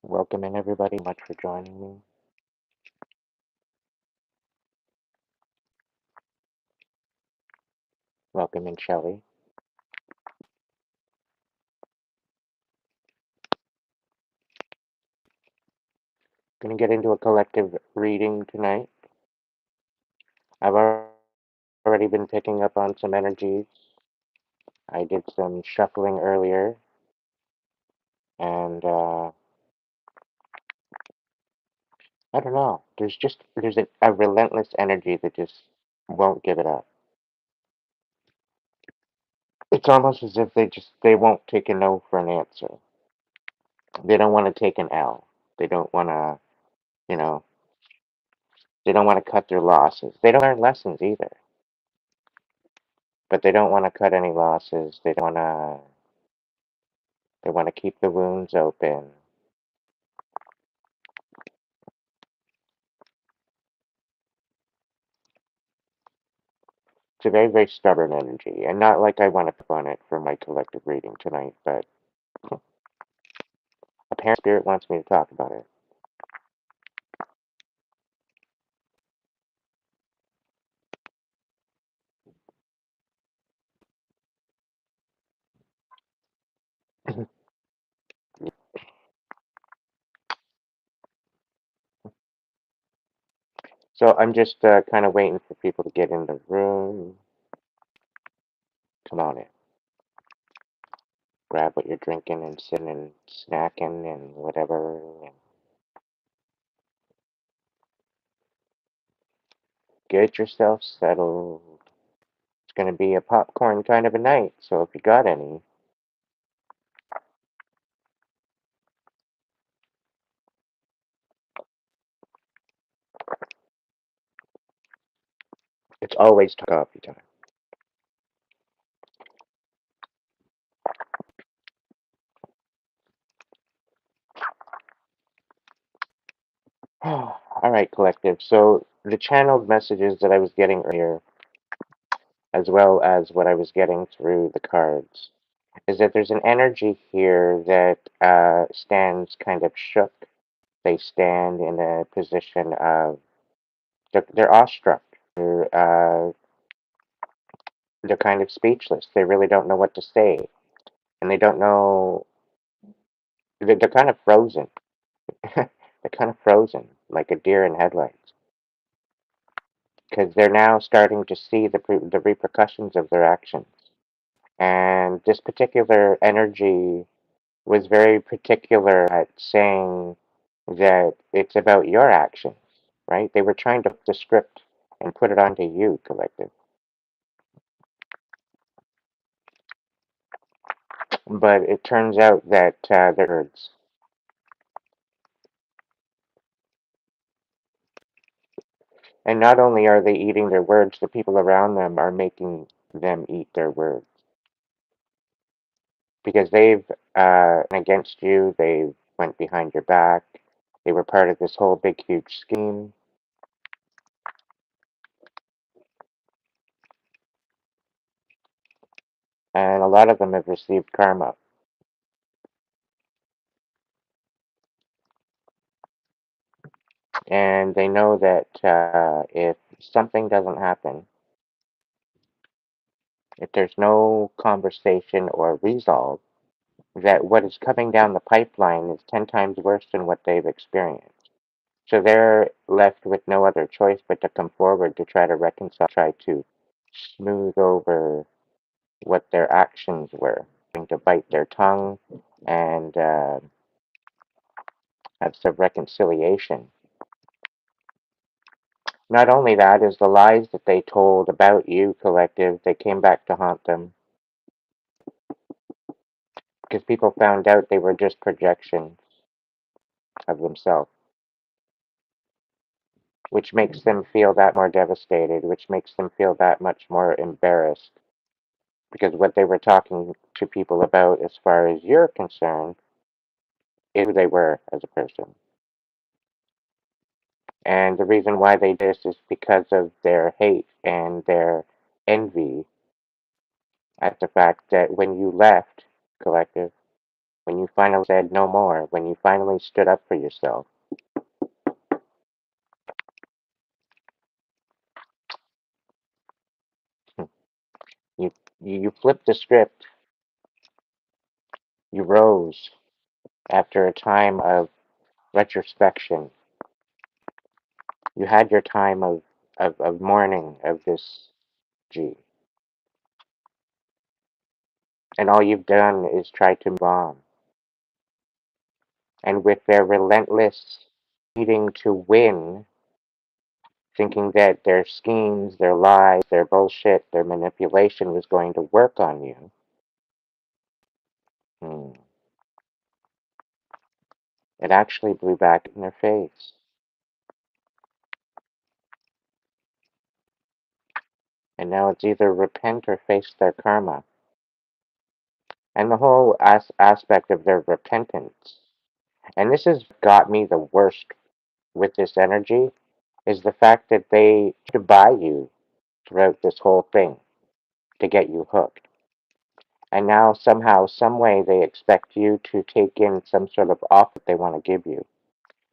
Welcome in, everybody. Much for joining me. Welcome in, Shelley. Going to get into a collective reading tonight. I've already been picking up on some energies. I did some shuffling earlier, and I don't know. There's a relentless energy that just won't give it up. It's almost as if they won't take a no for an answer. They don't want to take an L. They don't want to, you know, they don't want to cut their losses. They don't learn lessons either, but they don't want to cut any losses. They want to keep the wounds open. It's a very, very stubborn energy, and not like I want to pick on it for my collective reading tonight, but apparently Spirit wants me to talk about it. So I'm just kind of waiting for people to get in the room. Come on in. Grab what you're drinking and sitting and snacking and whatever. And get yourself settled. It's going to be a popcorn kind of a night, so if you got any, it's always coffee time. All right, collective. So the channeled messages that I was getting earlier, as well as what I was getting through the cards, is that there's an energy here that stands kind of shook. They stand in a position of they're awestruck. They're kind of speechless. They really don't know what to say, and they don't know. They're kind of frozen. They're kind of frozen, like a deer in headlights, because they're now starting to see the repercussions of their actions. And this particular energy was very particular at saying that it's about your actions, right? They were trying to flip the script and put it onto you, collective. But it turns out that they're birds. And not only are they eating their words, the people around them are making them eat their words. Because they've against you, they went behind your back. They were part of this whole big, huge scheme. And a lot of them have received karma. And they know that if something doesn't happen, if there's no conversation or resolve, that what is coming down the pipeline is 10 times worse than what they've experienced. So they're left with no other choice but to come forward to try to reconcile, try to smooth over what their actions were, to bite their tongue and have some reconciliation. Not only that, is the lies that they told about you, collective, they came back to haunt them because people found out they were just projections of themselves, which makes them feel that more devastated, which makes them feel that much more embarrassed because what they were talking to people about, as far as you're concerned, is who they were as a person. And the reason why they did this is because of their hate and their envy at the fact that when you left, collective, when you finally said no more, when you finally stood up for yourself. You, you flipped the script. You rose after a time of retrospection. You had your time of mourning of this G. And all you've done is try to move on. And with their relentless needing to win, thinking that their schemes, their lies, their bullshit, their manipulation was going to work on you, hmm, it actually blew back in their face. And now it's either repent or face their karma. And the whole aspect of their repentance. And this has got me the worst with this energy is the fact that they to buy you throughout this whole thing to get you hooked. And now somehow, some way, they expect you to take in some sort of offer they want to give you.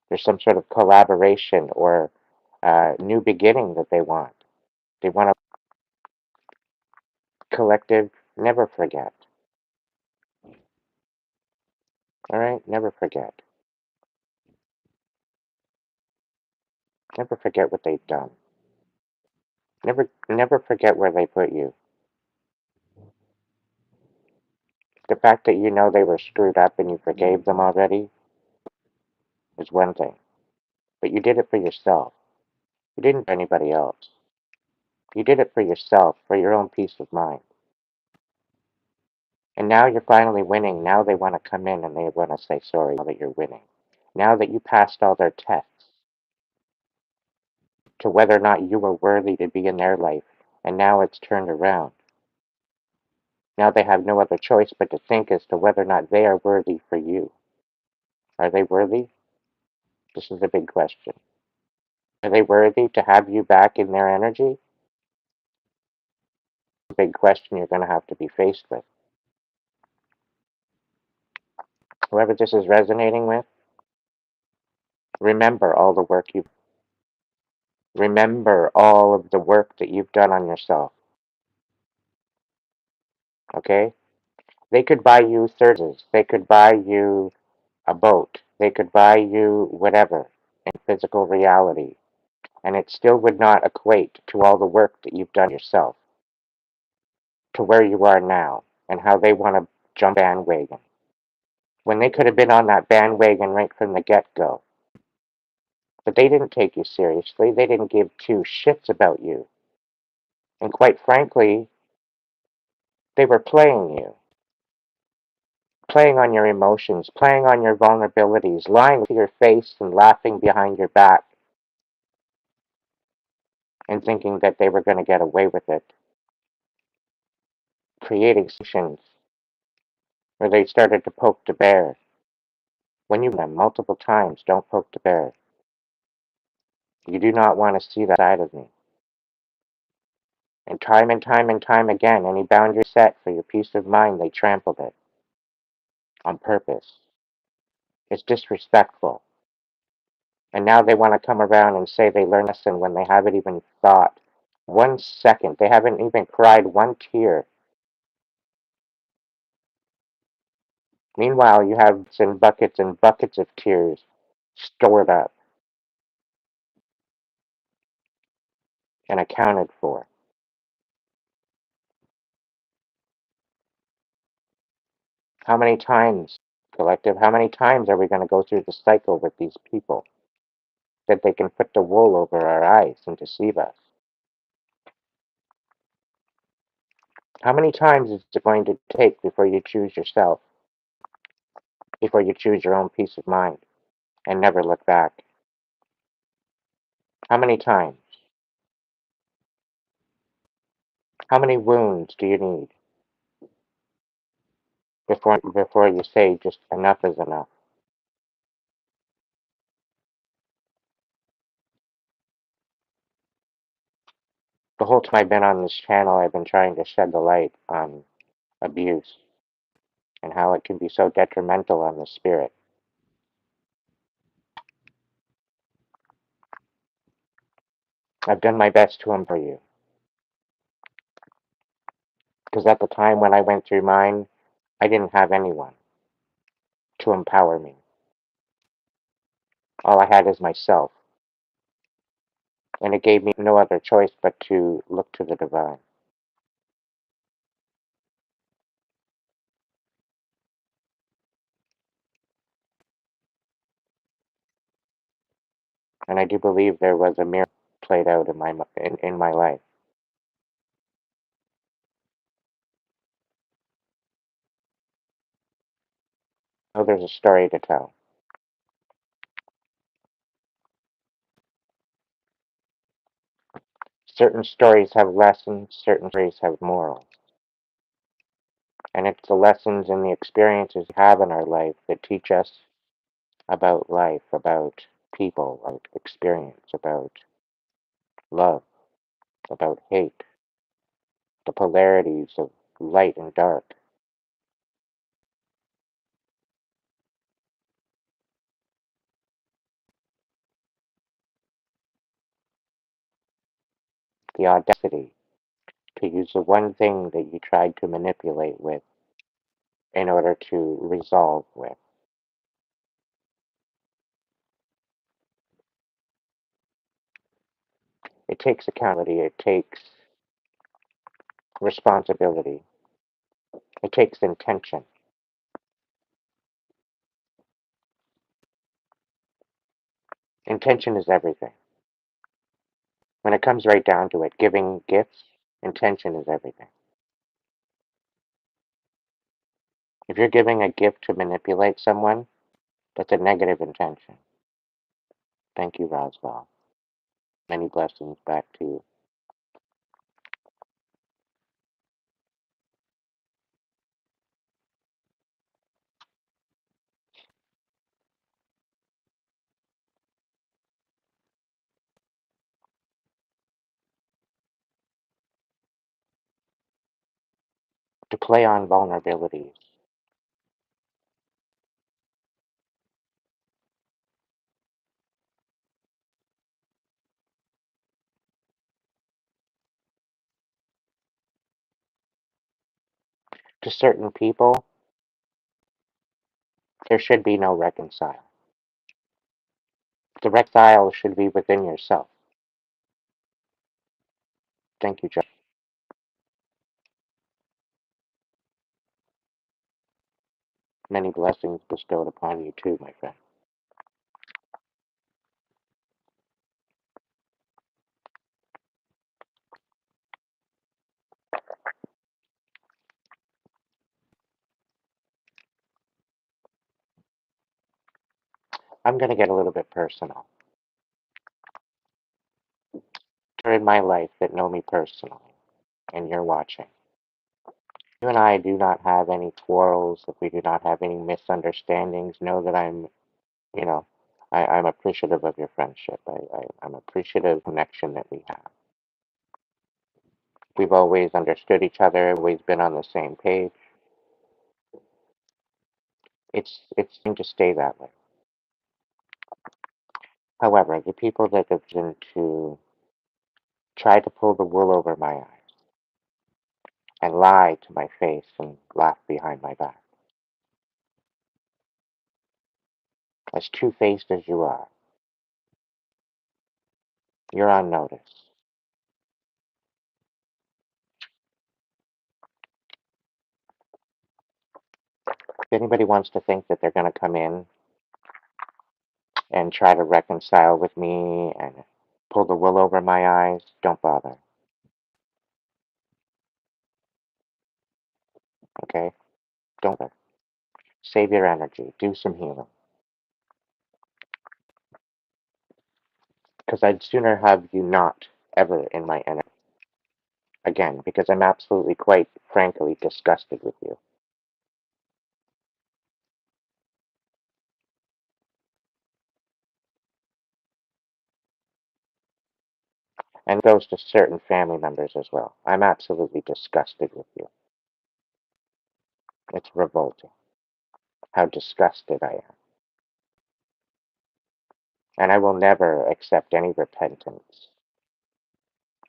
There's some sort of collaboration or new beginning that they want. They want a collective. Never forget. All right, never forget. Never forget what they've done. Never forget where they put you. The fact that you know they were screwed up and you forgave them already is one thing. But you did it for yourself. You didn't for anybody else. You did it for yourself, for your own peace of mind. And now you're finally winning. Now they want to come in and they want to say sorry now that you're winning. Now that you passed all their tests to whether or not you were worthy to be in their life, and now it's turned around. Now they have no other choice but to think as to whether or not they are worthy for you. Are they worthy? This is a big question. Are they worthy to have you back in their energy? A big question you're going to have to be faced with. Whoever this is resonating with, remember all the work you've remember all of the work that you've done on yourself. Okay? They could buy you services. They could buy you a boat. They could buy you whatever in physical reality. And it still would not equate to all the work that you've done yourself, to where you are now, and how they want to jump bandwagon. When they could have been on that bandwagon right from the get-go. But they didn't take you seriously. They didn't give two shits about you. And quite frankly, they were playing you. Playing on your emotions, playing on your vulnerabilities, lying to your face and laughing behind your back, and thinking that they were going to get away with it. Creating situations where they started to poke the bear. When you them multiple times, don't poke the bear. You do not want to see that side of me. And time again, any boundary set for your peace of mind, they trampled it on purpose. It's disrespectful. And now they want to come around and say they learned a lesson when they haven't even thought 1 second. They haven't even cried one tear. Meanwhile, you have some buckets and buckets of tears stored up and accounted for. How many times, collective, how many times are we going to go through the cycle with these people that they can put the wool over our eyes and deceive us? How many times is it going to take before you choose yourself, before you choose your own peace of mind and never look back? How many times? How many wounds do you need before you say just enough is enough? The whole time I've been on this channel, I've been trying to shed the light on abuse. and how it can be so detrimental on the spirit. I've done my best to empower you, because at the time when I went through mine, I didn't have anyone to empower me. All I had is myself, and it gave me no other choice but to look to the divine. And I do believe there was a miracle played out in my life. Oh, there's a story to tell. Certain stories have lessons, certain stories have morals. And it's the lessons and the experiences we have in our life that teach us about life, about people, about experience, about love, about hate, the polarities of light and dark, the audacity to use the one thing that you tried to manipulate with in order to resolve with. It takes accountability, it takes responsibility, it takes intention. Intention is everything. When it comes right down to it, giving gifts, intention is everything. If you're giving a gift to manipulate someone, that's a negative intention. Thank you, Roswell. Many blessings back to you. To play on vulnerabilities, to certain people, there should be no reconcile. The reconcile should be within yourself. Thank you, John. Many blessings bestowed upon you too, my friend. I'm going to get a little bit personal. You're in my life that know me personally, and you're watching. You and I do not have any quarrels, if we do not have any misunderstandings, know that you know, I'm appreciative of your friendship. I'm appreciative of the connection that we have. We've always understood each other, always been on the same page. It's going to stay that way. However, the people that have chosen to try to pull the wool over my eyes and lie to my face and laugh behind my back, as two-faced as you are, you're on notice. If anybody wants to think that they're going to come in and try to reconcile with me and pull the wool over my eyes, don't bother. Okay? Don't bother. Save your energy. Do some healing. Because I'd sooner have you not ever in my energy again, because I'm absolutely, quite frankly, disgusted with you. And it goes to certain family members as well. I'm absolutely disgusted with you. It's revolting how disgusted I am. And I will never accept any repentance.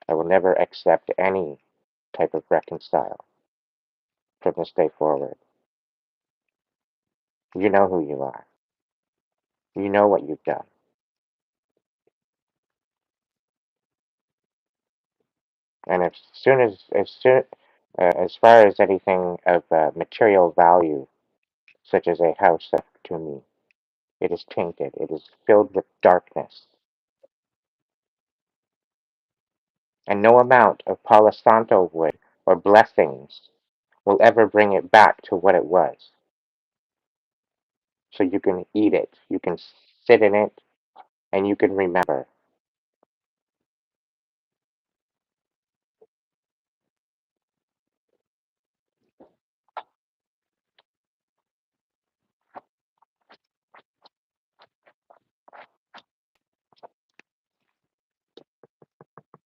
I will never accept any type of reconcile from this day forward. You know who you are. You know what you've done. And as far as anything of material value, such as a house to me, it is tainted. It is filled with darkness. And no amount of Palo Santo wood or blessings will ever bring it back to what it was. So you can eat it, you can sit in it, and you can remember.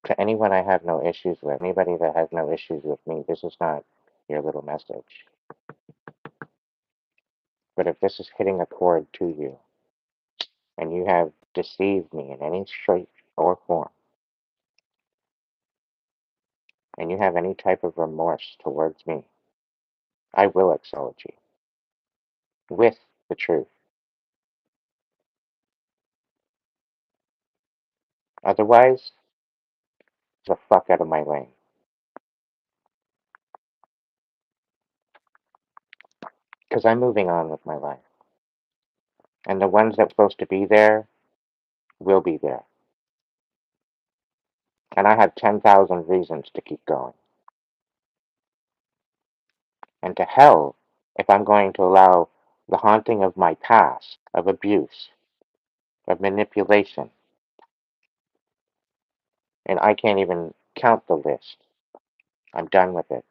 To anyone I have no issues with, anybody that has no issues with me, this is not your little message. But if this is hitting a chord to you, and you have deceived me in any shape or form, and you have any type of remorse towards me, I will acknowledge you with the truth. Otherwise, get the fuck out of my lane. Because I'm moving on with my life. And the ones that are supposed to be there will be there. And I have 10,000 reasons to keep going. And to hell if I'm going to allow the haunting of my past, of abuse, of manipulation, and I can't even count the list. I'm done with it.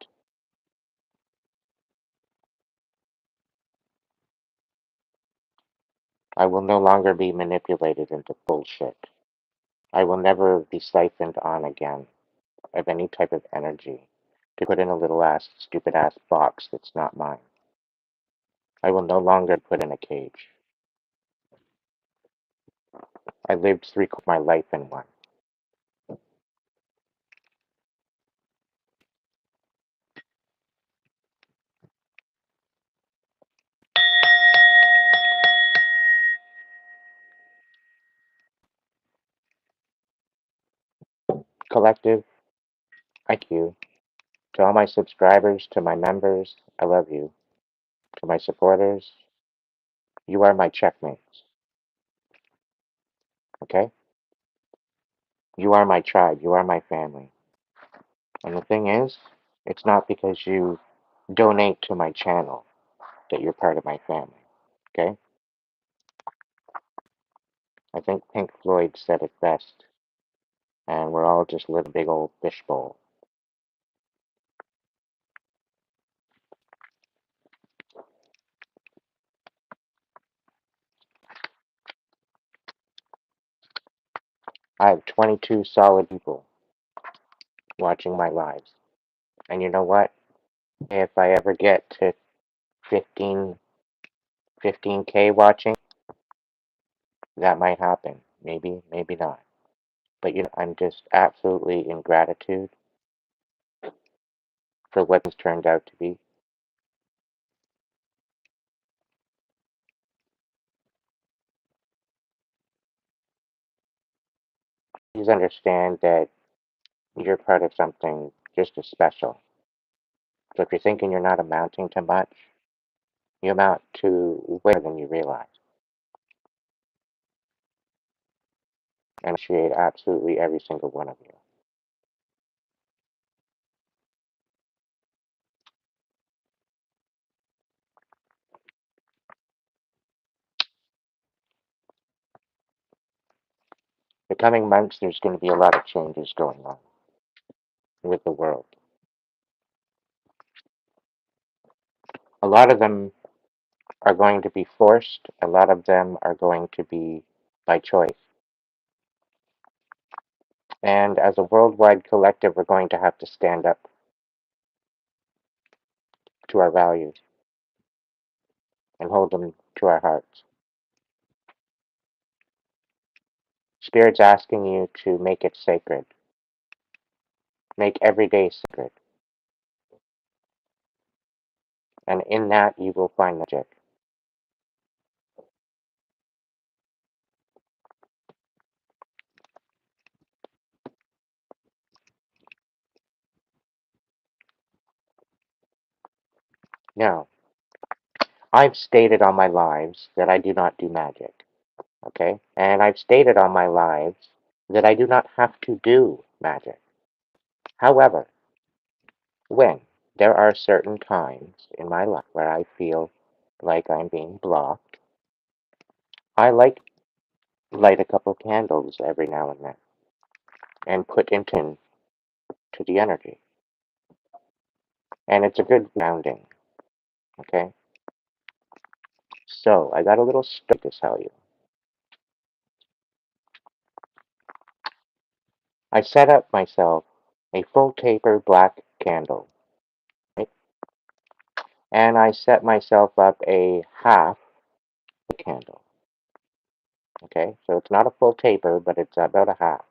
I will no longer be manipulated into bullshit. I will never be siphoned on again of any type of energy to put in a little ass, stupid ass box that's not mine. I will no longer put in a cage. I lived 3/4 of my life in one. Collective, thank you. To all my subscribers, to my members, I love you. To my supporters, you are my checkmates. Okay? You are my tribe. You are my family. And the thing is, it's not because you donate to my channel that you're part of my family. Okay? I think Pink Floyd said it best, and we're all just living big old fishbowl. I have 22 solid people watching my lives. And you know what? If I ever get to 15, 15K watching, that might happen. Maybe, maybe not. But I'm just absolutely in gratitude for what this turned out to be. Please understand that you're part of something just as special. So if you're thinking you're not amounting to much, you amount to way more than you realize. And I appreciate absolutely every single one of you. The coming months, there's going to be a lot of changes going on with the world. A lot of them are going to be forced, a lot of them are going to be by choice. And as a worldwide collective, we're going to have to stand up to our values. and hold them to our hearts. Spirit's asking you to make it sacred. Make every day sacred. And in that, you will find magic. Now, I've stated all my lives that I do not do magic. Okay? And I've stated all my lives that I do not have to do magic. However, when there are certain times in my life where I feel like I'm being blocked, I like light a couple candles every now and then and put intention to the energy. And it's a good grounding. Okay? So I got a little story to tell you. I set up myself a full taper black candle, right? And I set myself up a half candle. Okay, so it's not a full taper, but it's about a half.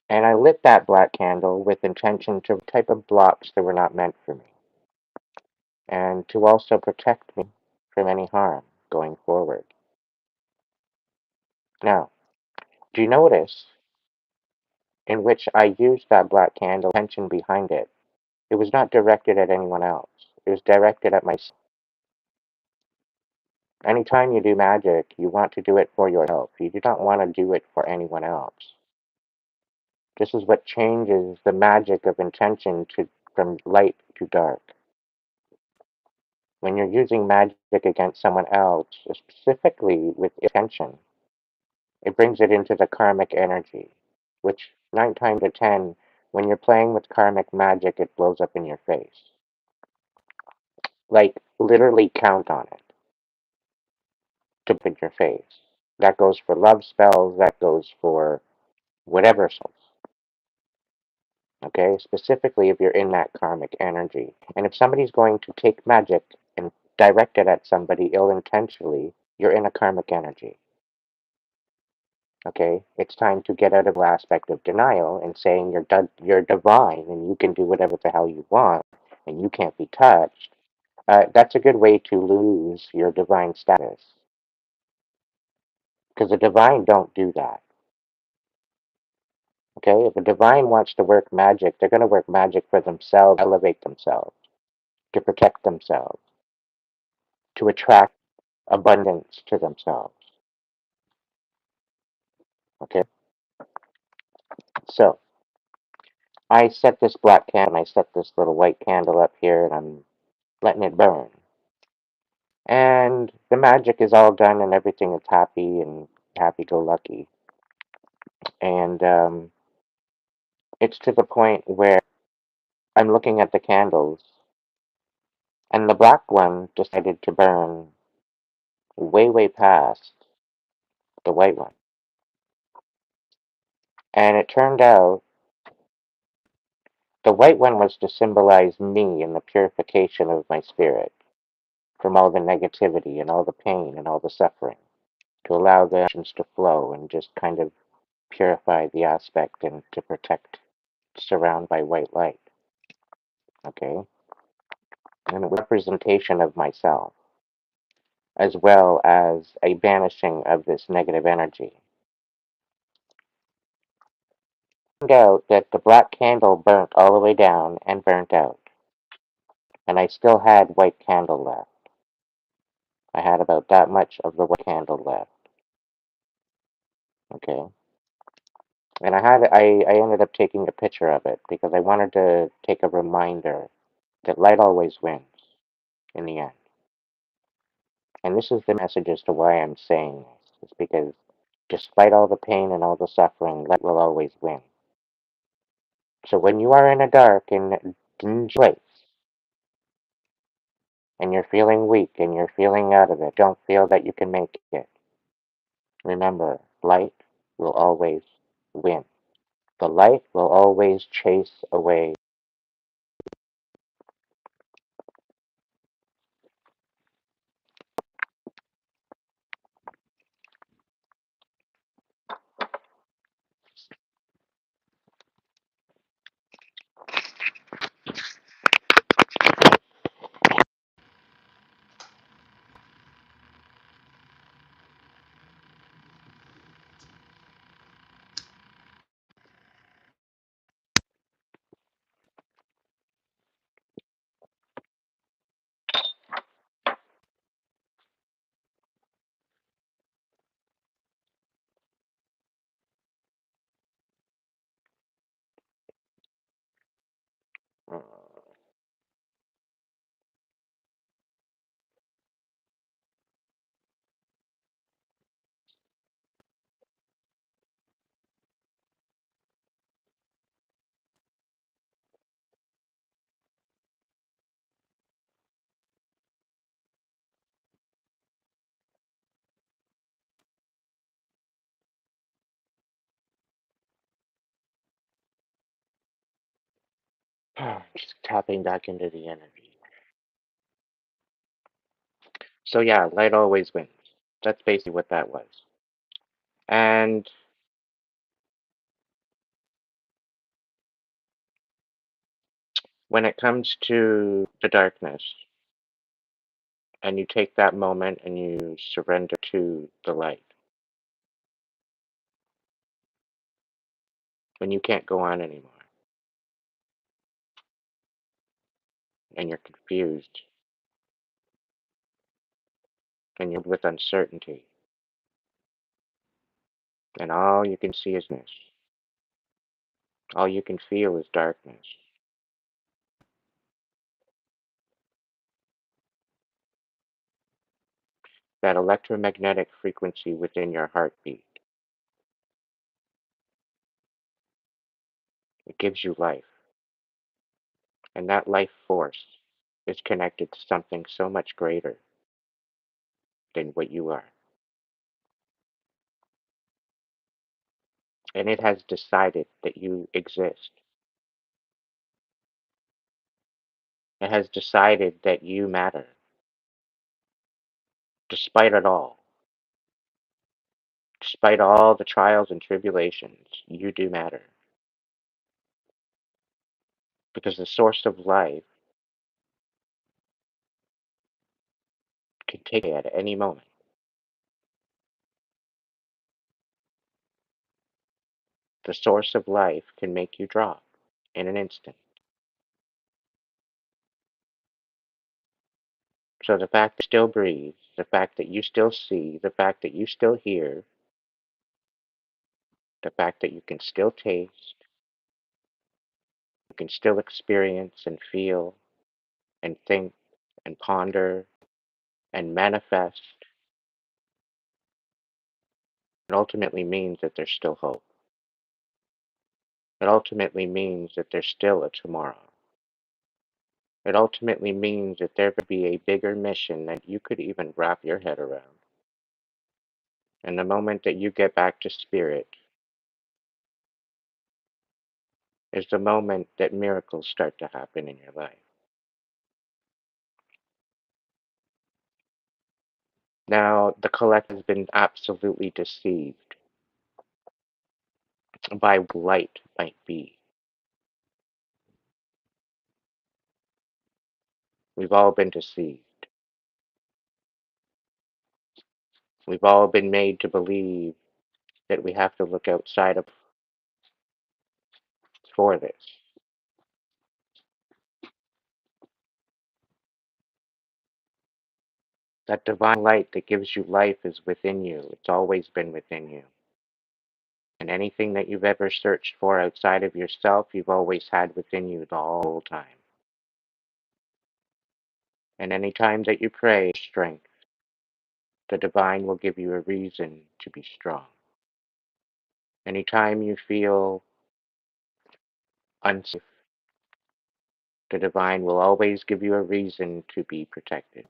And I lit that black candle with intention to type of blocks that were not meant for me, and to also protect me from any harm going forward. Now, do you notice in which I used that black candle, intention behind it? It was not directed at anyone else. It was directed at myself. Anytime you do magic, you want to do it for yourself. You do not want to do it for anyone else. This is what changes the magic of intention from light to dark. When you're using magic against someone else, specifically with intention, it brings it into the karmic energy, which 9 times out of 10, when you're playing with karmic magic, it blows up in your face. Like, literally count on it to put in your face. That goes for love spells, that goes for whatever spells. Okay? Specifically if you're in that karmic energy. And if somebody's going to take magic and direct it at somebody ill intentionally, you're in a karmic energy. Okay? It's time to get out of the aspect of denial and saying you're divine and you can do whatever the hell you want and you can't be touched. That's a good way to lose your divine status. Because the divine don't do that. Okay? If a divine wants to work magic, they're going to work magic for themselves, elevate themselves, to protect themselves, to attract abundance to themselves. Okay? So, I set this black candle and I set this little white candle up here and I'm letting it burn. And the magic is all done and everything is happy and happy-go-lucky. And it's to the point where I'm looking at the candles and the black one decided to burn way, way past the white one. And it turned out the white one was to symbolize me and the purification of my spirit from all the negativity and all the pain and all the suffering, to allow the emotions to flow and just kind of purify the aspect and to protect, surround by white light. Okay? And a representation of myself, as well as a banishing of this negative energy. Found out that the black candle burnt all the way down and burnt out, and I still had white candle left. I had about that much of the white candle left. Okay? And I ended up taking a picture of it because I wanted to take a reminder that light always wins in the end. And this is the message as to why I'm saying this. It's because despite all the pain and all the suffering, light will always win. So when you are in a dark and dingy place and you're feeling weak and you're feeling out of it, don't feel that you can make it. Remember, light will always win. The light will always chase away. Just tapping back into the energy. So yeah, light always wins. That's basically what that was. And when it comes to the darkness, and you take that moment and you surrender to the light, when you can't go on anymore, and you're confused, and you're with uncertainty, and all you can see is this, all you can feel is darkness, that electromagnetic frequency within your heartbeat, it gives you life. And that life force is connected to something so much greater than what you are. And it has decided that you exist. It has decided that you matter. Despite it all, despite all the trials and tribulations, you do matter. Because the source of life can take it at any moment. The source of life can make you drop in an instant. So the fact that you still breathe, the fact that you still see, the fact that you still hear, the fact that you can still taste, you can still experience and feel and think and ponder and manifest, it ultimately means that there's still hope. It ultimately means that there's still a tomorrow. It ultimately means that there could be a bigger mission that you could even wrap your head around. And the moment that you get back to spirit is the moment that miracles start to happen in your life. Now, the collective has been absolutely deceived by what light might be. We've all been deceived. We've all been made to believe that we have to look outside of for this. That divine light that gives you life is within you. It's always been within you. And anything that you've ever searched for outside of yourself, you've always had within you the whole time. And any time that you pray strength, the divine will give you a reason to be strong. Anytime you feel unsafe, the divine will always give you a reason to be protected.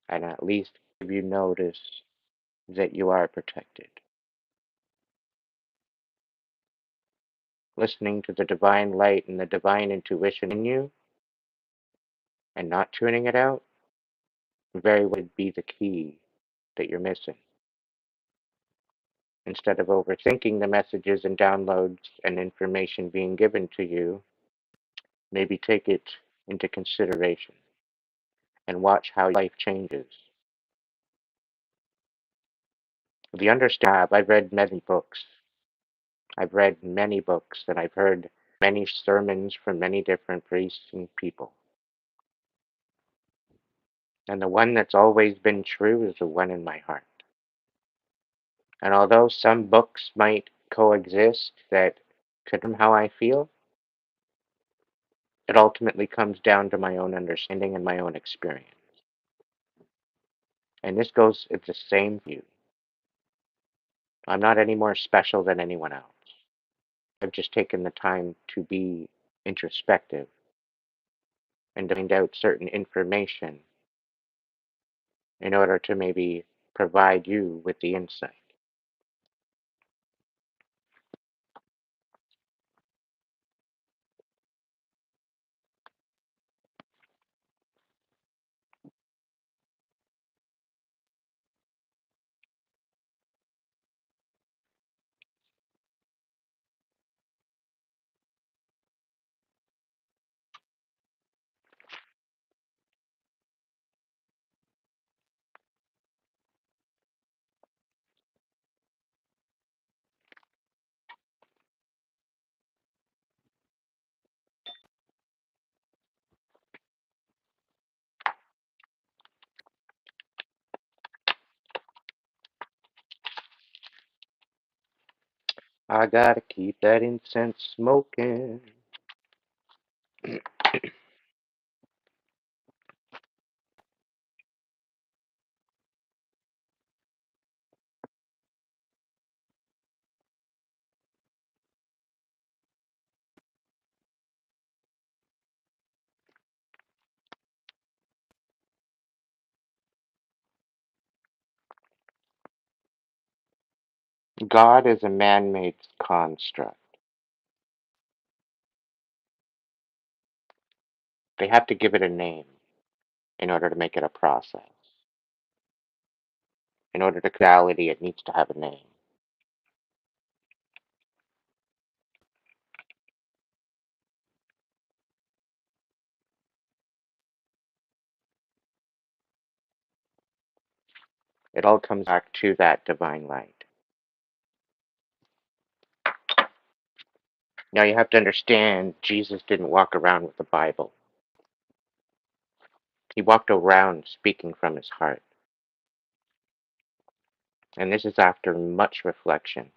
And at least give you notice that you are protected. Listening to the divine light and the divine intuition in you and not tuning it out very would be the key that you're missing. Instead of overthinking the messages and downloads and information being given to you, maybe take it into consideration and watch how life changes. The understand I've read many books. I've read many books and I've heard many sermons from many different priests and people. And the one that's always been true is the one in my heart. And although some books might coexist that could how I feel, it ultimately comes down to my own understanding and my own experience. And this goes, it's the same for you. I'm not any more special than anyone else. I've just taken the time to be introspective and to find out certain information in order to maybe provide you with the insight. I gotta keep that incense smoking. God is a man-made construct. They have to give it a name in order to make it a process. In order to reality, it needs to have a name. It all comes back to that divine light. Now you have to understand, Jesus didn't walk around with the Bible. He walked around speaking from his heart. And this is after much reflection.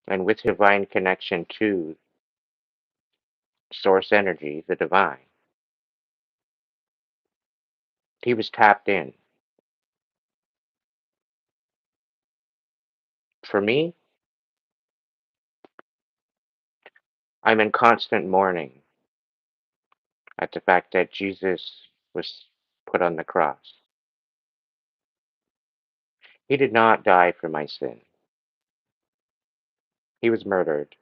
And with divine connection to source energy, the divine, he was tapped in. For me, I'm in constant mourning at the fact that Jesus was put on the cross. He did not die for my sin. He was murdered.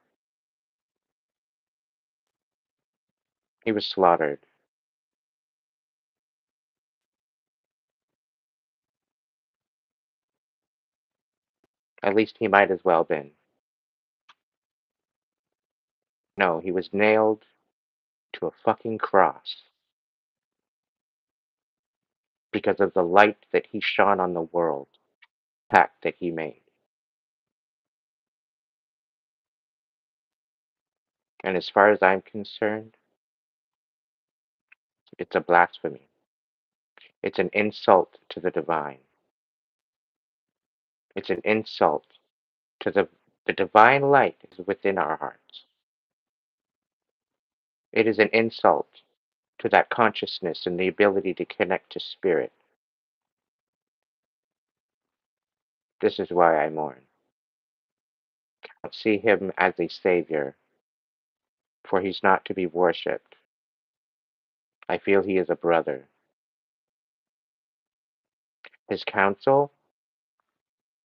He was slaughtered. At least he might as well been. No, he was nailed to a fucking cross because of the light that he shone on the world, pact that he made. And as far as I'm concerned, it's a blasphemy. It's an insult to the divine. It's an insult to the divine light is within our hearts. It is an insult to that consciousness and the ability to connect to spirit. This is why I mourn. I don't see him as a savior, for he's not to be worshipped. I feel he is a brother. His counsel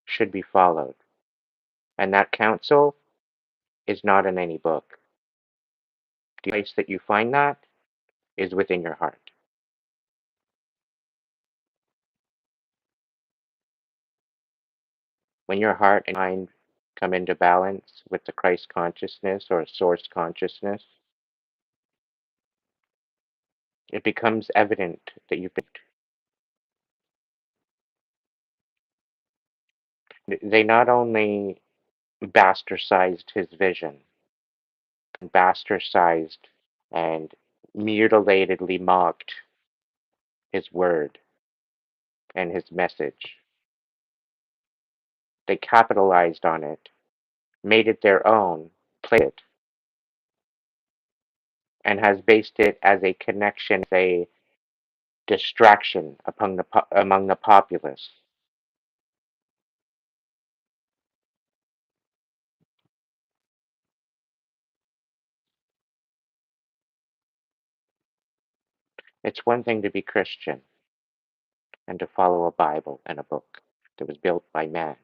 should be followed, and that counsel is not in any book. The place that you find that is within your heart. When your heart and mind come into balance with the Christ consciousness or source consciousness, it becomes evident that you've been. They not only bastardized his vision, bastardized and mutilatedly mocked his word and his message. They capitalized on it, made it their own, played it, and has based it as a connection, a distraction among the populace. It's one thing to be Christian and to follow a Bible and a book that was built by man.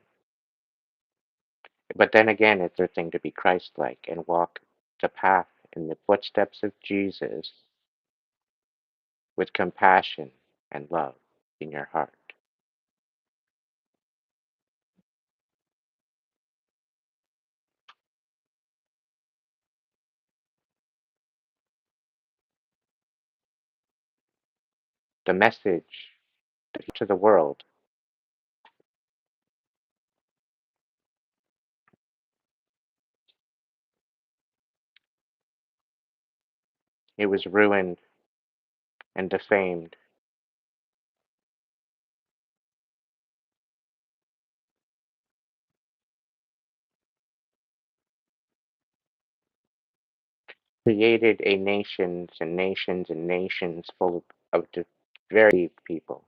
But then again, it's a thing to be Christ-like and walk the path in the footsteps of Jesus with compassion and love in your heart. The message to the world, it was ruined and defamed created a nations and nations and nations full of very deep people.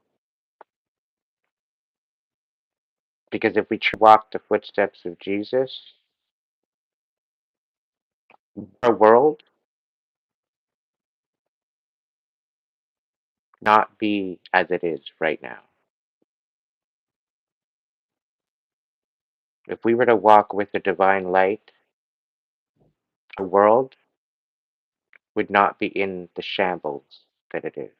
Because if we walk the footsteps of Jesus, our world not be as it is right now. If we were to walk with the divine light, the world would not be in the shambles that it is.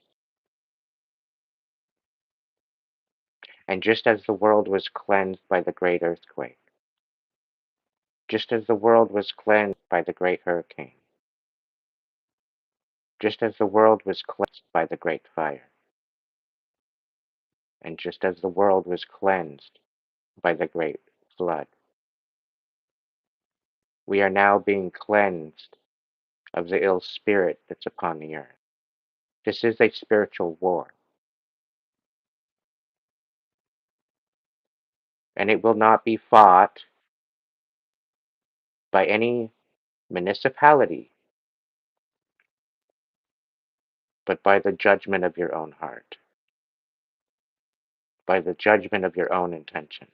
And just as the world was cleansed by the great earthquake, just as the world was cleansed by the great hurricane, just as the world was cleansed by the great fire, and just as the world was cleansed by the great flood, we are now being cleansed of the ill spirit that's upon the earth. This is a spiritual war, and it will not be fought by any municipality, but by the judgment of your own heart, by the judgment of your own intention.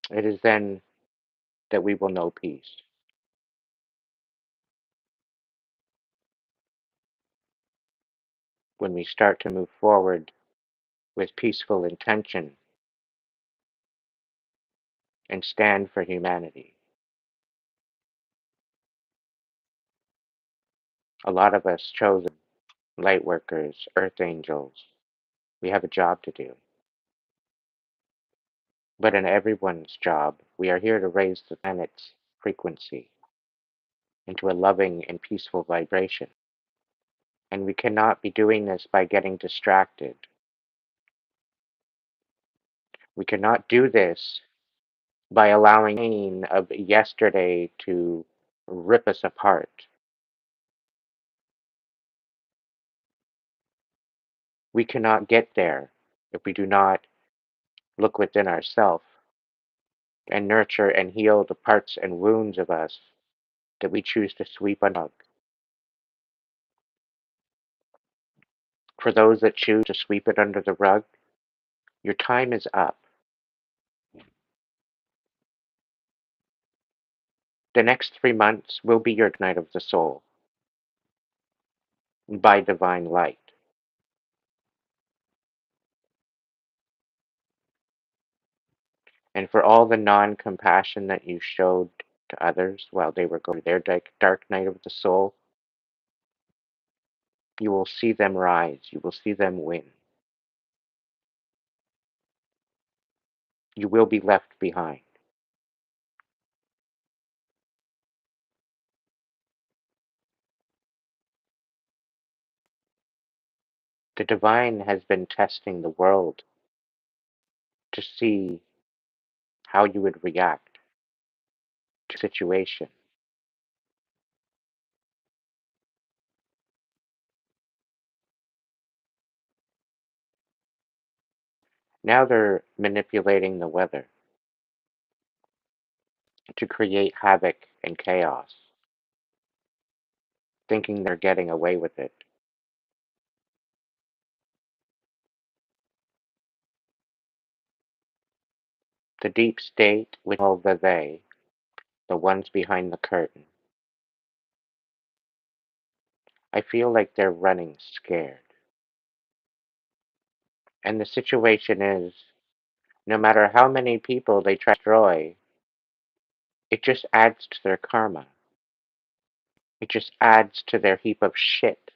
It is then that we will know peace. When we start to move forward with peaceful intention and stand for humanity. A lot of us chosen light workers, earth angels, we have a job to do. But in everyone's job, we are here to raise the planet's frequency into a loving and peaceful vibration. And we cannot be doing this by getting distracted. We cannot do this by allowing pain of yesterday to rip us apart. We cannot get there if we do not look within ourselves and nurture and heal the parts and wounds of us that we choose to sweep under the rug. For those that choose to sweep it under the rug, your time is up. The next 3 months will be your night of the soul by divine light. And for all the non compassion that you showed to others while they were going through their dark night of the soul, you will see them rise. You will see them win. You will be left behind. The divine has been testing the world to see how you would react to a situation. Now they're manipulating the weather to create havoc and chaos, thinking they're getting away with it. The deep state, with all the they, the ones behind the curtain, I feel like they're running scared. And the situation is, no matter how many people they try to destroy, it just adds to their karma. It just adds to their heap of shit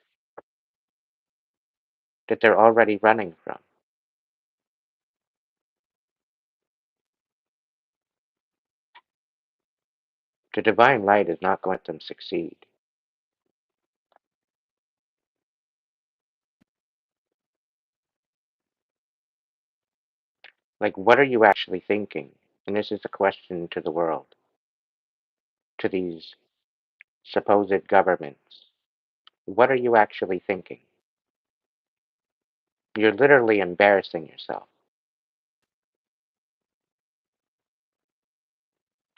that they're already running from. The divine light is not going to let them succeed. Like, what are you actually thinking? And this is a question to the world, to these supposed governments. What are you actually thinking? You're literally embarrassing yourself.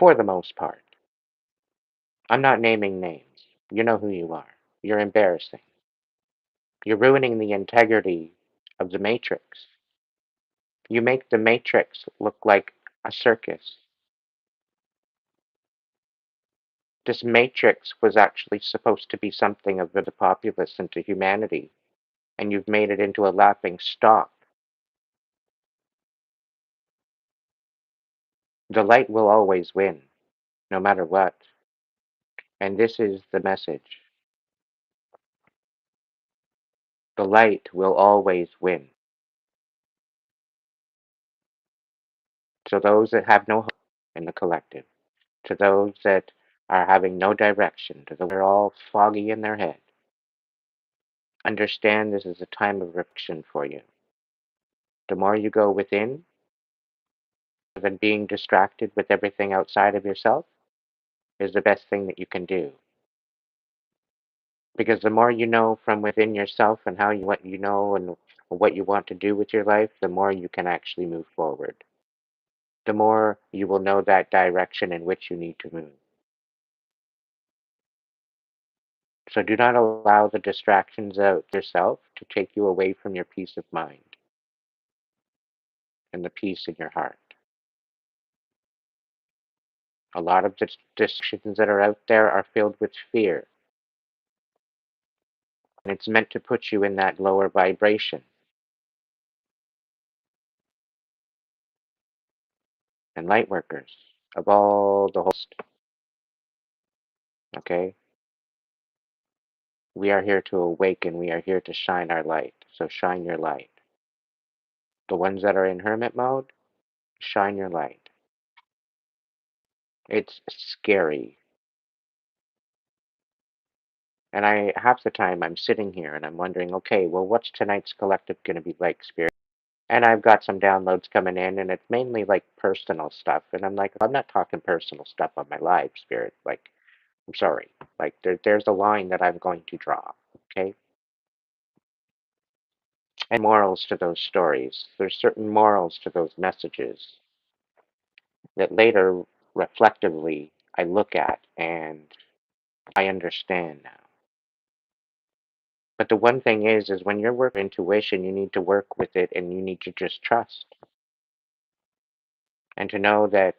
for the most part. I'm not naming names. You know who you are. You're embarrassing. You're ruining the integrity of the Matrix. You make the Matrix look like a circus. This Matrix was actually supposed to be something of the populace and to humanity, and you've made it into a laughing stock. The light will always win, no matter what. And this is the message. The light will always win. To those that have no hope in the collective, to those that are having no direction, to those that are all foggy in their head, understand this is a time of reflection for you. The more you go within, than being distracted with everything outside of yourself, is the best thing that you can do. Because the more you know from within yourself and how you what you know and what you want to do with your life, the more you can actually move forward. The more you will know that direction in which you need to move. So do not allow the distractions out yourself to take you away from your peace of mind and the peace in your heart. A lot of the distractions that are out there are filled with fear, and it's meant to put you in that lower vibration. And light workers of all the host, okay? We are here to awaken. We are here to shine our light. So shine your light. The ones that are in hermit mode, shine your light. It's scary. And half the time I'm sitting here and I'm wondering, okay, well, what's tonight's collective going to be like, Spirit? And I've got some downloads coming in, and it's mainly like personal stuff. And I'm like, I'm not talking personal stuff on my live, Spirit. Like, I'm sorry. Like, there's a line that I'm going to draw, okay? And morals to those stories. There's certain morals to those messages that later, reflectively, I look at and I understand now. But the one thing is when you're working intuition, you need to work with it and you need to just trust and to know that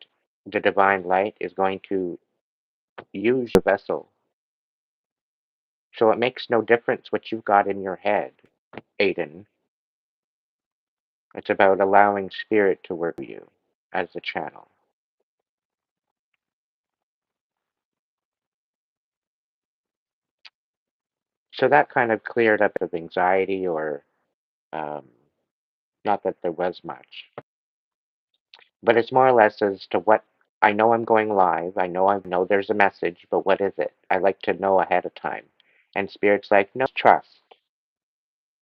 the divine light is going to use the vessel. So it makes no difference what you've got in your head, Aiden. It's about allowing spirit to work with you as the channel. So that kind of cleared up of anxiety, or um, not that there was much, but it's more or less as to what I know. I'm going live. I know there's a message, but what is it? I like to know ahead of time. And Spirit's like, no, trust.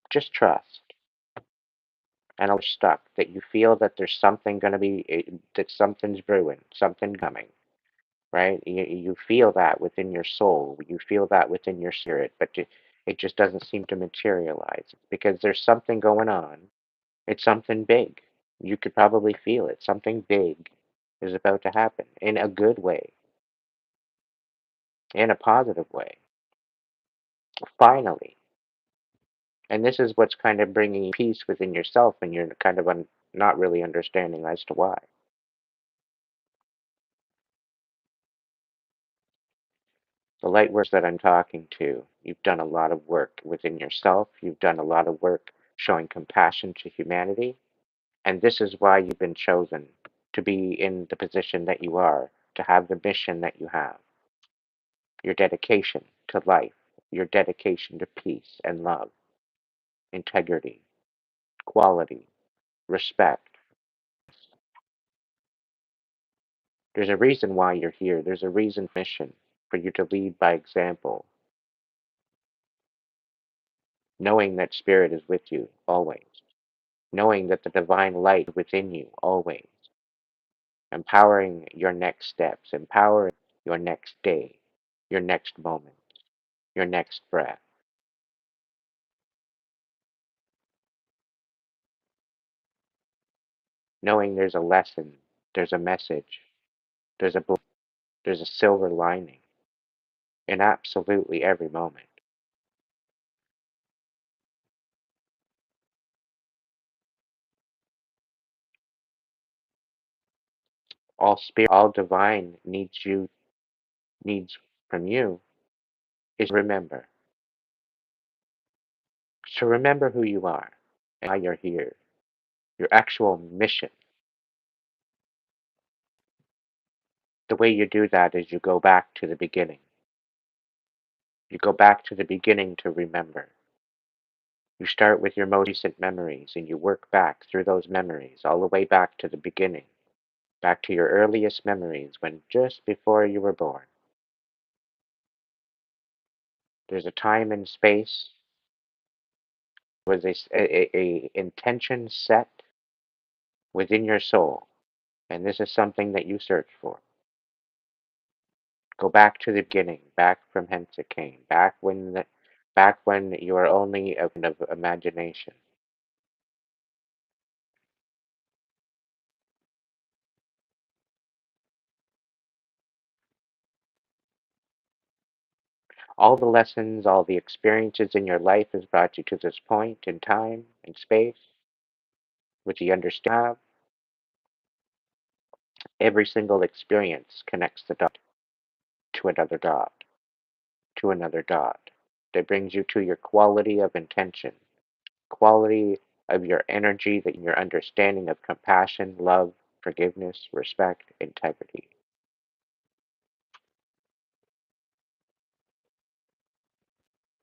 Just trust. And I'm stuck that you feel that there's something going to be, that something's brewing, something coming, right? You feel that within your soul. You feel that within your spirit, but it just doesn't seem to materialize because there's something going on. It's something big. You could probably feel it. Something big is about to happen in a good way, in a positive way. Finally. And this is what's kind of bringing peace within yourself, and you're kind of not really understanding as to why. The light workers that I'm talking to, you've done a lot of work within yourself. You've done a lot of work showing compassion to humanity. And this is why you've been chosen to be in the position that you are, to have the mission that you have. Your dedication to life, your dedication to peace and love, integrity, quality, respect. There's a reason why you're here. There's a reason, mission, for you to lead by example, knowing that spirit is with you always, knowing that the divine light within you always, empowering your next steps, empowering your next day, your next moment, your next breath, knowing there's a lesson, there's a message, there's a book, There's a silver lining in absolutely every moment. All spirit, all divine needs from you is remember. So remember who you are and why you're here. Your actual mission. The way you do that is you go back to the beginning. You go back to the beginning to remember. You start with your most recent memories and you work back through those memories all the way back to the beginning, back to your earliest memories when just before you were born. There's a time and space with a intention set within your soul, and this is something that you search for. Go back to the beginning, back from whence it came, back when you were only a kind of imagination. All the lessons, all the experiences in your life has brought you to this point in time and space, which you understand. Every single experience connects the dot to another dot to another dot. That brings you to your quality of intention, quality of your energy, that your understanding of compassion, love, forgiveness, respect, integrity.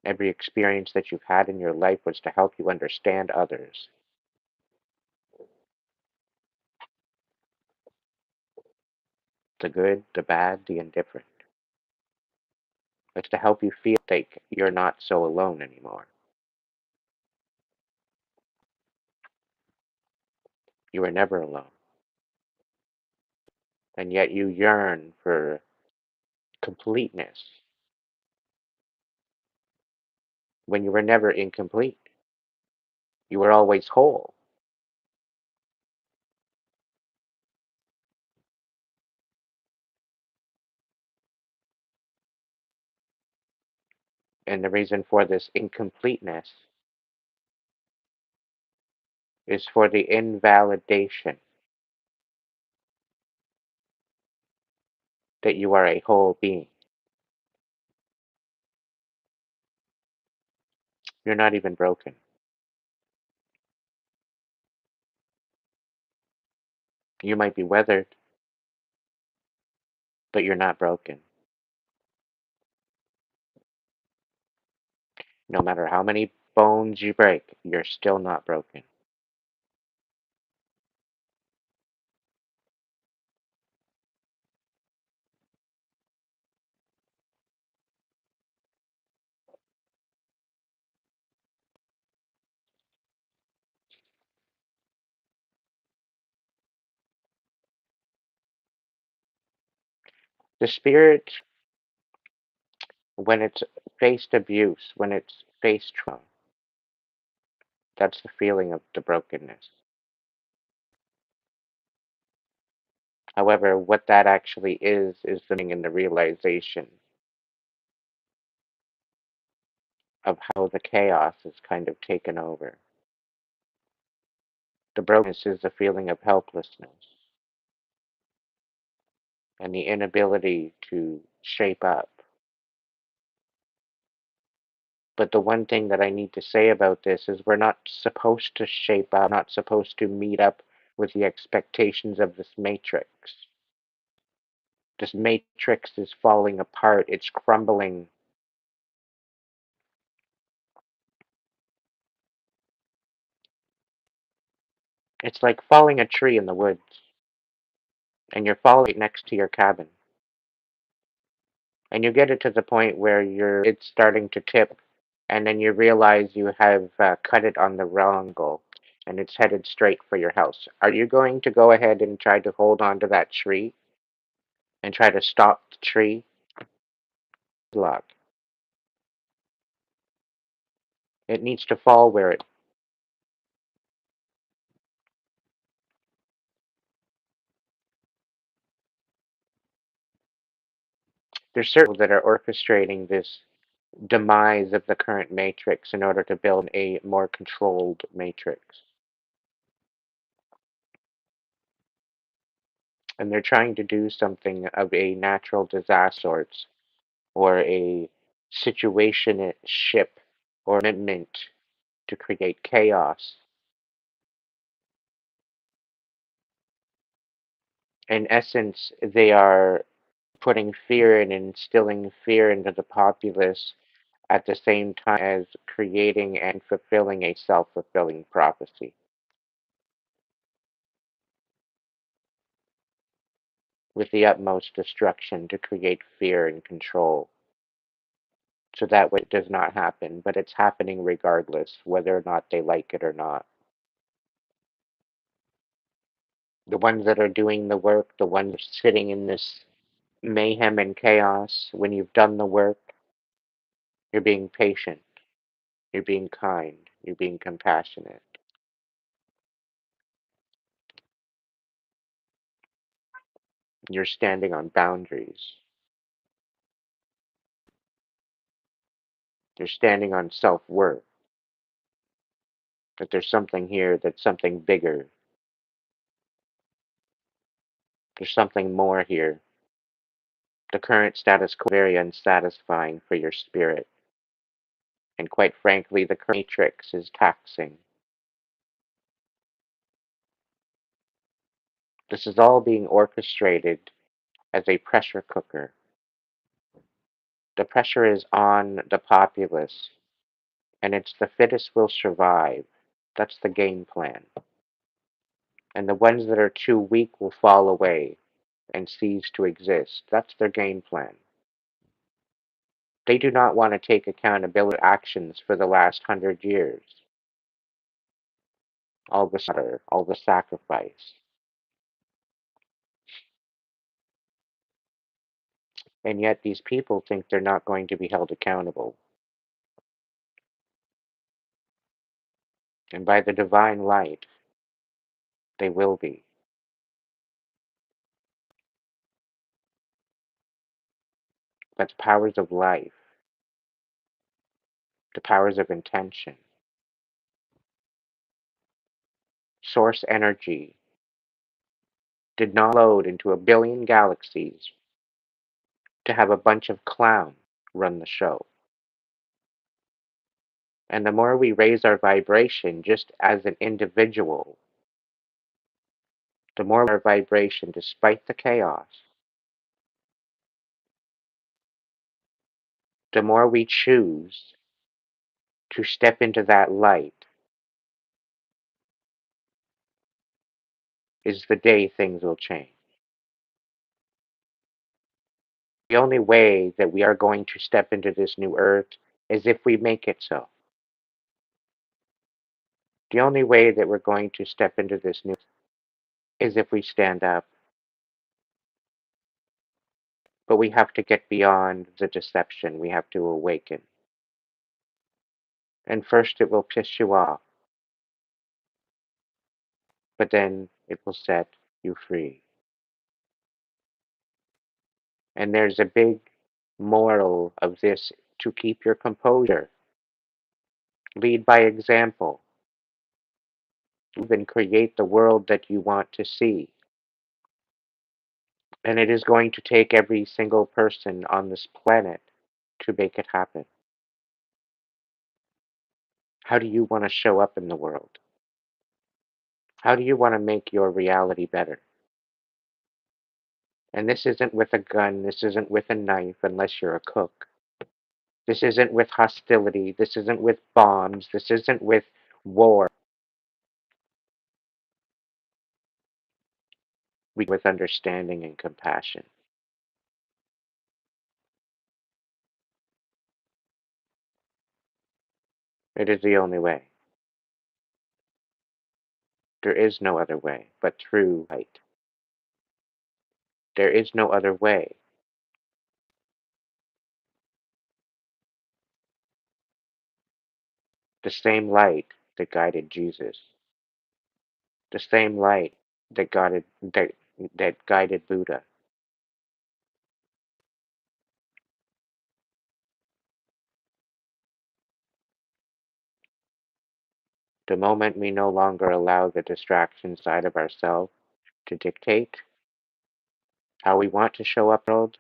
Every experience that you've had in your life was to help you understand others, the good, the bad, the indifferent. It's to help you feel like you're not so alone anymore. You were never alone. And yet you yearn for completeness when you were never incomplete. You were always whole. And the reason for this incompleteness is for the invalidation that you are a whole being. You're not even broken. You might be weathered, but you're not broken. No matter how many bones you break, you're still not broken. The spirit, when it's faced abuse, when it's faced trauma, that's the feeling of the brokenness. However, what that actually is the meaning and the realization of how the chaos is kind of taken over. The brokenness is the feeling of helplessness and the inability to shape up. But the one thing that I need to say about this is we're not supposed to shape up, not supposed to meet up with the expectations of this matrix. This matrix is falling apart, it's crumbling. It's like falling a tree in the woods, and you're falling right next to your cabin. And you get it to the point where it's starting to tip, and then you realize you have cut it on the wrong angle, and it's headed straight for your house. Are you going to go ahead and try to hold on to that tree and try to stop the tree? Look, it needs to fall where it. There's certain people that are orchestrating this demise of the current matrix in order to build a more controlled matrix. And they're trying to do something of a natural disaster sorts, or a situation ship or amendment to create chaos. In essence, they are putting fear and instilling fear into the populace at the same time as creating and fulfilling a self-fulfilling prophecy with the utmost destruction to create fear and control. So that way it does not happen, but it's happening regardless, whether or not they like it or not. The ones that are doing the work, the ones sitting in this mayhem and chaos, when you've done the work, you're being patient, you're being kind, you're being compassionate. You're standing on boundaries. You're standing on self-worth. That there's something here, that's something bigger. There's something more here. The current status quo is very unsatisfying for your spirit. And quite frankly, the current matrix is taxing. This is all being orchestrated as a pressure cooker. The pressure is on the populace, and it's the fittest will survive. That's the game plan. And the ones that are too weak will fall away and cease to exist. That's their game plan. They do not want to take accountability for actions for the last 100 years. All the slaughter, all the sacrifice. And yet these people think they're not going to be held accountable. And by the divine light, they will be. But the powers of life, the powers of intention, source energy, did not load into a billion galaxies to have a bunch of clowns run the show. And the more we raise our vibration just as an individual, the more our vibration, despite the chaos, the more we choose to step into that light, is the day things will change. The only way that we are going to step into this new earth is if we make it so. The only way that we're going to step into this new is if we stand up. But we have to get beyond the deception. We have to awaken. And first it will piss you off, but then it will set you free. And there's a big moral of this: to keep your composure. Lead by example. Even create the world that you want to see. And it is going to take every single person on this planet to make it happen. How do you want to show up in the world? How do you want to make your reality better? And this isn't with a gun, this isn't with a knife unless you're a cook. This isn't with hostility, this isn't with bombs, this isn't with war. We with understanding and compassion. It is the only way. There is no other way but through light. There is no other way. The same light that guided Jesus. The same light that guided Buddha. The moment we no longer allow the distraction side of ourselves to dictate how we want to show up in the world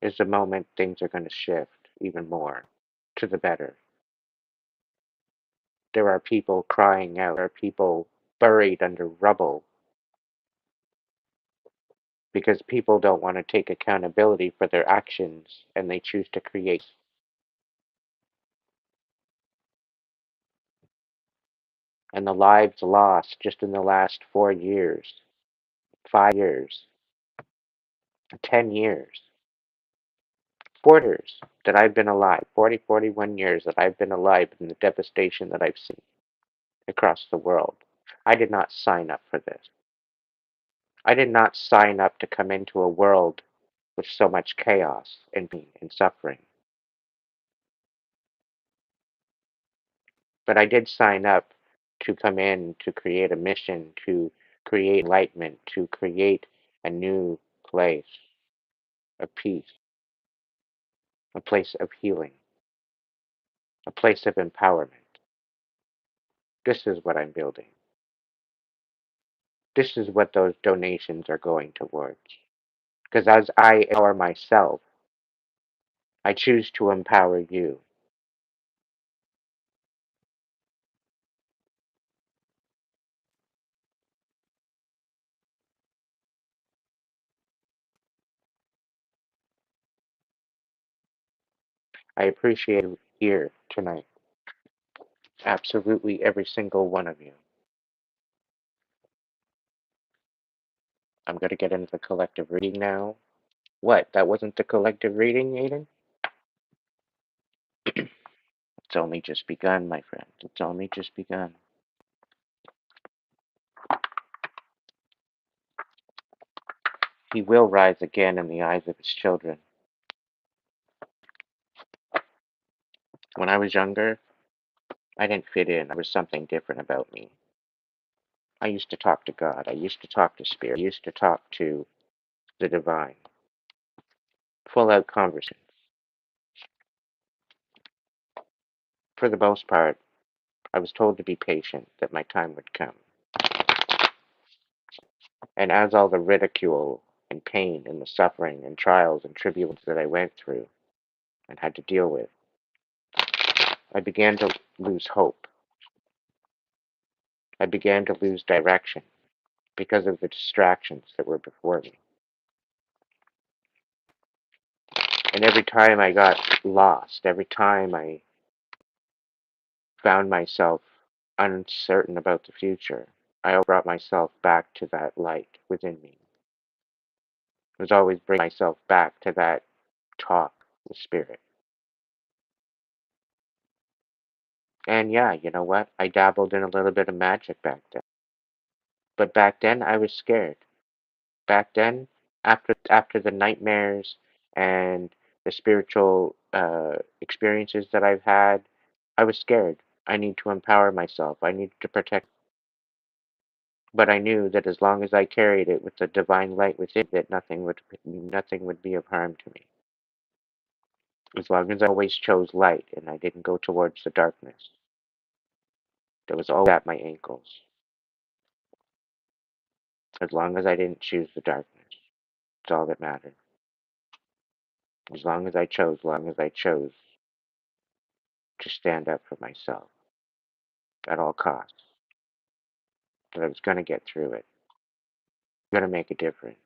is the moment things are going to shift even more to the better. There are people crying out, there are people buried under rubble because people don't want to take accountability for their actions and they choose to create. And the lives lost just in the last 4 years, 5 years, 10 years, 40 years that I've been alive, 40, 41 years that I've been alive, and the devastation that I've seen across the world. I did not sign up for this. I did not sign up to come into a world with so much chaos and pain and suffering. But I did sign up to come in to create a mission, to create enlightenment, to create a new place of peace, a place of healing, a place of empowerment. This is what I'm building. This is what those donations are going towards. Because as I empower myself, I choose to empower you. I appreciate you here tonight. Absolutely every single one of you. I'm going to get into the collective reading now. What? That wasn't the collective reading, Aiden? It's only just begun, my friend. It's only just begun. He will rise again in the eyes of his children. When I was younger, I didn't fit in. There was something different about me. I used to talk to God. I used to talk to Spirit. I used to talk to the divine. Full out conversations. For the most part, I was told to be patient, that my time would come. And as all the ridicule and pain and the suffering and trials and tribulations that I went through and had to deal with, I began to lose hope. I began to lose direction because of the distractions that were before me. And every time I got lost, every time I found myself uncertain about the future, I brought myself back to that light within me. I was always bringing myself back to that talk with Spirit. And yeah, you know what? I dabbled in a little bit of magic back then. But back then, I was scared. Back then, after the nightmares and the spiritual experiences that I've had, I was scared. I need to empower myself. I needed to protect. But I knew that as long as I carried it with the divine light within, that nothing would be of harm to me. As long as I always chose light and I didn't go towards the darkness, that was always at my ankles. As long as I didn't choose the darkness, it's all that mattered. Long as I chose to stand up for myself at all costs, that I was going to get through it, going to make a difference,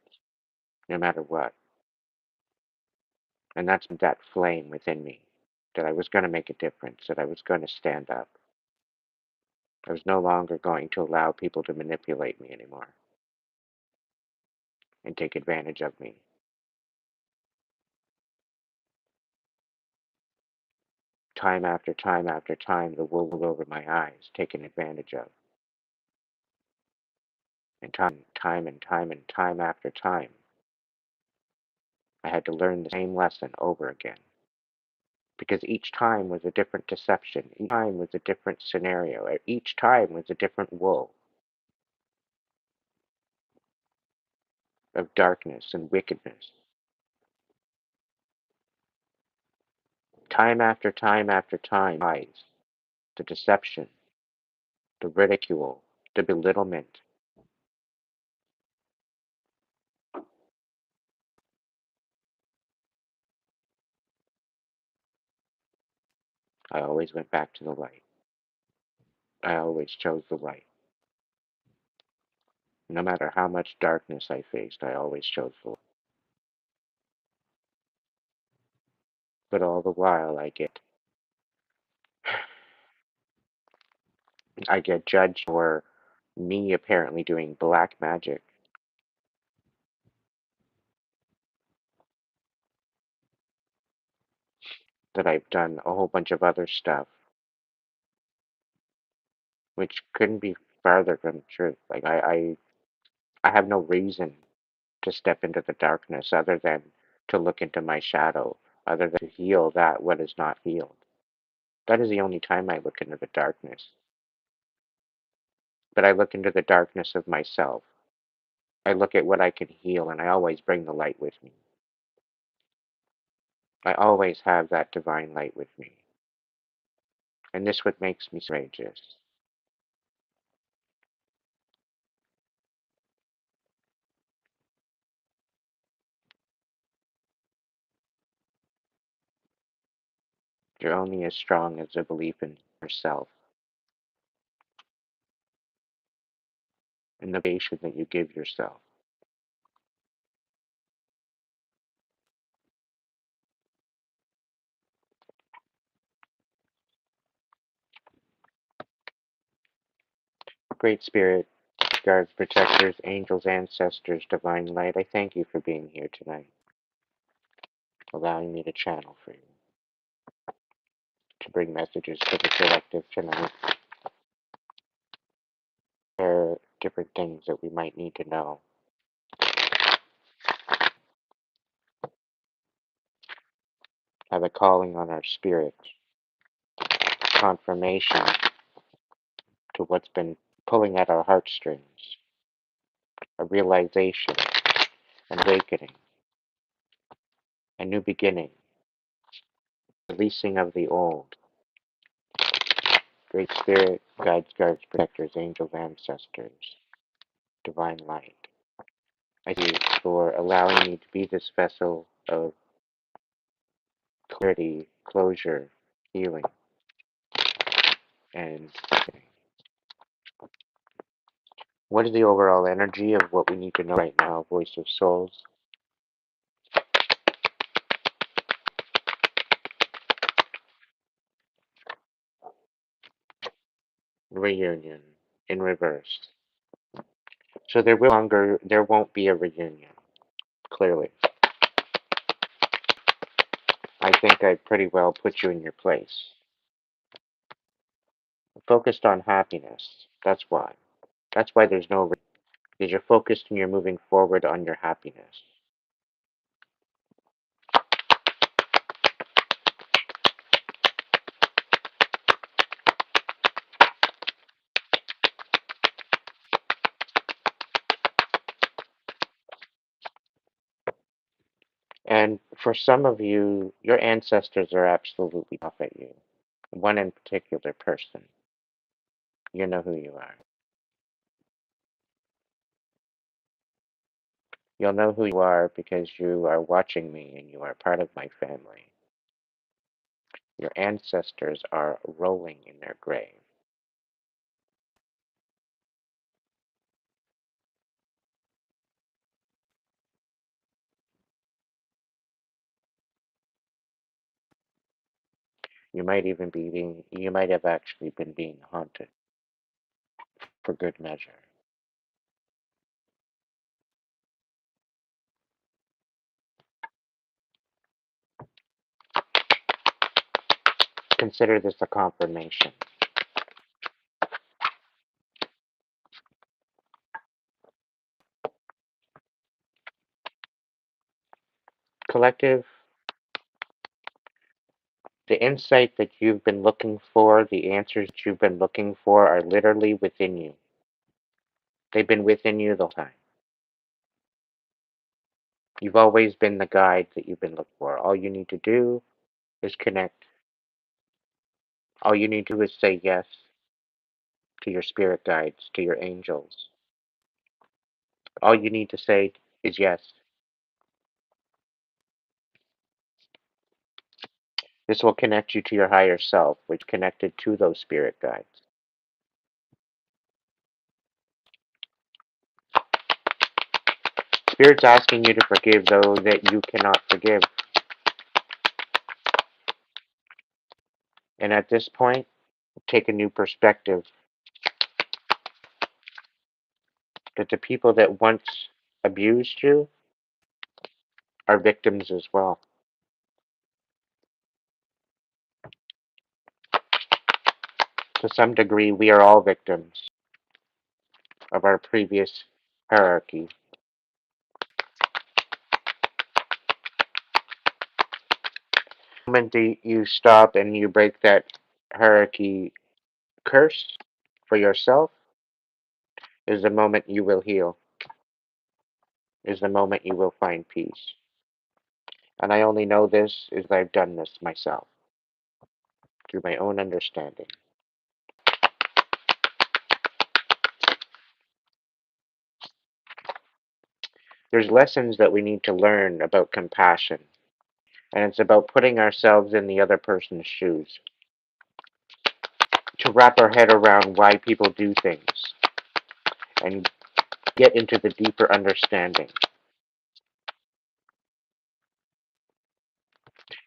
no matter what. And that's that flame within me, that I was going to make a difference, that I was going to stand up. I was no longer going to allow people to manipulate me anymore and take advantage of me. Time after time after time, the wool over my eyes, taken advantage of. And time after time, I had to learn the same lesson over again. Because each time was a different deception, each time was a different scenario, each time was a different wool of darkness and wickedness. Time after time after time, lies. the deception, the ridicule, the belittlement. I always went back to the light. I always chose the light. No matter how much darkness I faced, I always chose the light. But all the while, I get judged for me apparently doing black magic, that I've done a whole bunch of other stuff, which couldn't be farther from the truth. Like I have no reason to step into the darkness other than to look into my shadow, other than to heal that what is not healed. That is the only time I look into the darkness. But I look into the darkness of myself. I look at what I can heal, and I always bring the light with me. I always have that divine light with me. And this what makes me courageous. You're only as strong as the belief in yourself and the patient that you give yourself. Great Spirit, guards, protectors, angels, ancestors, divine light, I thank you for being here tonight, allowing me to channel for you, to bring messages to the collective tonight. There are different things that we might need to know. Have a calling on our spirit, confirmation to what's been pulling at our heartstrings, a realization, an awakening, a new beginning, releasing of the old. Great Spirit, guides, guards, protectors, angels, ancestors, divine light. I thank you for allowing me to be this vessel of clarity, closure, healing, and what is the overall energy of what we need to know right now, Voice of Souls? Reunion in reverse. So there won't be a reunion, clearly. I think I pretty well put you in your place. Focused on happiness. That's why. That's why there's no because you're focused and you're moving forward on your happiness. And for some of you, your ancestors are absolutely off at you. One in particular person. You know who you are. You'll know who you are because you are watching me and you are part of my family. Your ancestors are rolling in their grave. You might have actually been being haunted for good measure. Consider this a confirmation. Collective, the insight that you've been looking for, the answers that you've been looking for are literally within you. They've been within you the whole time. You've always been the guide that you've been looking for. All you need to do is connect All you need to do is say yes to your spirit guides, to your angels. All you need to say is yes. This will connect you to your higher self, which connected to those spirit guides. Spirit's asking you to forgive those that you cannot forgive. And at this point, take a new perspective that the people that once abused you are victims as well. To some degree, we are all victims of our previous hierarchy. The moment that you stop and you break that hierarchy curse for yourself is the moment you will heal, is the moment you will find peace. And I only know this is I've done this myself through my own understanding. There's lessons that we need to learn about compassion, and it's about putting ourselves in the other person's shoes, to wrap our head around why people do things and get into the deeper understanding.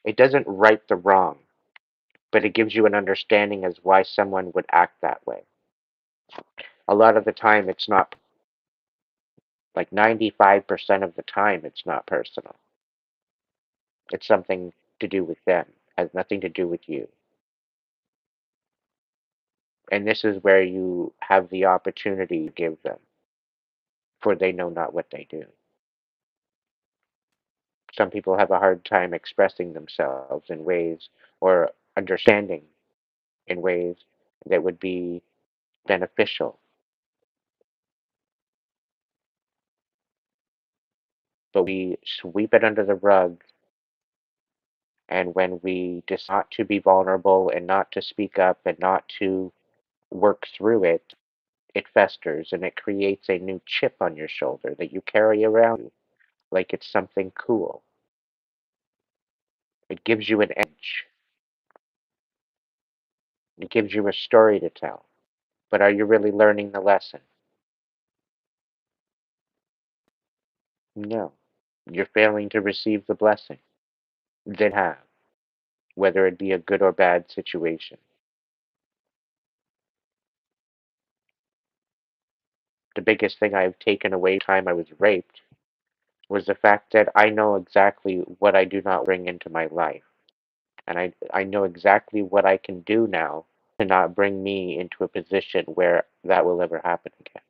It doesn't right the wrong, but it gives you an understanding as why someone would act that way. A lot of the time, it's not, like 95% of the time, it's not personal. It's something to do with them, it has nothing to do with you. And this is where you have the opportunity to give them, for they know not what they do. Some people have a hard time expressing themselves in ways or understanding in ways that would be beneficial. But we sweep it under the rug, and when we decide not to be vulnerable and not to speak up and not to work through it, it festers and it creates a new chip on your shoulder that you carry around like it's something cool. It gives you an edge. It gives you a story to tell. But are you really learning the lesson? No. You're failing to receive the blessing. Then have, whether it be a good or bad situation. The biggest thing I've taken away time I was raped was the fact that I know exactly what I do not bring into my life. And I know exactly what I can do now to not bring me into a position where that will ever happen again.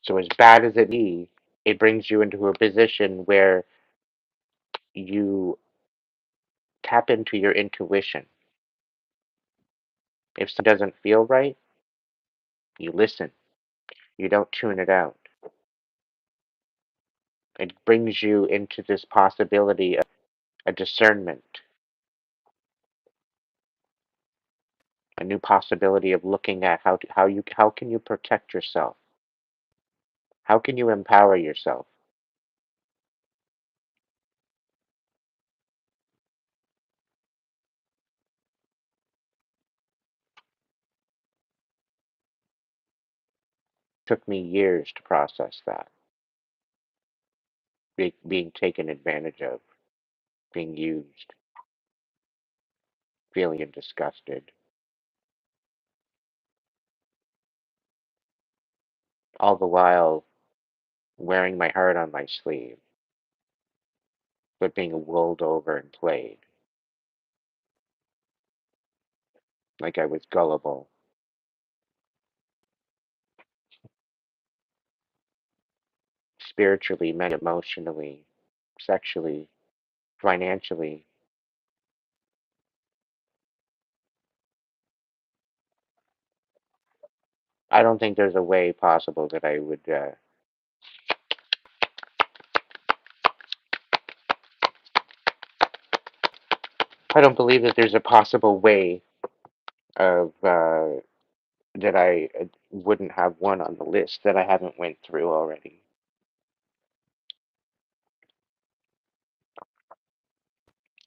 So as bad as it be, it brings you into a position where you tap into your intuition. If something doesn't feel right, you listen. You don't tune it out. It brings you into this possibility of a discernment, a new possibility of looking at how can you protect yourself? How can you empower yourself? It took me years to process that, being taken advantage of, being used, feeling disgusted, all the while wearing my heart on my sleeve, but being rolled over and played like I was gullible. Spiritually, mentally, emotionally, sexually, financially. I don't think there's a way possible that I would I don't believe that there's a possible way of that I wouldn't have one on the list that I haven't went through already.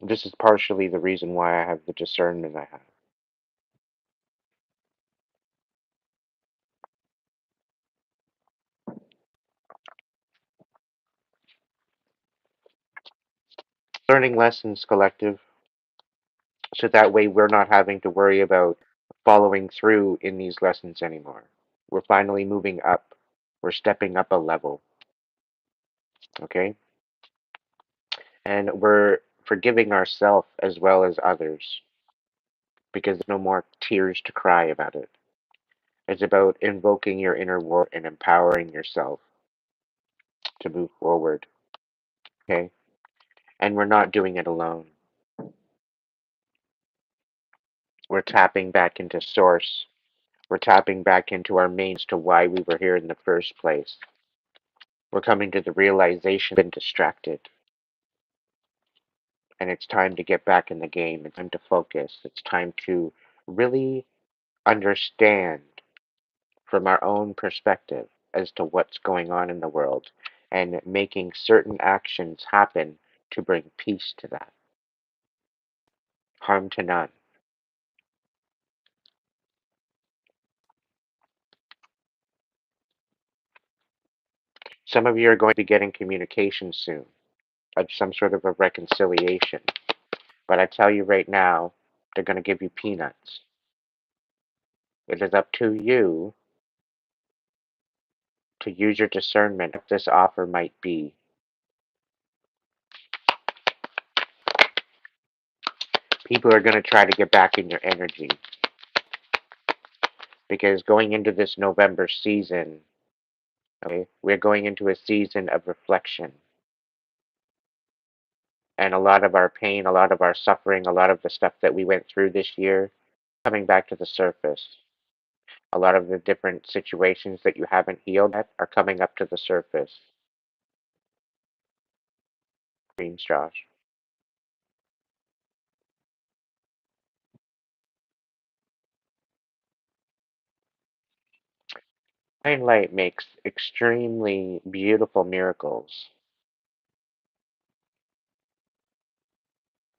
This is partially the reason why I have the discernment I have. Learning lessons collective, so that way we're not having to worry about following through in these lessons anymore. We're finally moving up. We're stepping up a level, okay? And we're forgiving ourselves as well as others because there's no more tears to cry about it. It's about invoking your inner war and empowering yourself to move forward, okay? And we're not doing it alone. We're tapping back into source. We're tapping back into our mains to why we were here in the first place. We're coming to the realization we've been distracted. And it's time to get back in the game. It's time to focus. It's time to really understand from our own perspective as to what's going on in the world and making certain actions happen to bring peace to that, harm to none. Some of you are going to be getting communication soon, of some sort of a reconciliation. But I tell you right now, they're going to give you peanuts. It is up to you to use your discernment if this offer might be. People are going to try to get back in your energy because going into this November season, okay, we're going into a season of reflection. And a lot of our pain, a lot of our suffering, a lot of the stuff that we went through this year coming back to the surface. A lot of the different situations that you haven't healed yet are coming up to the surface. Dreams, Josh. Divine light makes extremely beautiful miracles.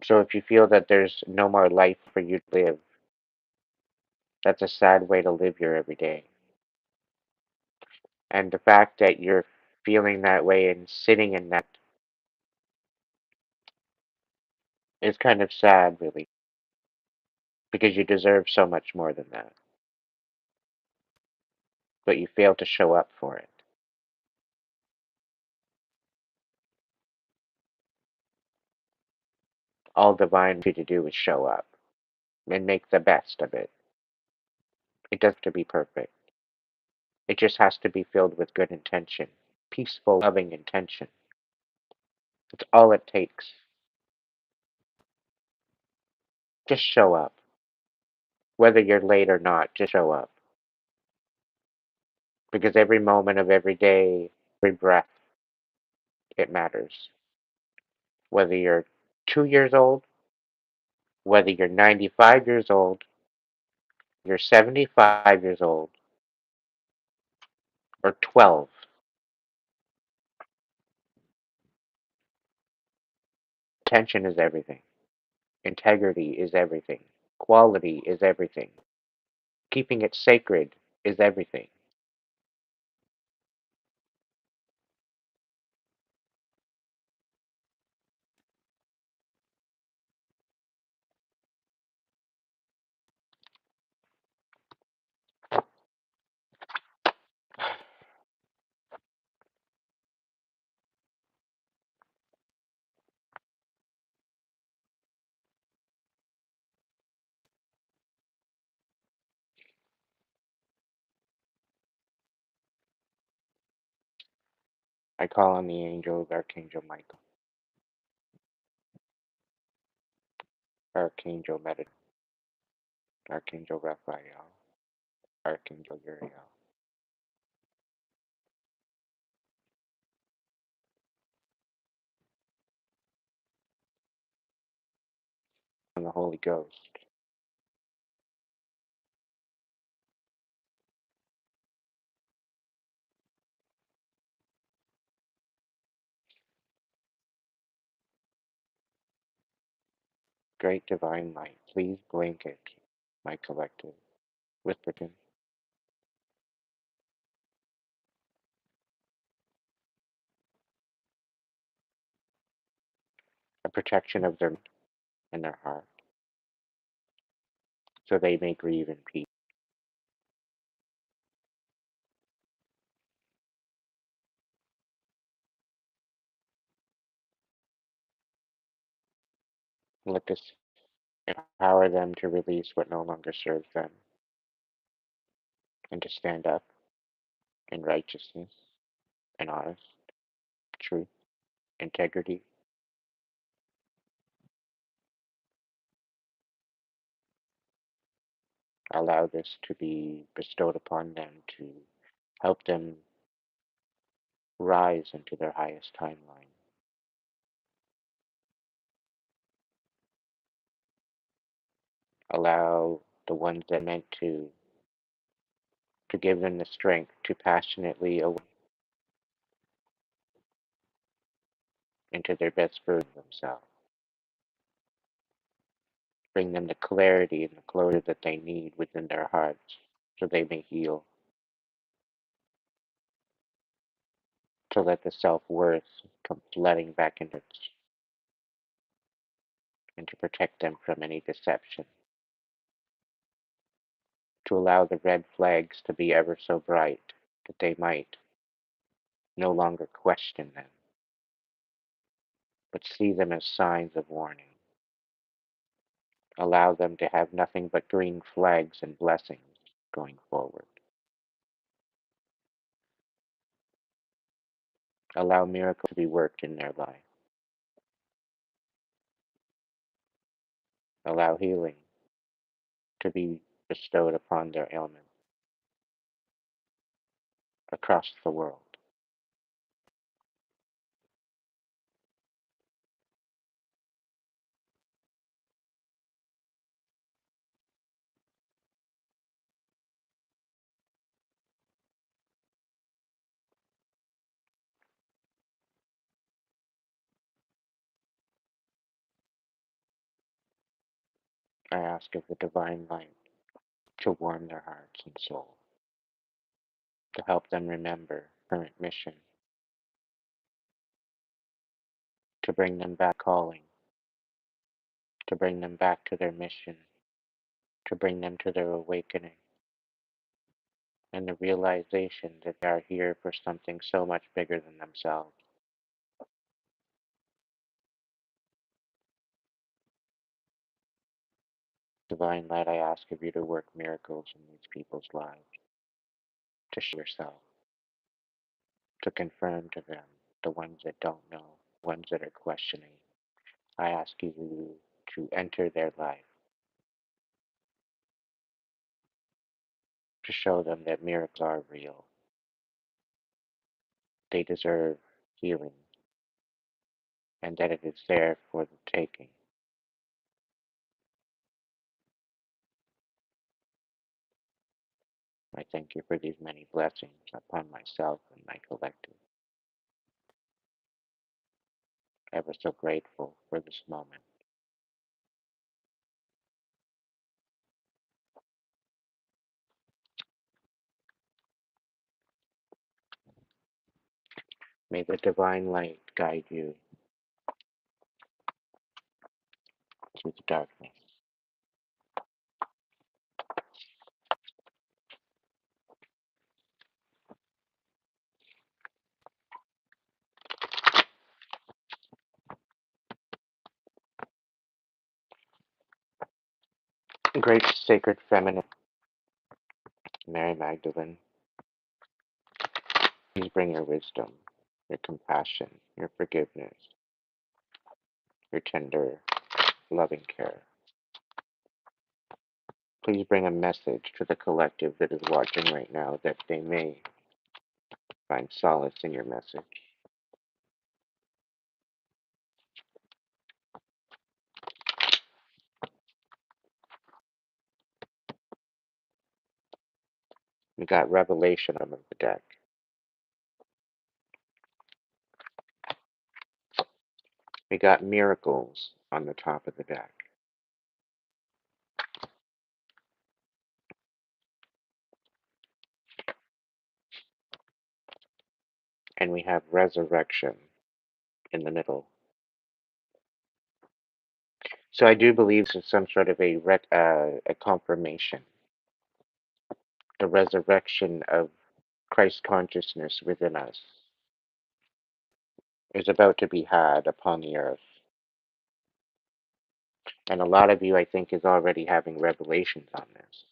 So if you feel that there's no more life for you to live, that's a sad way to live your everyday. And the fact that you're feeling that way and sitting in that is kind of sad, really, because you deserve so much more than that. But you fail to show up for it. All divine wants you to do is show up and make the best of it. It doesn't have to be perfect. It just has to be filled with good intention, peaceful, loving intention. That's all it takes. Just show up. Whether you're late or not, just show up. Because every moment of every day, every breath, it matters. Whether you're 2 years old, whether you're 95 years old, you're 75 years old, or 12, attention is everything. Integrity is everything. Quality is everything. Keeping it sacred is everything. I call on the angels, Archangel Michael, Archangel Metatron, Archangel Raphael, Archangel Uriel. and the Holy Ghost. Great divine light, please blanket my collective with protection, a protection of their mind and their heart, so they may grieve in peace. Let this empower them to release what no longer serves them and to stand up in righteousness and honest, truth, integrity. Allow this to be bestowed upon them to help them rise into their highest timeline. Allow the ones that meant to give them the strength to passionately awake into their best version of themselves. Bring them the clarity and the closure that they need within their hearts so they may heal. To let the self-worth come flooding back into it and to protect them from any deception. To allow the red flags to be ever so bright that they might no longer question them, but see them as signs of warning. Allow them to have nothing but green flags and blessings going forward. Allow miracles to be worked in their life. Allow healing to be bestowed upon their ailments across the world. I ask of the divine light to warm their hearts and souls, to help them remember current mission, to bring them back calling, to bring them back to their mission, to bring them to their awakening, and the realization that they are here for something so much bigger than themselves. Divine light, I ask of you to work miracles in these people's lives, to show yourself, to confirm to them, the ones that don't know, ones that are questioning. I ask you to enter their life, to show them that miracles are real. They deserve healing, and that it is there for the taking. I thank you for these many blessings upon myself and my collective. Ever so grateful for this moment. May the divine light guide you through the darkness. Great sacred feminine, Mary Magdalene, please bring your wisdom, your compassion, your forgiveness, your tender, loving care. Please bring a message to the collective that is watching right now that they may find solace in your message. We got revelation on the deck. We got miracles on the top of the deck. And we have resurrection in the middle. So I do believe this is some sort of a confirmation. The resurrection of Christ consciousness within us is about to be had upon the earth. And a lot of you, I think, is already having revelations on this.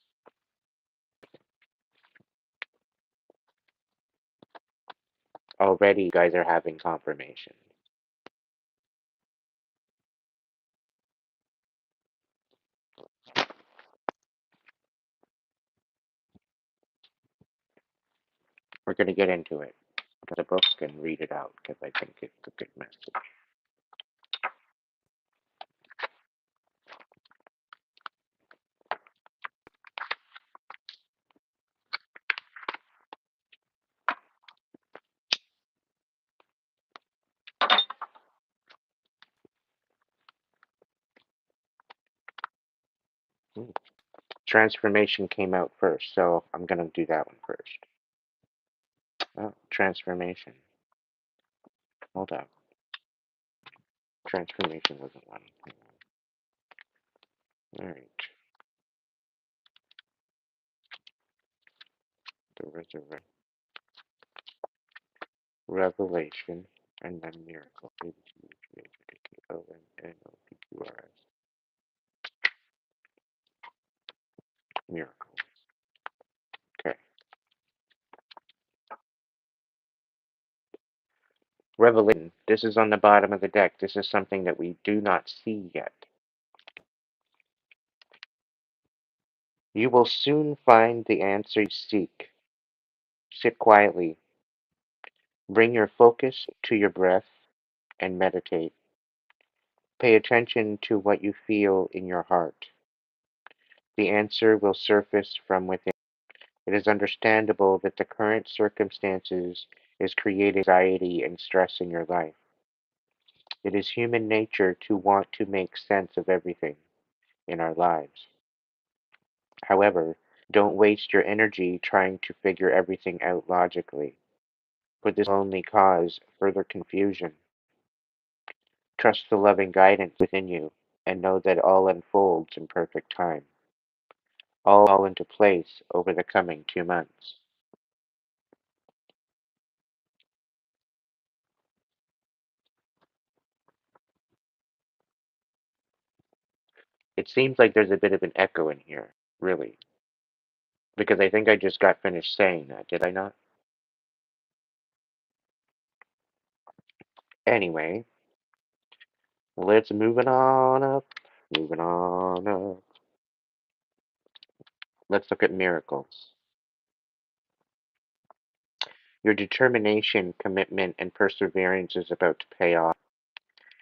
Already, you guys are having confirmation. We're going to get into it. Get the books and read it out because I think it's a good message. Transformation came out first, so I'm going to do that one first. Oh, transformation. Hold up. Transformation wasn't one. All right. The resurrection, revelation, and then miracle. Miracle. Okay. Revelation. This is on the bottom of the deck. This is something that we do not see yet. You will soon find the answer you seek. Sit quietly. Bring your focus to your breath and meditate. Pay attention to what you feel in your heart. The answer will surface from within. It is understandable that the current circumstances is creating anxiety and stress in your life. It is human nature to want to make sense of everything in our lives. However, don't waste your energy trying to figure everything out logically, for this will only cause further confusion. Trust the loving guidance within you and know that all unfolds in perfect time. All fall into place over the coming 2 months. It seems like there's a bit of an echo in here, really, because I think I just got finished saying that, did I not? Anyway, let's move it on up. Moving on up. Let's look at miracles. Your determination, commitment, and perseverance is about to pay off,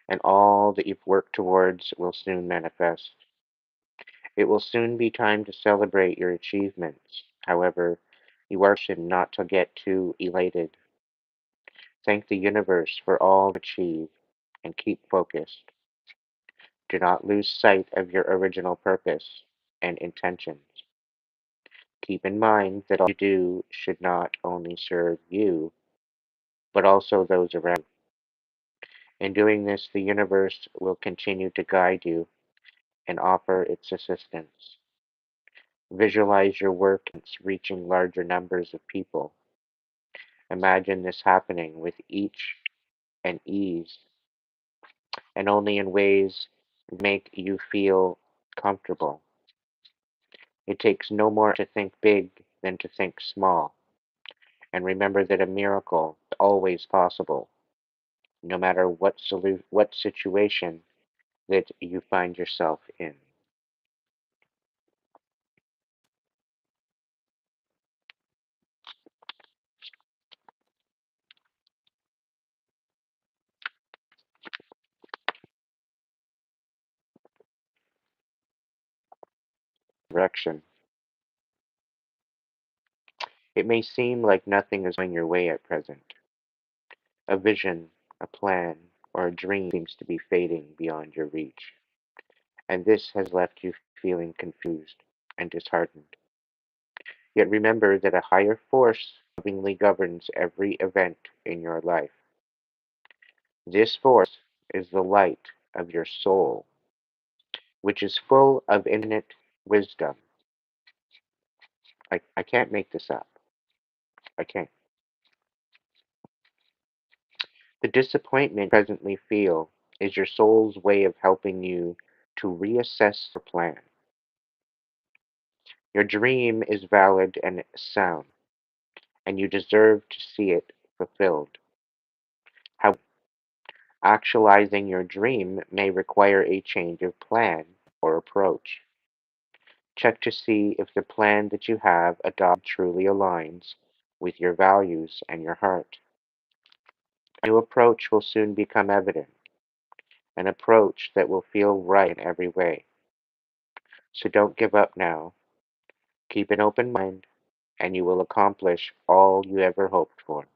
and all that you've worked towards will soon manifest. It will soon be time to celebrate your achievements. However, you are cautioned not to get too elated. Thank the universe for all you achieve and keep focused. Do not lose sight of your original purpose and intentions. Keep in mind that all you do should not only serve you, but also those around you. In doing this, the universe will continue to guide you and offer its assistance. Visualize your work reaching larger numbers of people. Imagine this happening with each and ease, and only in ways that make you feel comfortable. It takes no more to think big than to think small. And remember that a miracle is always possible, no matter what situation that you find yourself in. Direction. It may seem like nothing is going your way at present. A vision, a plan, or a dream seems to be fading beyond your reach, and this has left you feeling confused and disheartened. Yet remember that a higher force lovingly governs every event in your life. This force is the light of your soul, which is full of infinite wisdom. I can't make this up. I can't. The disappointment you presently feel is your soul's way of helping you to reassess the plan. Your dream is valid and sound, and you deserve to see it fulfilled. How actualizing your dream may require a change of plan or approach. Check to see if the plan that you have adopted truly aligns with your values and your heart. A new approach will soon become evident, an approach that will feel right in every way. So don't give up now. Keep an open mind, and you will accomplish all you ever hoped for.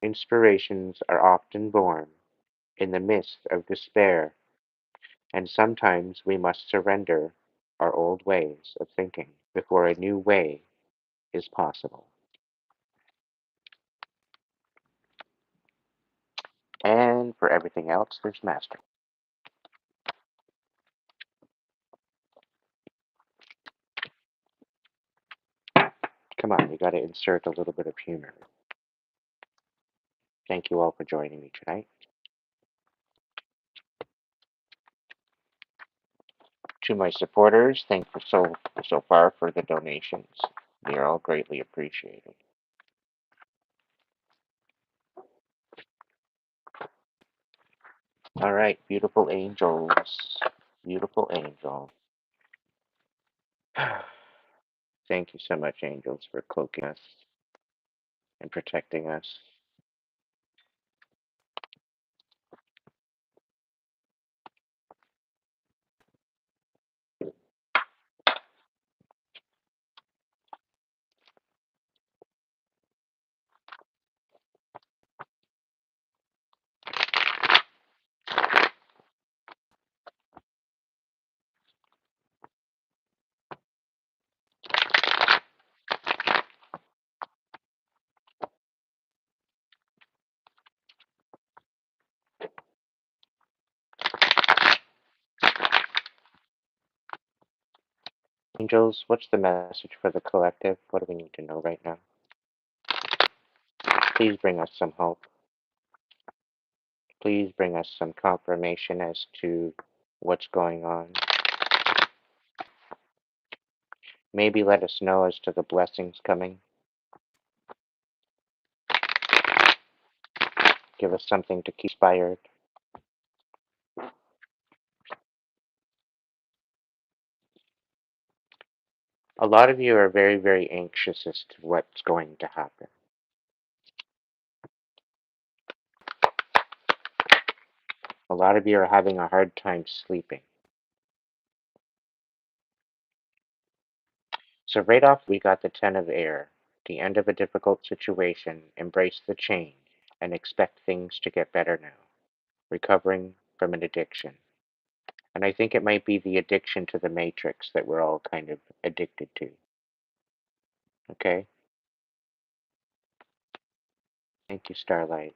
Inspirations are often born in the midst of despair, and sometimes we must surrender our old ways of thinking before a new way is possible. And for everything else, there's Master. Come on, you got to insert a little bit of humor. Thank you all for joining me tonight. To my supporters, thank you so far for the donations. They are all greatly appreciated. All right, beautiful angels, beautiful angel. Thank you so much, angels, for cloaking us and protecting us. Angels, what's the message for the collective? What do we need to know right now? Please bring us some hope. Please bring us some confirmation as to what's going on. Maybe let us know as to the blessings coming. Give us something to keep inspired. A lot of you are very, very anxious as to what's going to happen. A lot of you are having a hard time sleeping. So right off, we got the Ten of Air, the end of a difficult situation, embrace the change, and expect things to get better now, recovering from an addiction. And I think it might be the addiction to the matrix that we're all kind of addicted to. Okay? Thank you, Starlight.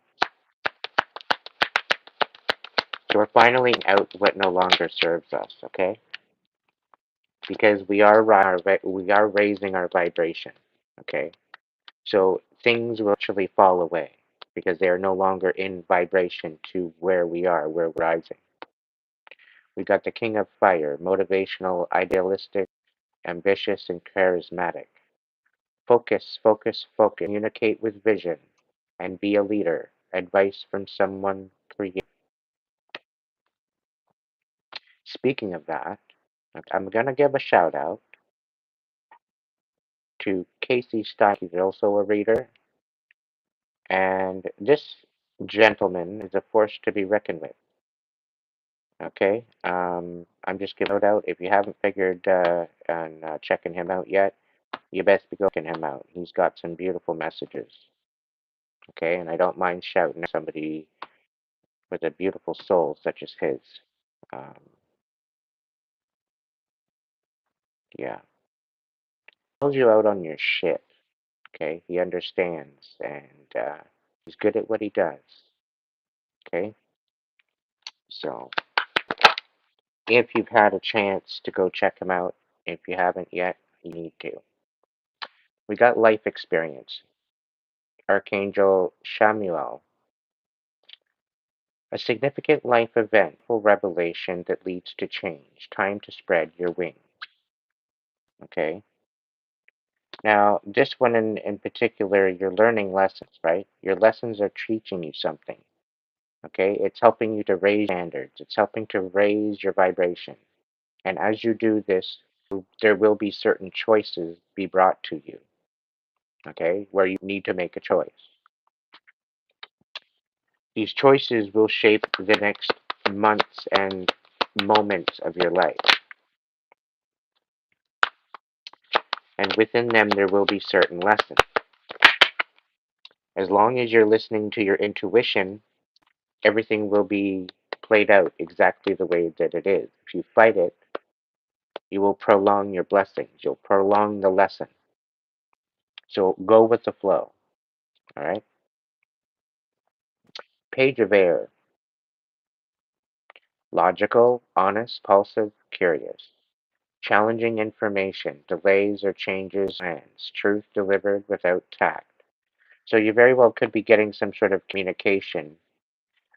So we're finally out what no longer serves us, okay? Because we are raising our vibration, okay? So things will actually fall away because they are no longer in vibration to where we are, where we're rising. We got the King of Fire, motivational, idealistic, ambitious, and charismatic. Focus, focus, focus. Communicate with vision and be a leader. Advice from someone creative. Speaking of that, I'm going to give a shout out to Casey Stein. He's also a reader. And this gentleman is a force to be reckoned with. Okay, I'm just giving it out. If you haven't figured on checking him out yet, you best be checking him out. He's got some beautiful messages. Okay, and I don't mind shouting at somebody with a beautiful soul such as his. Um, yeah, calls you out on your shit. Okay, he understands and he's good at what he does. Okay, so if you've had a chance to go check him out, if you haven't yet, you need to. We got life experience. Archangel Shamuel, a significant life event, full revelation that leads to change. Time to spread your wings. Okay. Now, this one in particular, you're learning lessons, right? Your lessons are teaching you something. Okay. It's helping you to raise standards. It's helping to raise your vibration. And as you do this, there will be certain choices be brought to you. Okay. Where you need to make a choice. These choices will shape the next months and moments of your life. And within them, there will be certain lessons. As long as you're listening to your intuition, everything will be played out exactly the way that it is. If you fight it, you will prolong your blessings. You'll prolong the lesson. So go with the flow. All right? Page of air. Logical, honest, impulsive, curious. Challenging information, delays or changes, plans, truth delivered without tact. So you very well could be getting some sort of communication,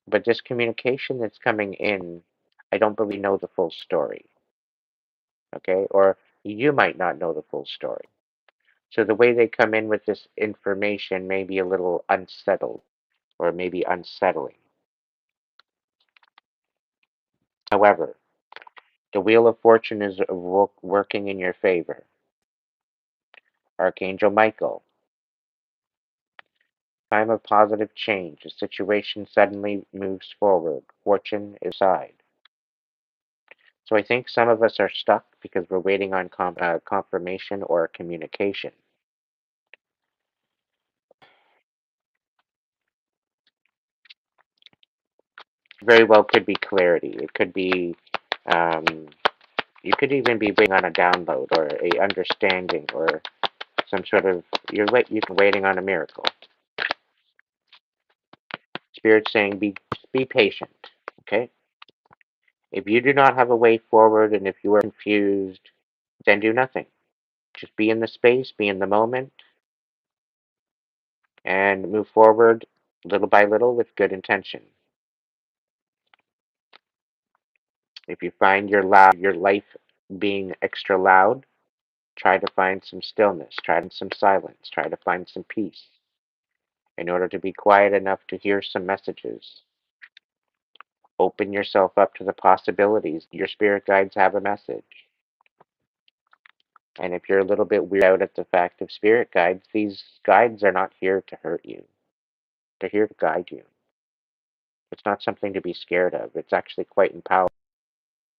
but this communication that's coming in, I don't believe know the full story. Okay? Or you might not know the full story. So the way they come in with this information may be a little unsettled or maybe unsettling. However, the wheel of fortune is working in your favor. Archangel Michael, time of positive change. A situation suddenly moves forward. Fortune is side. So I think some of us are stuck because we're waiting on confirmation or communication. Very well could be clarity. It could be, um, you could even be waiting on a download or a understanding or some sort of, you're waiting on a miracle. Spirit saying, be patient. Okay? If you do not have a way forward and if you are confused, then do nothing. Just be in the space, be in the moment, and move forward little by little with good intention. If you find your life being extra loud, try to find some stillness, try to find some silence, try to find some peace in order to be quiet enough to hear some messages. Open yourself up to the possibilities. Your spirit guides have a message. And if you're a little bit weirded out at the fact of spirit guides, these guides are not here to hurt you. They're here to guide you. It's not something to be scared of. It's actually quite empowering.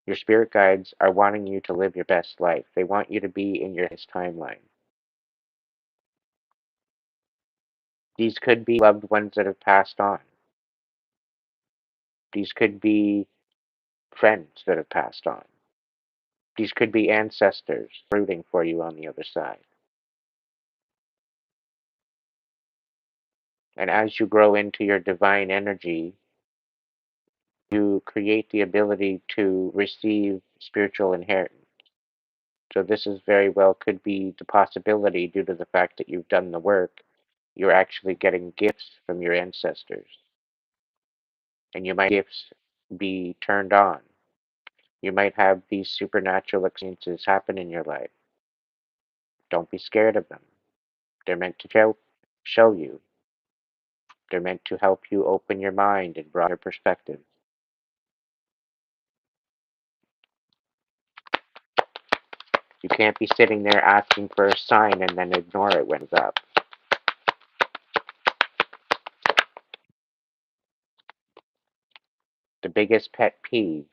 Your spirit guides are wanting you to live your best life. They want you to be in your highest timeline. These could be loved ones that have passed on. These could be friends that have passed on. These could be ancestors rooting for you on the other side. And as you grow into your divine energy, you create the ability to receive spiritual inheritance. So this is very well could be the possibility due to the fact that you've done the work. You're actually getting gifts from your ancestors. And you might gifts be turned on. You might have these supernatural experiences happen in your life. Don't be scared of them. They're meant to show you. They're meant to help you open your mind and broader perspective. You can't be sitting there asking for a sign and then ignore it when it's up. The biggest pet peeve,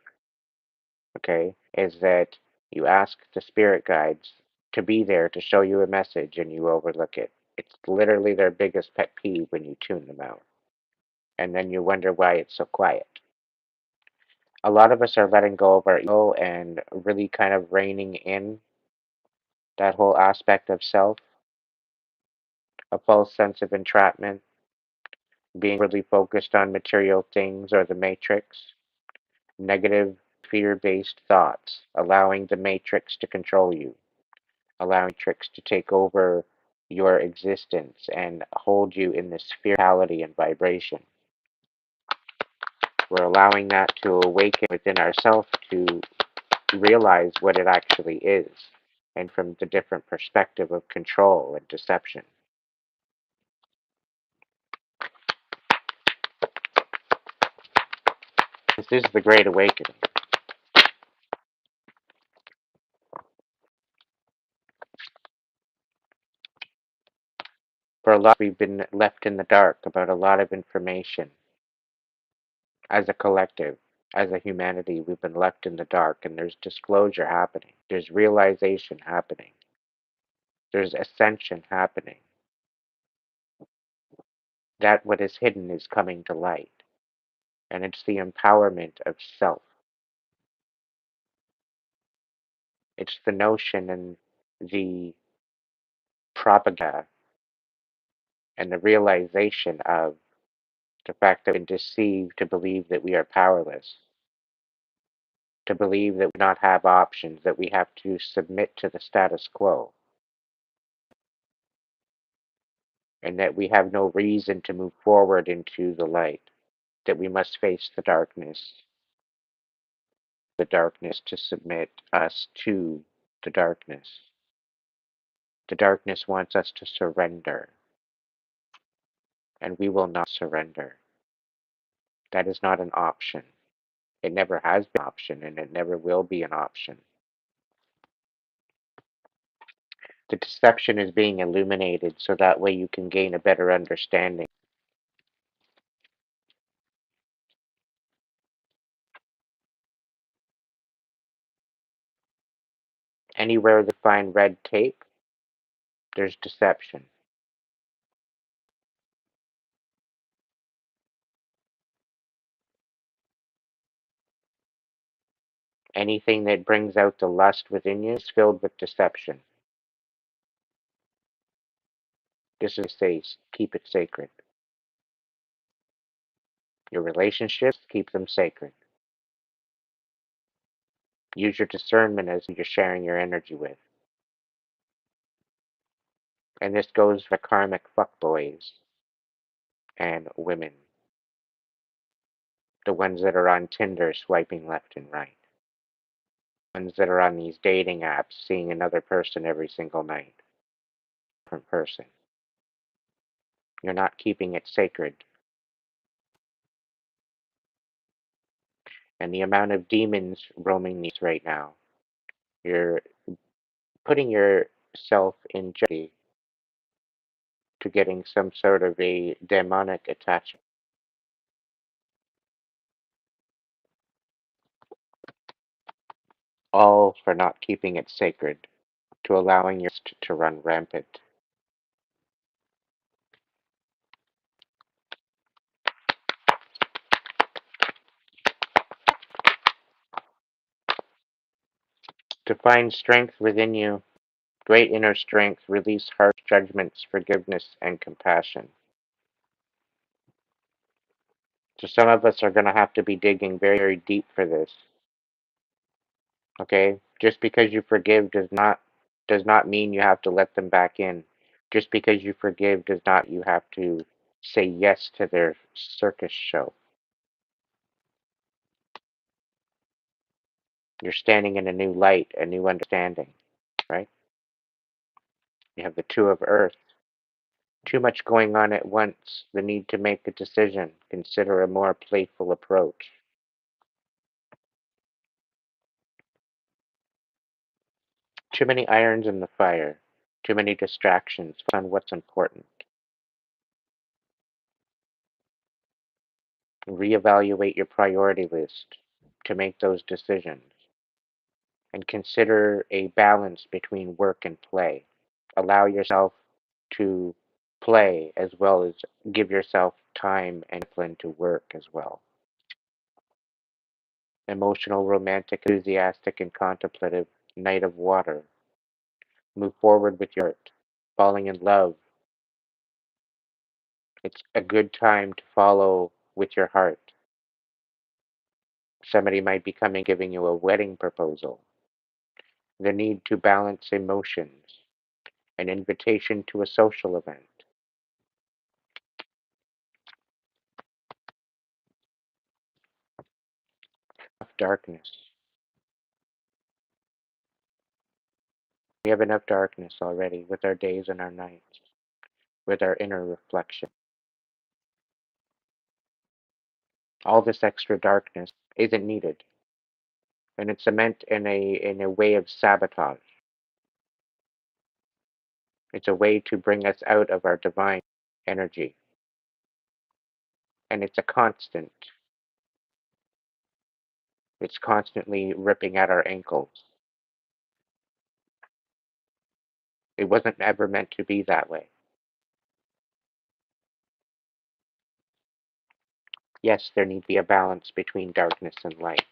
okay, is that you ask the spirit guides to be there to show you a message and you overlook it. It's literally their biggest pet peeve when you tune them out. And then you wonder why it's so quiet. A lot of us are letting go of our ego and really kind of reining in that whole aspect of self, a false sense of entrapment, being really focused on material things or the matrix, negative fear based thoughts, allowing the matrix to control you, allowing tricks to take over your existence and hold you in this fearality and vibration. We're allowing that to awaken within ourselves to realize what it actually is, and from the different perspective of control and deception. This is the Great Awakening. For a lot, we've been left in the dark about a lot of information. As a collective, as a humanity, we've been left in the dark, and there's disclosure happening. There's realization happening. There's ascension happening. That what is hidden is coming to light. And it's the empowerment of self. It's the notion and the propaganda and the realization of the fact that we've been deceived to believe that we are powerless, to believe that we do not have options, that we have to submit to the status quo, and that we have no reason to move forward into the light, that we must face the darkness to submit us to the darkness. The darkness wants us to surrender, and we will not surrender. That is not an option. It never has been an option, and it never will be an option. The deception is being illuminated so that way you can gain a better understanding. Anywhere they find red tape, there's deception. Anything that brings out the lust within you is filled with deception. This is say keep it sacred. Your relationships, keep them sacred. Use your discernment as you're sharing your energy with. And this goes for karmic fuckboys and women. The ones that are on Tinder swiping left and right. Ones that are on these dating apps seeing another person every single night. Different person. You're not keeping it sacred. And the amount of demons roaming these right now, you're putting yourself in jeopardy to getting some sort of a demonic attachment. All for not keeping it sacred, to allowing your to run rampant. To find strength within you, great inner strength, release harsh judgments, forgiveness, and compassion. So some of us are going to have to be digging very, very deep for this. Okay? Just because you forgive does not mean you have to let them back in. Just because you forgive does not you have to say yes to their circus show. You're standing in a new light, a new understanding, right? You have the two of earth. Too much going on at once, the need to make a decision, consider a more playful approach. Too many irons in the fire, too many distractions on what's important. Reevaluate your priority list to make those decisions. and consider a balance between work and play. Allow yourself to play as well as give yourself time and discipline to work as well. Emotional, romantic, enthusiastic, and contemplative night of water. Move forward with your heart. Falling in love. It's a good time to follow with your heart. Somebody might be coming giving you a wedding proposal. The need to balance emotions. An invitation to a social event. Darkness. We have enough darkness already with our days and our nights, with our inner reflection. All this extra darkness isn't needed, and it's meant in a way of sabotage. It's a way to bring us out of our divine energy, and it's a constant. It's constantly ripping at our ankles. It wasn't ever meant to be that way. Yes, there needs to be a balance between darkness and light,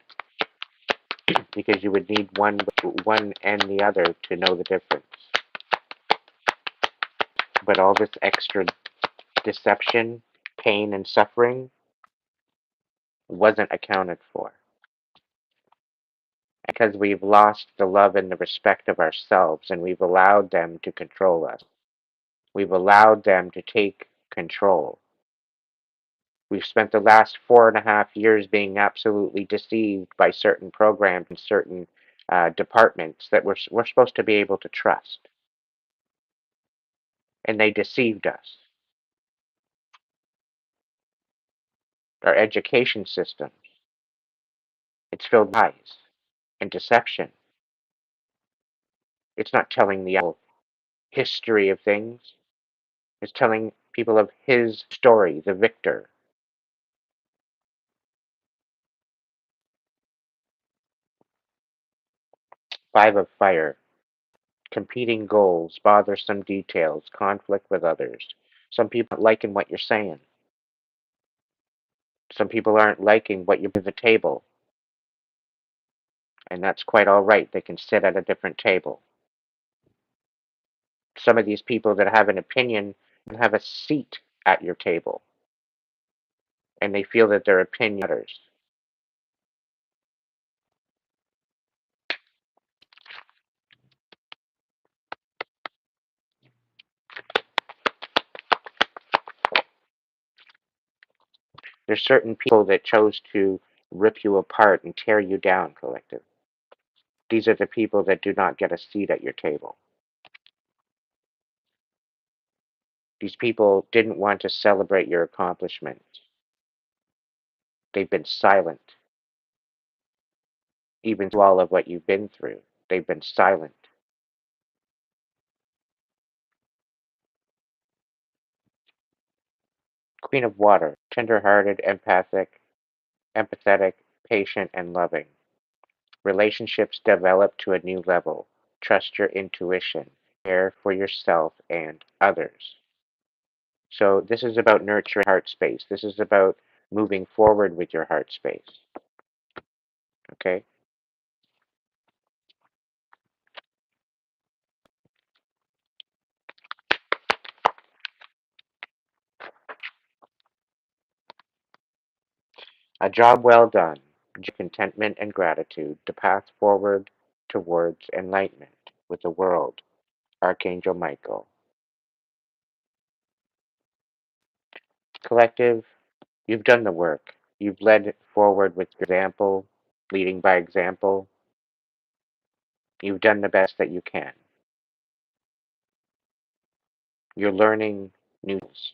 because you would need one and the other to know the difference. But all this extra deception, pain, and suffering wasn't accounted for. Because we've lost the love and the respect of ourselves, and we've allowed them to control us. We've allowed them to take control. We've spent the last 4.5 years being absolutely deceived by certain programs and certain departments that we're supposed to be able to trust. And they deceived us. Our education system, it's filled with lies and deception. It's not telling the actual history of things. It's telling people of his story, the victor. Five of fire. Competing goals, bothersome details, conflict with others. Some people aren't liking what you're saying. Some people aren't liking what you bring to the table. And that's quite all right. They can sit at a different table. Some of these people that have an opinion can have a seat at your table. And they feel that their opinion matters. There's certain people that chose to rip you apart and tear you down, collective. These are the people that do not get a seat at your table. These people didn't want to celebrate your accomplishments. They've been silent, even through all of what you've been through. They've been silent. Queen of Water, tender-hearted, empathetic, patient, and loving. Relationships develop to a new level. Trust your intuition. Care for yourself and others. So this is about nurturing heart space. This is about moving forward with your heart space. Okay? A job well done. Contentment and gratitude. The path forward towards enlightenment with the world. Archangel Michael. Collective, you've done the work. You've led forward with your example, leading by example. You've done the best that you can. You're learning new things.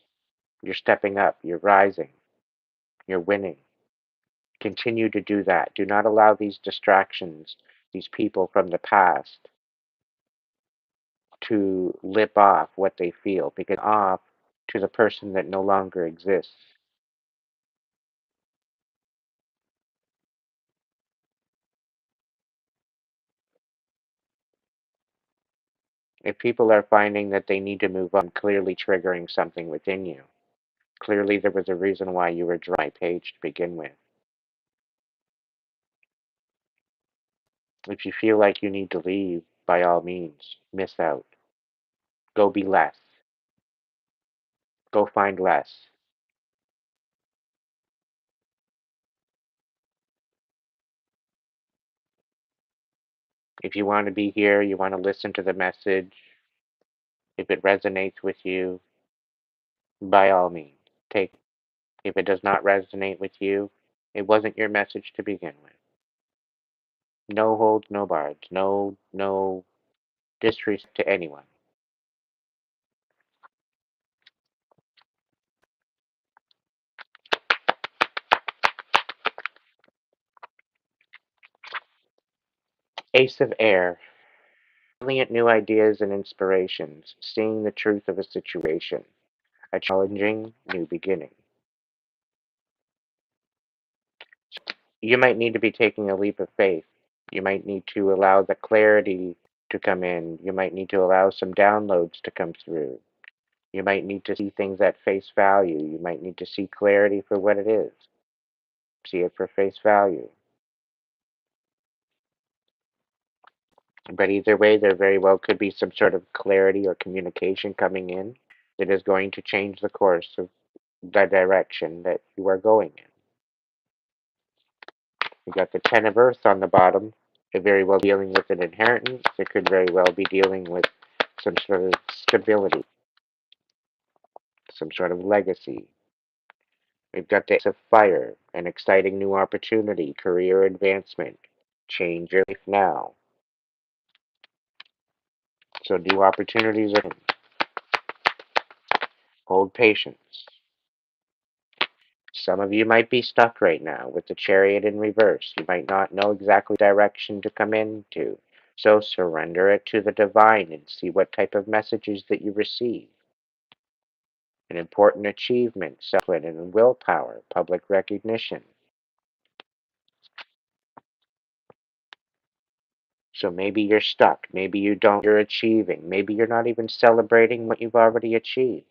You're stepping up. You're rising. You're winning. Continue to do that. Do not allow these distractions, these people from the past, to lip off what they feel, because off to the person that no longer exists. If people are finding that they need to move on, clearly triggering something within you, clearly there was a reason why you were drawing my page to begin with. If you feel like you need to leave, by all means, miss out. Go be less. Go find less. If you want to be here, you want to listen to the message, if it resonates with you, by all means, take it. If it does not resonate with you, it wasn't your message to begin with. No holds, no bars, no disrespect to anyone. Ace of Air. Brilliant new ideas and inspirations, seeing the truth of a situation, a challenging new beginning. You might need to be taking a leap of faith. You might need to allow the clarity to come in. You might need to allow some downloads to come through. You might need to see things at face value. You might need to see clarity for what it is. See it for face value. But either way, there very well could be some sort of clarity or communication coming in that is going to change the course of the direction that you are going in. You got the Ten of Earth on the bottom. It very well dealing with an inheritance. It could very well be dealing with some sort of stability, some sort of legacy. We've got the Ace of Fire, an exciting new opportunity, career advancement. Change your life now. So new opportunities are in. Hold patience. Some of you might be stuck right now with the Chariot in reverse. You might not know exactly the direction to come into. So surrender it to the divine and see what type of messages that you receive. An important achievement, self-discipline and willpower, public recognition. So maybe you're stuck. Maybe you don't. You're achieving. Maybe you're not even celebrating what you've already achieved.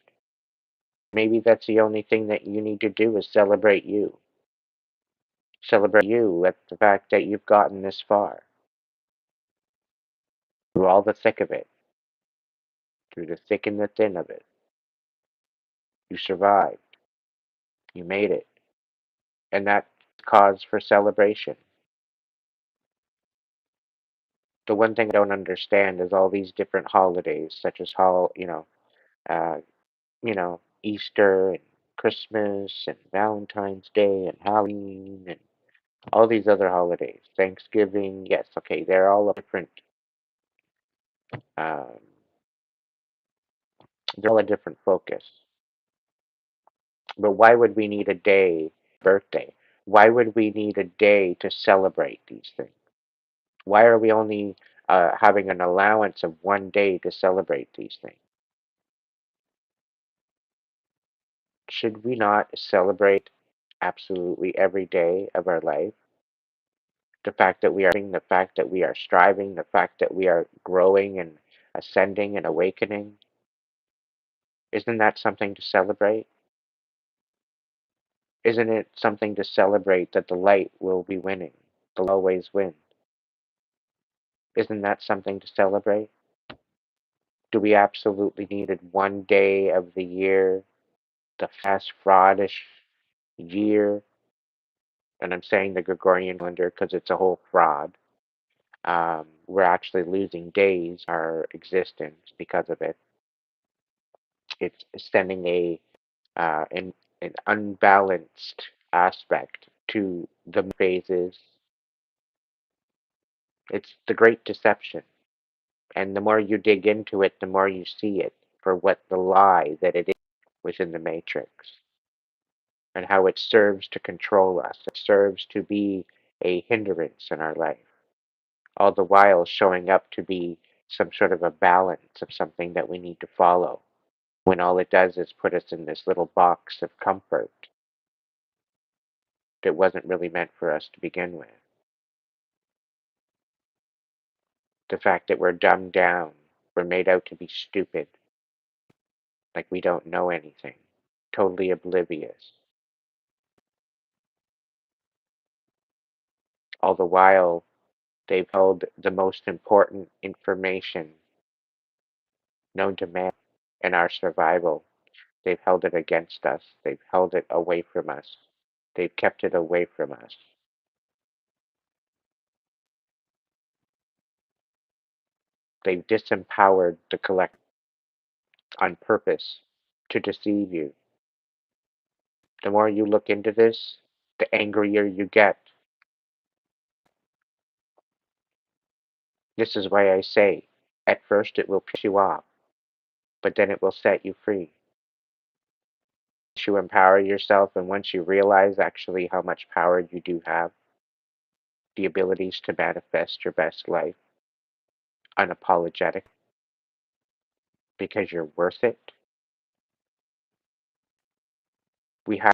Maybe that's the only thing that you need to do is celebrate you. Celebrate you at the fact that you've gotten this far. Through all the thick of it. Through the thick and the thin of it. You survived. You made it. And that's cause for celebration. The one thing I don't understand is all these different holidays, such as uh, Easter and Christmas and Valentine's Day and Halloween and all these other holidays. Thanksgiving, yes, okay, they're all a different. Um, they're all a different focus. But why would we need a day, birthday? Why would we need a day to celebrate these things? Why are we only having an allowance of one day to celebrate these things? Should we not celebrate absolutely every day of our life? The fact that we are the fact that we are striving, the fact that we are growing and ascending and awakening, isn't that something to celebrate? Isn't it something to celebrate that the light will be winning? The light always wins. Isn't that something to celebrate? Do we absolutely need it one day of the year, the fast fraudish year? And I'm saying the Gregorian calendar because it's a whole fraud. We're actually losing days, our existence because of it. It's sending an unbalanced aspect to the phases. It's the great deception. And the more you dig into it, the more you see it for what the lie that it is within the matrix and how it serves to control us. It serves to be a hindrance in our life, all the while showing up to be some sort of a balance of something that we need to follow, when all it does is put us in this little box of comfort that wasn't really meant for us to begin with. The fact that we're dumbed down, We're made out to be stupid, like we don't know anything, totally oblivious. All the while, they've held the most important information known to man in our survival. They've held it against us. They've held it away from us. They've kept it away from us. They've disempowered the collective on purpose to deceive you. The more you look into this, the angrier you get. This is why I say, at first it will piss you off, but then it will set you free. Once you empower yourself and once you realize actually how much power you do have, the abilities to manifest your best life, unapologetic, because you're worth it, we have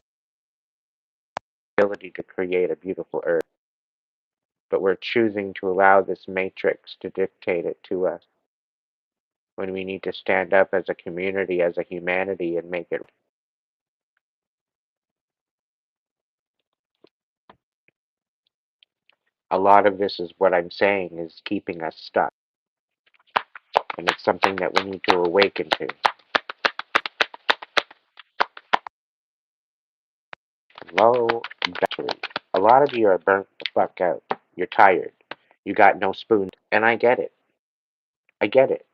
the ability to create a beautiful earth, but we're choosing to allow this matrix to dictate it to us when we need to stand up as a community, as a humanity, and make it. A lot of this is what I'm saying is keeping us stuck, and it's something that we need to awaken to. Low battery. A lot of you are burnt the fuck out. You're tired. You got no spoon. And I get it. I get it.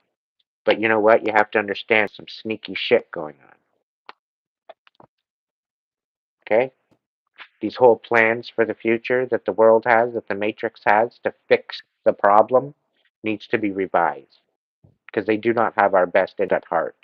But you know what? You have to understand some sneaky shit going on. Okay? These whole plans for the future that the world has, that the Matrix has to fix the problem, needs to be revised. Because they do not have our best at heart.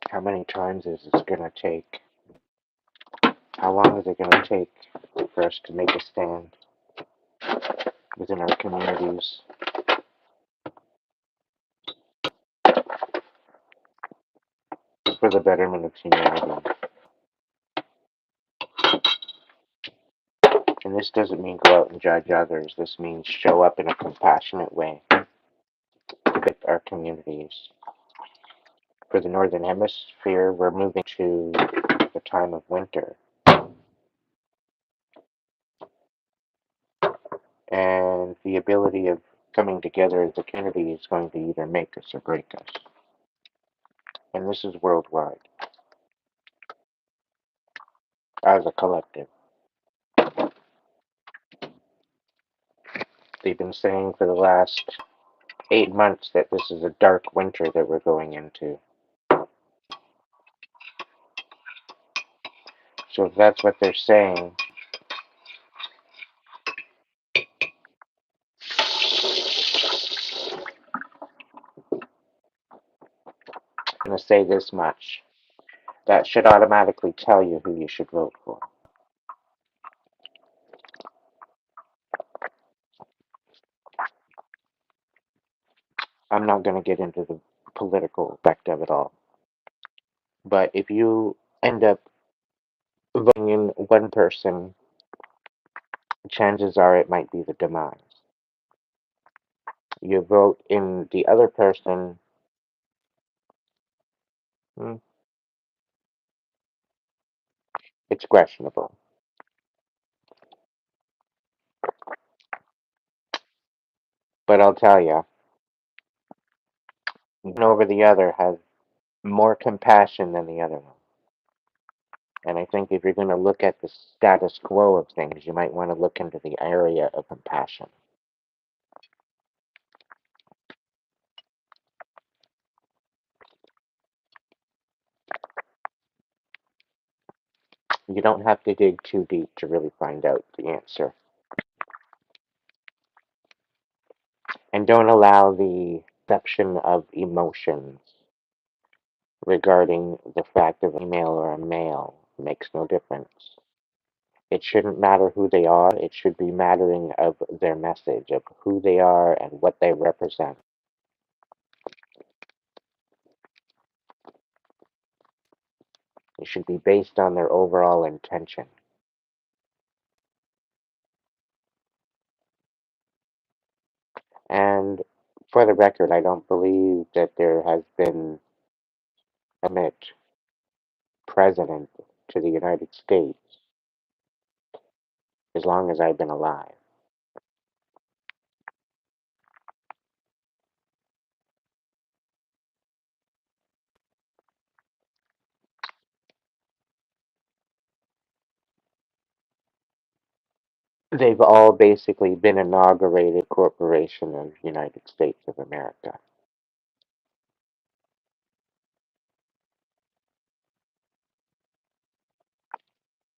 How many times is this going to take? How long is it going to take for us to make a stand within our communities for the betterment of humanity? And this doesn't mean go out and judge others. This means show up in a compassionate way to benefit our communities. For the Northern Hemisphere, we're moving to the time of winter. And the ability of coming together as a community is going to either make us or break us. And this is worldwide, as a collective. They've been saying for the last 8 months that this is a dark winter that we're going into. So if that's what they're saying, I'm going to say this much. That should automatically tell you who you should vote for. I'm not going to get into the political effect of it all. But if you end up voting in one person, chances are it might be the demise. You vote in the other person, hmm, it's questionable. But I'll tell you, one over the other has more compassion than the other one. And I think if you're going to look at the status quo of things, you might want to look into the area of compassion. You don't have to dig too deep to really find out the answer. And don't allow the perception of emotions regarding the fact of a female or a male makes no difference. It shouldn't matter who they are, it should be mattering of their message, of who they are and what they represent. It should be based on their overall intention. And for the record, I don't believe that there has been a president to the United States as long as I've been alive. They've all basically been inaugurated corporation of United States of America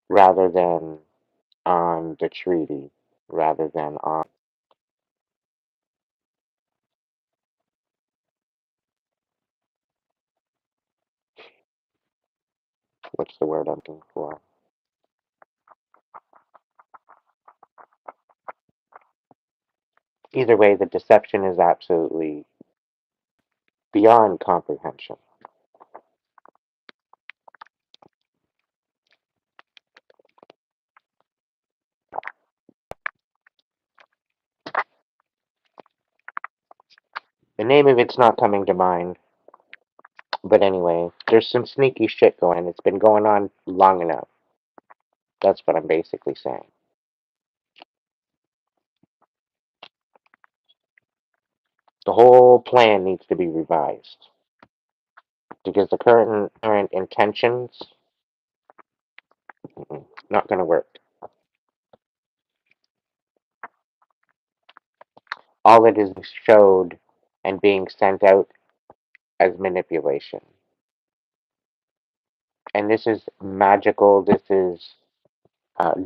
rather than on the treaty, rather than on what's the word I'm looking for? Either way, the deception is absolutely beyond comprehension. The name of it's not coming to mind, but anyway, there's some sneaky shit going. It's been going on long enough. That's what I'm basically saying. The whole plan needs to be revised because the current intentions not going to work. All it is showed and being sent out as manipulation. And this is magical. This is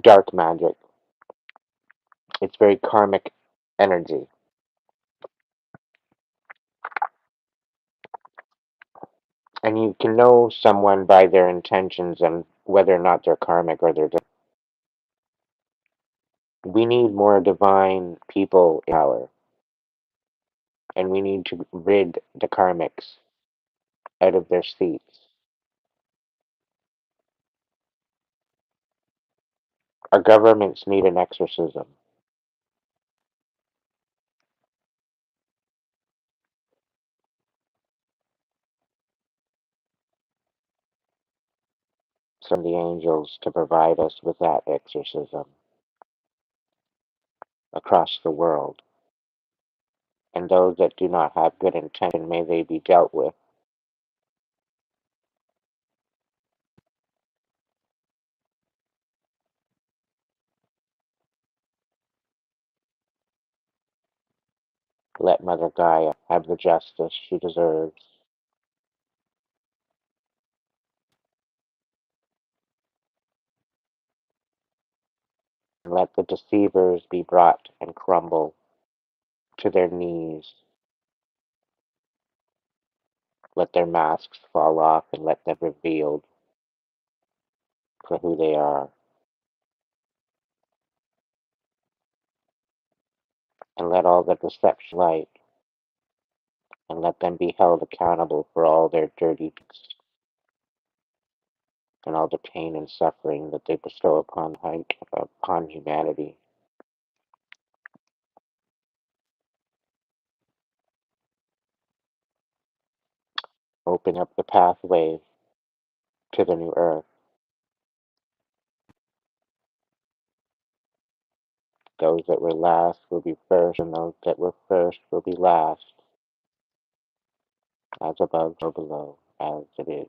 dark magic. It's very karmic energy. And you can know someone by their intentions and whether or not they're karmic or they're. We need more divine people in power. And we need to rid the karmics out of their seats. Our governments need an exorcism from the angels to provide us with that exorcism across the world. And those that do not have good intention, may they be dealt with. Let Mother Gaia have the justice she deserves. And let the deceivers be brought and crumble to their knees. Let their masks fall off and let them be revealed for who they are. And let all the deception light and let them be held accountable for all their dirty deeds and all the pain and suffering that they bestow upon humanity. Open up the pathway to the new earth. Those that were last will be first, and those that were first will be last, as above or below, as it is.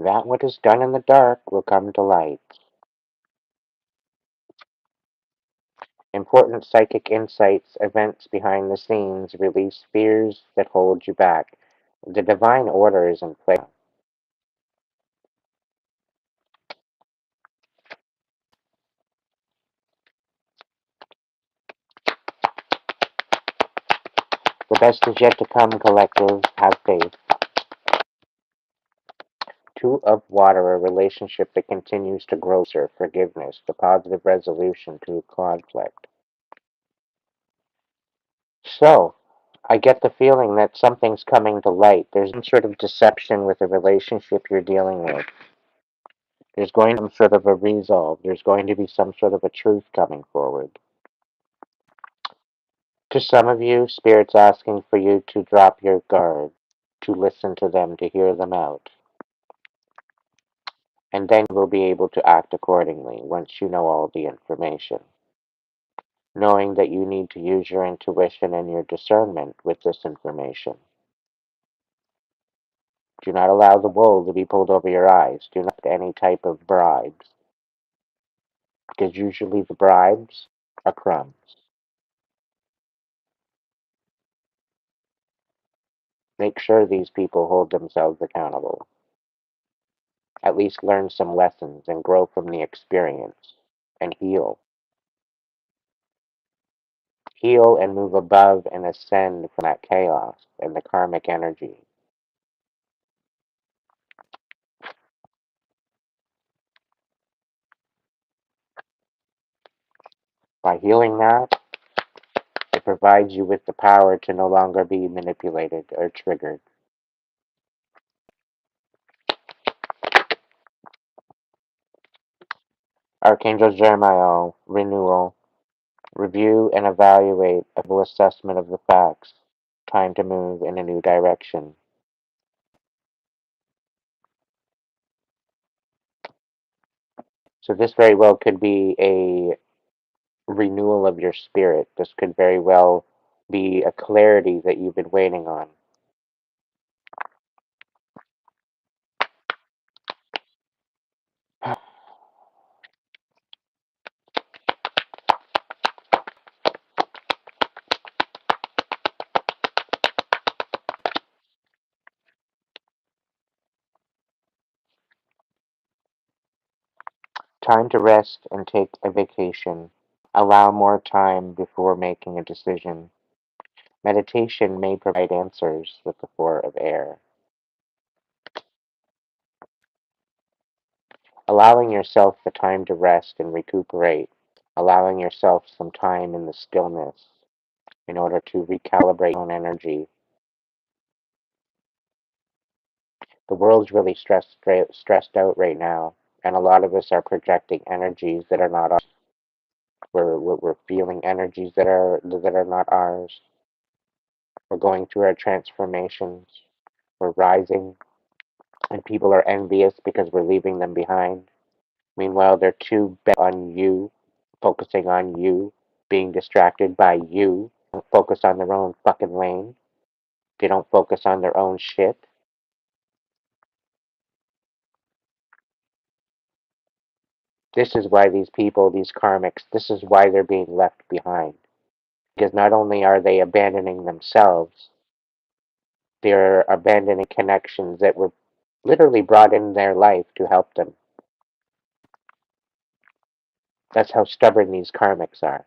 That what is done in the dark will come to light. Important psychic insights, events behind the scenes, release fears that hold you back. The divine order is in place. The best is yet to come, collective. Have faith. Two of water, a relationship that continues to grow, sir. Forgiveness, the positive resolution to conflict. So, I get the feeling that something's coming to light. There's some sort of deception with a relationship you're dealing with. There's going to be some sort of a resolve. There's going to be some sort of a truth coming forward. To some of you, Spirit's asking for you to drop your guard, to listen to them, to hear them out. And then you will be able to act accordingly once you know all the information. Knowing that you need to use your intuition and your discernment with this information. Do not allow the wool to be pulled over your eyes. Do not get any type of bribes, because usually the bribes are crumbs. Make sure these people hold themselves accountable. At least learn some lessons and grow from the experience and heal. Heal and move above and ascend from that chaos and the karmic energy. By healing that, it provides you with the power to no longer be manipulated or triggered. Archangel Jeremiah, renewal, review and evaluate a full assessment of the facts. Time to move in a new direction. So this very well could be a renewal of your spirit. This could very well be a clarity that you've been waiting on. Time to rest and take a vacation. Allow more time before making a decision. Meditation may provide answers with the Four of Air. Allowing yourself the time to rest and recuperate. Allowing yourself some time in the stillness in order to recalibrate your own energy. The world's really stressed out right now, and a lot of us are projecting energies that are not ours. We're feeling energies that are not ours. We're going through our transformations. We're rising, and people are envious because we're leaving them behind. Meanwhile, they're too bent on you, focusing on you, being distracted by you, and focus on their own fucking lane. They don't focus on their own shit. This is why these people, these karmics, this is why they're being left behind. Because not only are they abandoning themselves, they're abandoning connections that were literally brought in their life to help them. That's how stubborn these karmics are.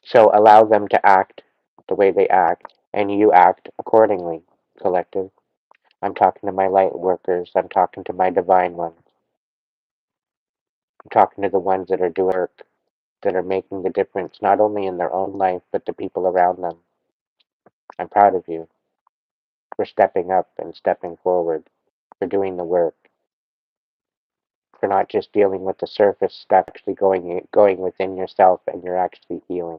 So allow them to act the way they act, and you act accordingly, collective. I'm talking to my light workers. I'm talking to my divine ones. I'm talking to the ones that are doing work, that are making the difference, not only in their own life, but the people around them. I'm proud of you for stepping up and stepping forward, for doing the work, for not just dealing with the surface stuff, actually going within yourself, and you're actually healing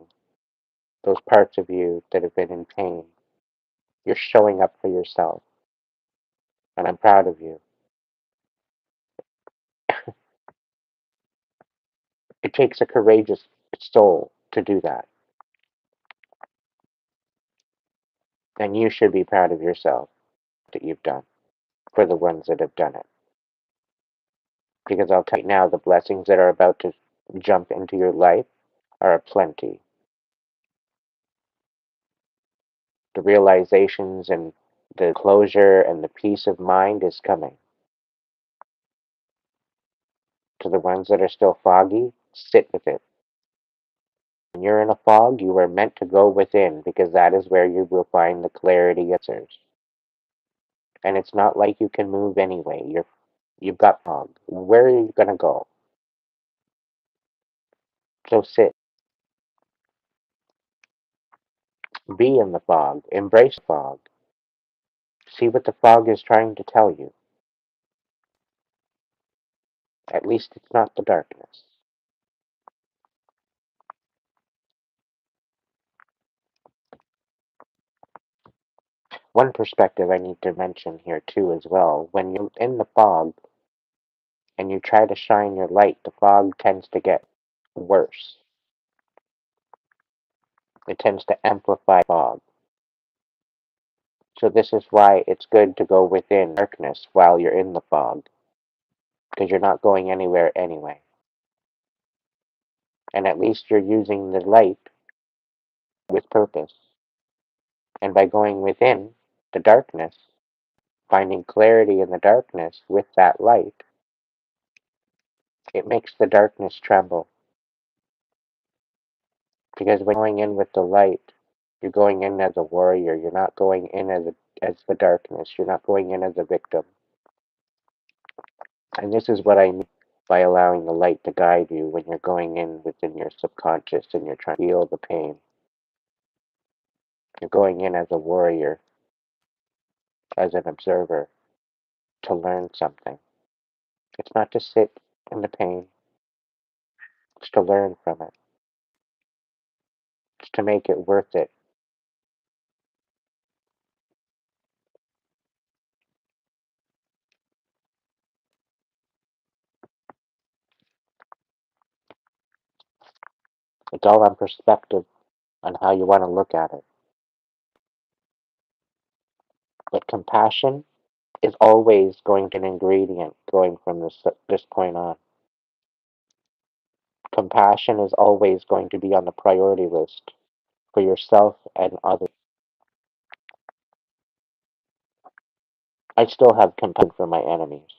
those parts of you that have been in pain. You're showing up for yourself, and I'm proud of you. It takes a courageous soul to do that, and you should be proud of yourself that you've done for the ones that have done it. Because I'll tell you now, the blessings that are about to jump into your life are aplenty. The realizations and the closure and the peace of mind is coming. To the ones that are still foggy, sit with it. When you're in a fog, you are meant to go within because that is where you will find the clarity answers. And it's not like you can move anyway. You've got fog. Where are you gonna go? So sit. Be in the fog. Embrace the fog. See what the fog is trying to tell you. At least it's not the darkness. One perspective I need to mention here too as well. When you're in the fog and you try to shine your light, the fog tends to get worse. It tends to amplify fog. So this is why it's good to go within darkness while you're in the fog, because you're not going anywhere anyway. And at least you're using the light with purpose. And by going within the darkness, finding clarity in the darkness with that light, it makes the darkness tremble. Because when you're going in with the light, you're going in as a warrior. You're not going in as the darkness. You're not going in as a victim. And this is what I mean by allowing the light to guide you when you're going in within your subconscious and you're trying to feel the pain. You're going in as a warrior, as an observer, to learn something. It's not to sit in the pain, it's to learn from it. It's to make it worth it. It's all on perspective on how you want to look at it. But compassion is always going to be an ingredient going from this point on. Compassion is always going to be on the priority list for yourself and others. I still have compassion for my enemies,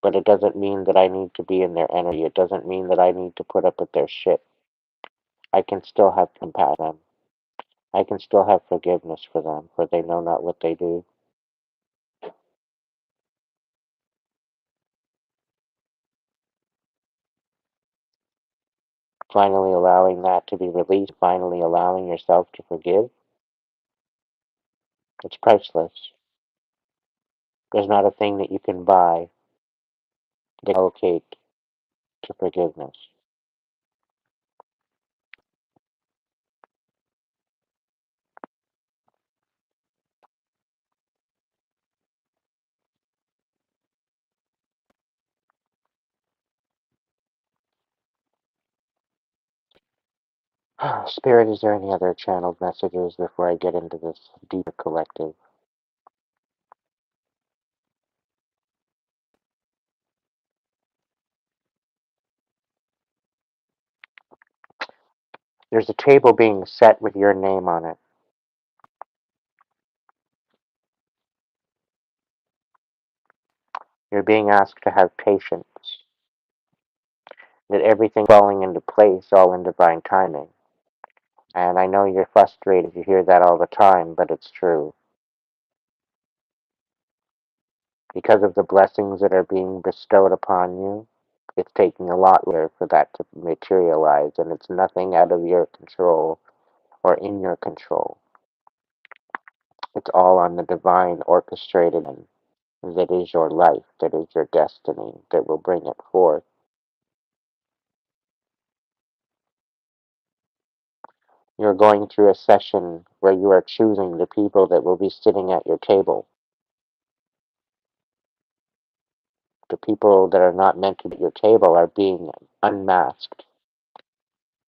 but it doesn't mean that I need to be in their energy. It doesn't mean that I need to put up with their shit. I can still have compassion for them. I can still have forgiveness for them, for they know not what they do. Finally allowing that to be released, finally allowing yourself to forgive, it's priceless. There's not a thing that you can buy that can allocate to forgiveness. Spirit, is there any other channeled messages before I get into this deeper collective? There's a table being set with your name on it. You're being asked to have patience, that everything's falling into place all in divine timing. And I know you're frustrated, you hear that all the time, but it's true. Because of the blessings that are being bestowed upon you, it's taking a lot longer for that to materialize, and it's nothing out of your control or in your control. It's all on the divine orchestrated end that is your life, that is your destiny, that will bring it forth. You're going through a session where you are choosing the people that will be sitting at your table. The people that are not meant to be at your table are being unmasked.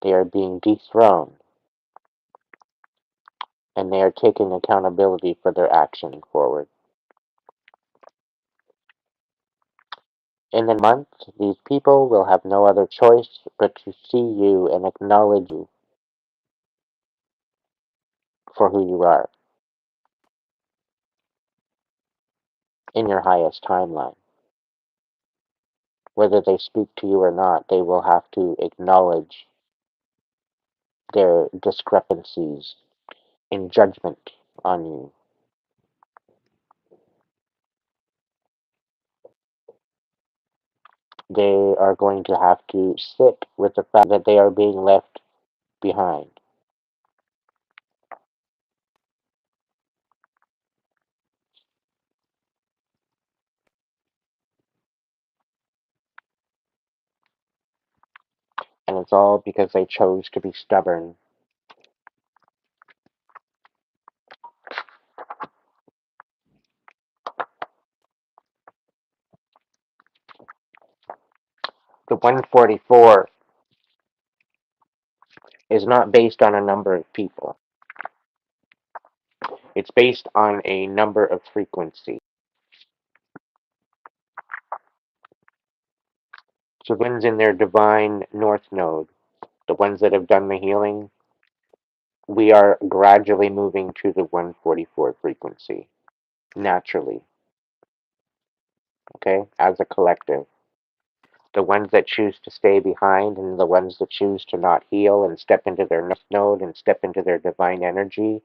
They are being dethroned, and they are taking accountability for their action forward. In the month, these people will have no other choice but to see you and acknowledge you for who you are in your highest timeline. Whether they speak to you or not, they will have to acknowledge their discrepancies in judgment on you. They are going to have to sit with the fact that they are being left behind. And it's all because they chose to be stubborn. The 144 is not based on a number of people. It's based on a number of frequency. So the ones in their divine north node, the ones that have done the healing, we are gradually moving to the 144 frequency naturally, okay, as a collective. The ones that choose to stay behind and the ones that choose to not heal and step into their north node and step into their divine energy,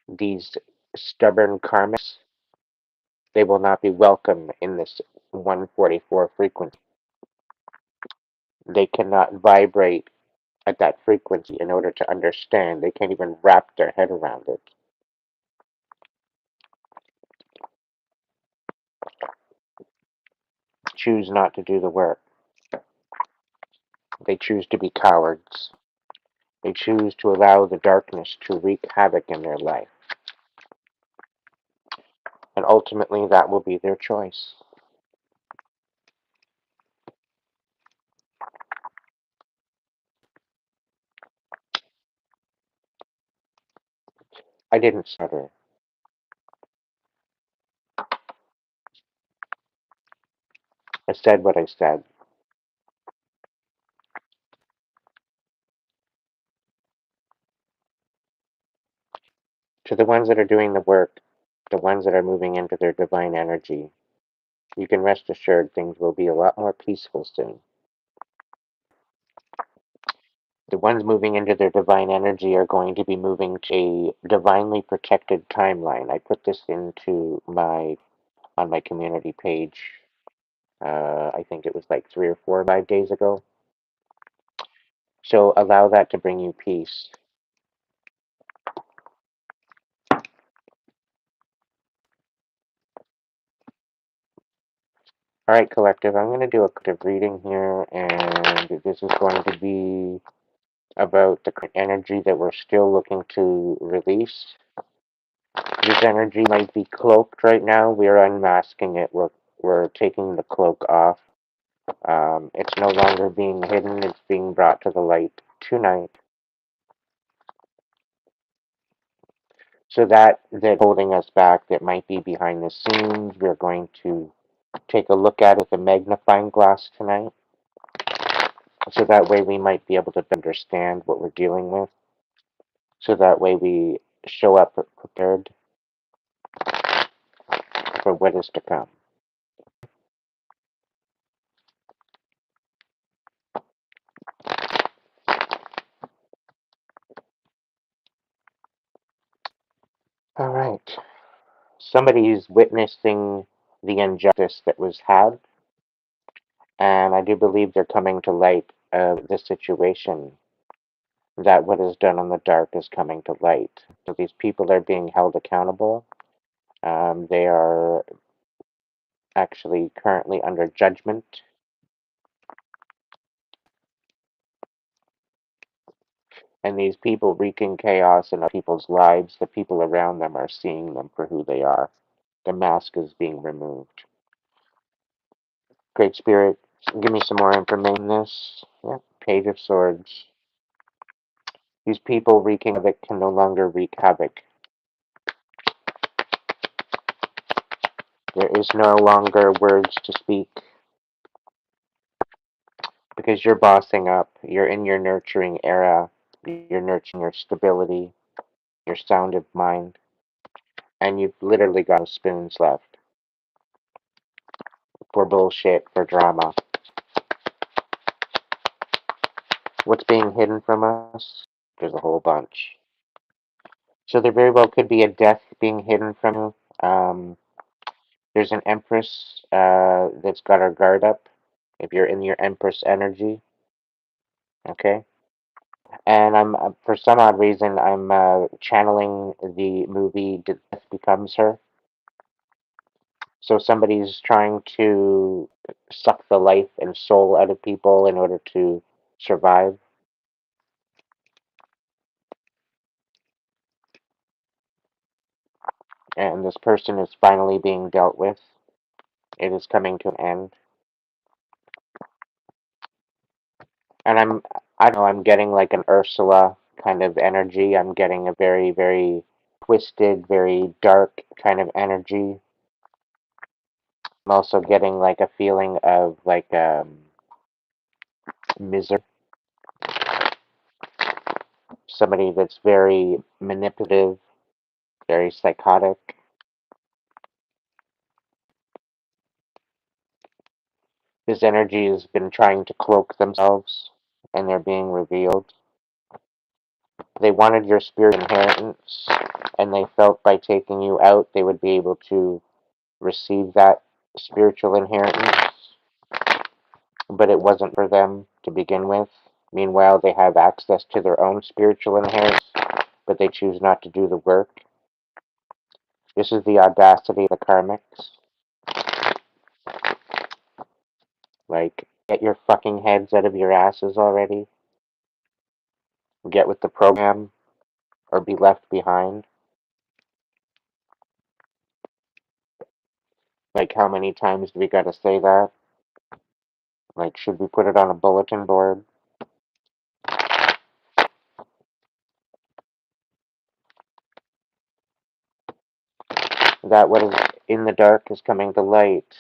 these stubborn karmics, they will not be welcome in this 144 frequency. They cannot vibrate at that frequency in order to understand. They can't even wrap their head around it. Choose not to do the work. They choose to be cowards. They choose to allow the darkness to wreak havoc in their life. And ultimately, that will be their choice. I didn't stutter. I said what I said. To the ones that are doing the work, the ones that are moving into their divine energy, you can rest assured things will be a lot more peaceful soon. The ones moving into their divine energy are going to be moving to a divinely protected timeline. I put this into my on my community page. I think it was like 3 or 4, 5 days ago. So allow that to bring you peace. All right, collective. I'm going to do a collective reading here, and this is going to be about the energy that we're still looking to release. This energy might be cloaked right now. We are unmasking it. We're taking the cloak off. It's no longer being hidden. It's being brought to the light tonight. So that holding us back, that might be behind the scenes, we're going to take a look at it with a magnifying glass tonight. So that way we might be able to understand what we're dealing with. So that way we show up prepared for what is to come. All right. Somebody is witnessing the injustice that was had, and I do believe they're coming to light of the situation, that what is done in the dark is coming to light. So these people are being held accountable. They are actually currently under judgment. And these people wreaking chaos in other people's lives, the people around them are seeing them for who they are. The mask is being removed. Great Spirit, give me some more information on this. Yeah, Page of Swords. These people wreaking havoc can no longer wreak havoc. There is no longer words to speak. because you're bossing up. You're in your nurturing era. You're nurturing your stability, your sound of mind, and you've literally got no spoons left for bullshit, for drama. What's being hidden from us? There's a whole bunch. So there very well could be a death being hidden from you. There's an empress that's got her guard up. If you're in your empress energy, okay. And for some odd reason, I'm channeling the movie Death Becomes Her. So somebody's trying to suck the life and soul out of people in order to survive. And this person is finally being dealt with. It is coming to an end. And I don't know, I'm getting like an Ursula kind of energy. I'm getting a very, very twisted, very dark kind of energy. I'm also getting like a feeling of like misery. Somebody that's very manipulative, very psychotic. This energy has been trying to cloak themselves and they're being revealed. They wanted your spirit inheritance and they felt by taking you out they would be able to receive that spiritual inheritance, but it wasn't for them to begin with. Meanwhile, they have access to their own spiritual inheritance, but they choose not to do the work. This is the audacity of the karmics. Like, get your fucking heads out of your asses already. Get with the program or be left behind. Like, how many times do we gotta say that? Like, should we put it on a bulletin board? That what is in the dark is coming to light.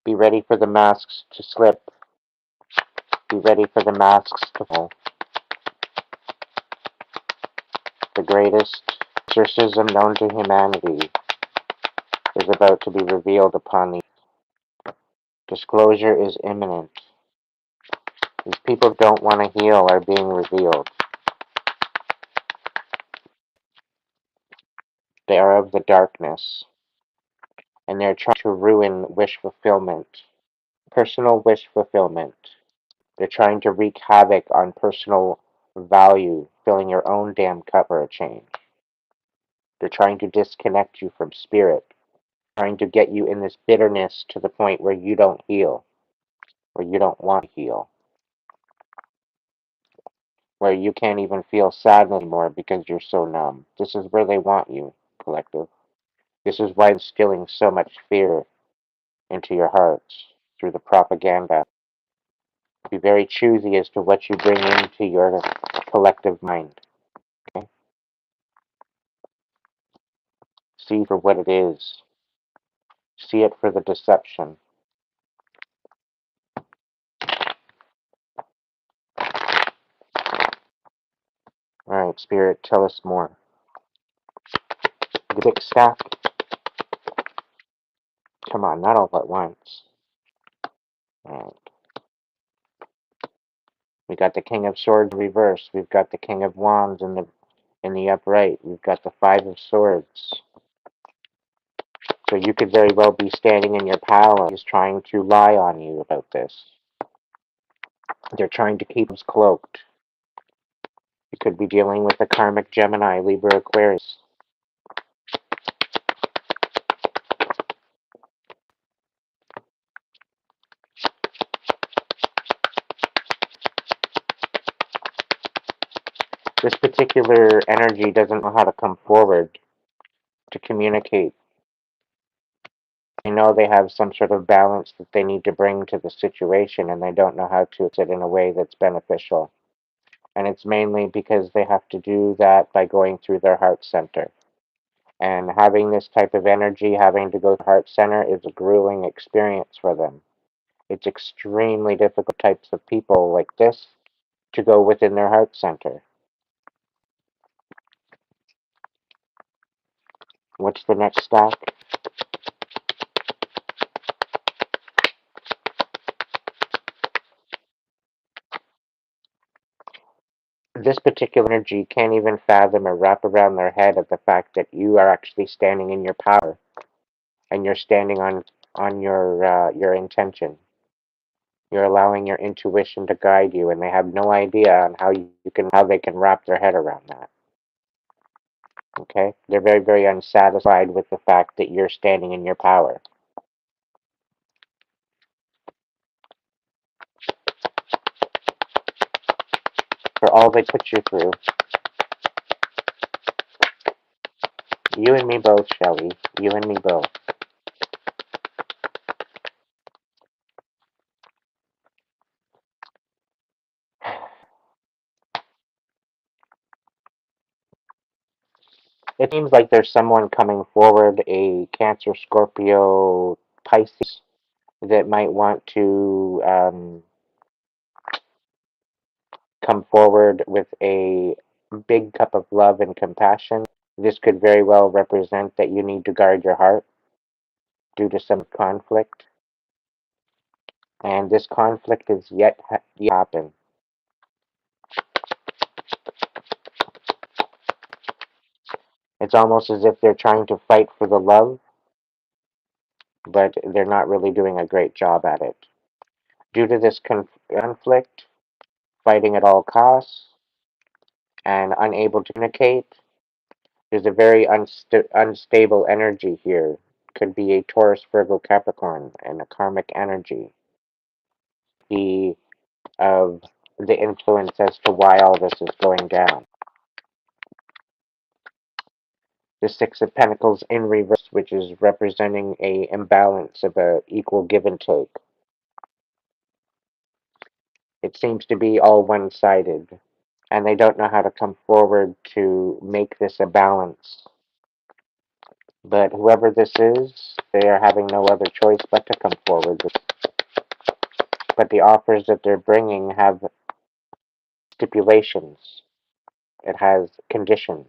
Be ready for the masks to slip. Be ready for the masks to fall. The greatest exorcism known to humanity is about to be revealed upon the disclosure is imminent. These people don't want to heal are being revealed. They are of the darkness, and they're trying to ruin wish fulfillment, personal wish fulfillment. They're trying to wreak havoc on personal value, filling your own damn cup for a change. They're trying to disconnect you from spirit, trying to get you in this bitterness to the point where you don't heal, where you don't want to heal, where you can't even feel sadness anymore because you're so numb. This is where they want you, collective. This is why they're instilling so much fear into your hearts through the propaganda. Be very choosy as to what you bring into your collective mind. Okay? See for what it is. See it for the deception. Alright, Spirit, tell us more. The big stack? Come on, not all at once. Alright. We got the King of Swords reversed. We've got the King of Wands in the upright. We've got the Five of Swords. So you could very well be standing in your power. He's trying to lie on you about this. They're trying to keep us cloaked. You could be dealing with a karmic Gemini, Libra, Aquarius. This particular energy doesn't know how to come forward to communicate. They know they have some sort of balance that they need to bring to the situation, and they don't know how to sit in a way that's beneficial. And it's mainly because they have to do that by going through their heart center. And having this type of energy, having to go to heart center, is a grueling experience for them. It's extremely difficult types of people like this to go within their heart center. What's the next stack? This particular energy can't even fathom or wrap around their head of the fact that you are actually standing in your power and you're standing on your intention. You're allowing your intuition to guide you, and they have no idea on how they can wrap their head around that. Okay, they're very very unsatisfied with the fact that you're standing in your power. For all they put you through, you and me both, Shelley. You and me both. It seems like there's someone coming forward, a Cancer, Scorpio, Pisces, that might want to come forward with a big cup of love and compassion. This could very well represent that you need to guard your heart due to some conflict, and this conflict is yet happen. It's almost as if they're trying to fight for the love, but they're not really doing a great job at it. Due to this conflict, fighting at all costs, and unable to communicate, there's a very unstable energy here. Could be a Taurus, Virgo, Capricorn, and a karmic energy. The of the influence as to why all this is going down. The Six of Pentacles in reverse, which is representing a imbalance of a equal give and take. It seems to be all one-sided, and they don't know how to come forward to make this a balance. But whoever this is, they are having no other choice but to come forward. But the offers that they're bringing have stipulations. It has conditions.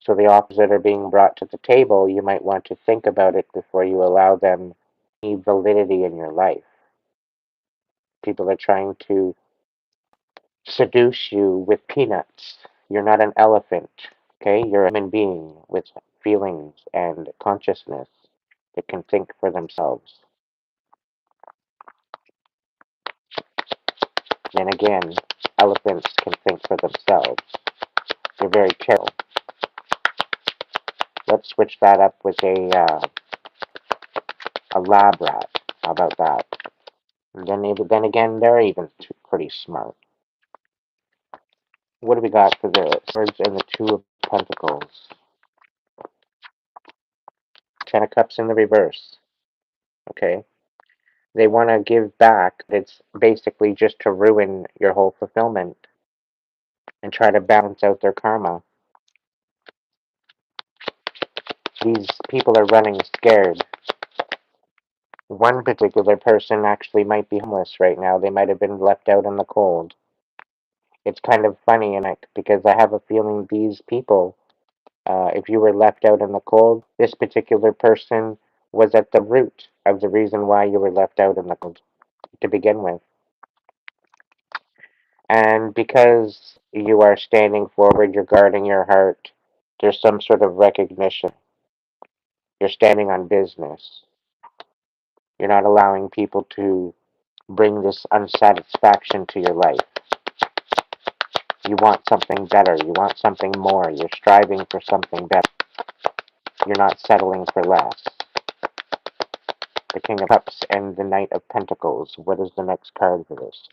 So the offers that are being brought to the table, you might want to think about it before you allow them any validity in your life. People are trying to seduce you with peanuts. You're not an elephant, okay? You're a human being with feelings and consciousness that can think for themselves. And again, elephants can think for themselves. They're very careful. Let's switch that up with a lab rat. How about that? And then again, they're even pretty smart. What do we got for the Swords and the Two of Pentacles? Ten of Cups in the reverse. Okay? They want to give back. It's basically just to ruin your whole fulfillment and try to balance out their karma. These people are running scared. One particular person actually might be homeless right now. They might have been left out in the cold. It's kind of funny, because I have a feeling these people, if you were left out in the cold, this particular person was at the root of the reason why you were left out in the cold to begin with. And because you are standing forward, you're guarding your heart, there's some sort of recognition. You're standing on business. You're not allowing people to bring this unsatisfaction to your life. You want something better. You want something more. You're striving for something better. You're not settling for less. The King of Cups and the Knight of Pentacles. What is the next card for this?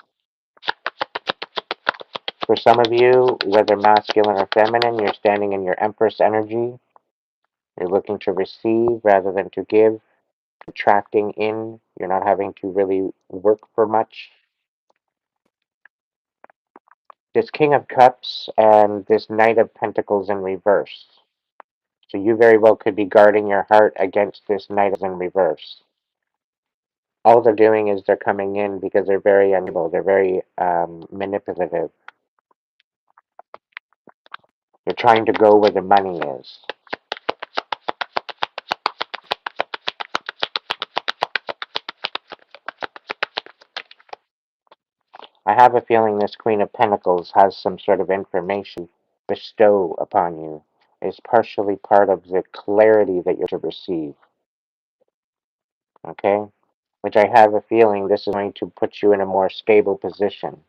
For some of you, whether masculine or feminine, you're standing in your Empress energy. You're looking to receive rather than to give. Attracting in. You're not having to really work for much. This King of Cups and this Knight of Pentacles in reverse. So you very well could be guarding your heart against this Knight in reverse. All they're doing is they're coming in because they're very unable, they're very manipulative. They're trying to go where the money is. I have a feeling this Queen of Pentacles has some sort of information bestow upon you. Is partially part of the clarity that you're to receive. Okay? Which I have a feeling this is going to put you in a more stable position.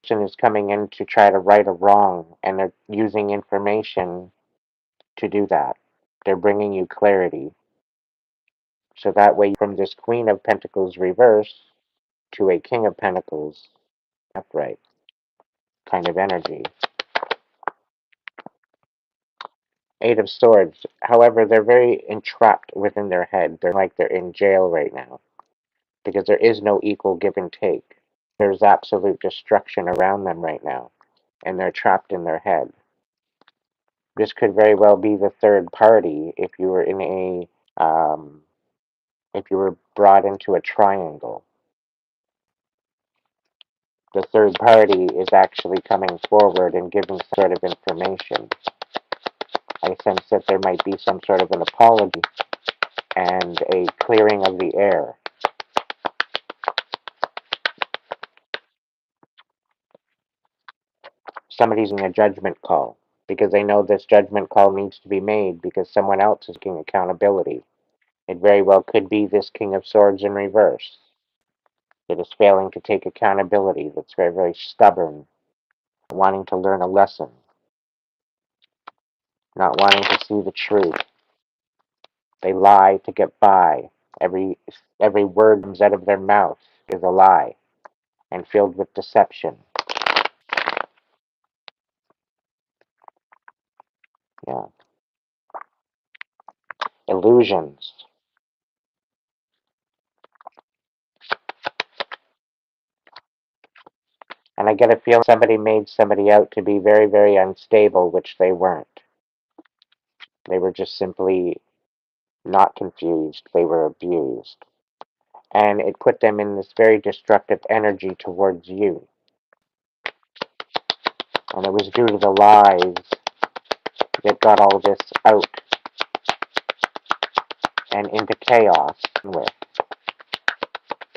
Is coming in to try to right a wrong, and they're using information to do that. They're bringing you clarity. So that way, from this Queen of Pentacles reverse to a King of Pentacles upright kind of energy. Eight of Swords. However, they're very entrapped within their head. They're like they're in jail right now because there is no equal give and take. There's absolute destruction around them right now, and they're trapped in their head. This could very well be the third party if you were in if you were brought into a triangle. The third party is actually coming forward and giving sort of information. I sense that there might be some sort of an apology and a clearing of the air. Somebody's in a judgment call because they know this judgment call needs to be made because someone else is taking accountability. It very well could be this King of Swords in reverse that is failing to take accountability, that's very, very stubborn, wanting to learn a lesson, not wanting to see the truth. They lie to get by. Every word comes out of their mouth is a lie and filled with deception. Yeah. Illusions. And I get a feeling somebody made somebody out to be very, very unstable, which they weren't. They were just simply not confused. They were abused. And it put them in this very destructive energy towards you. And it was due to the lies that got all this out and into chaos with.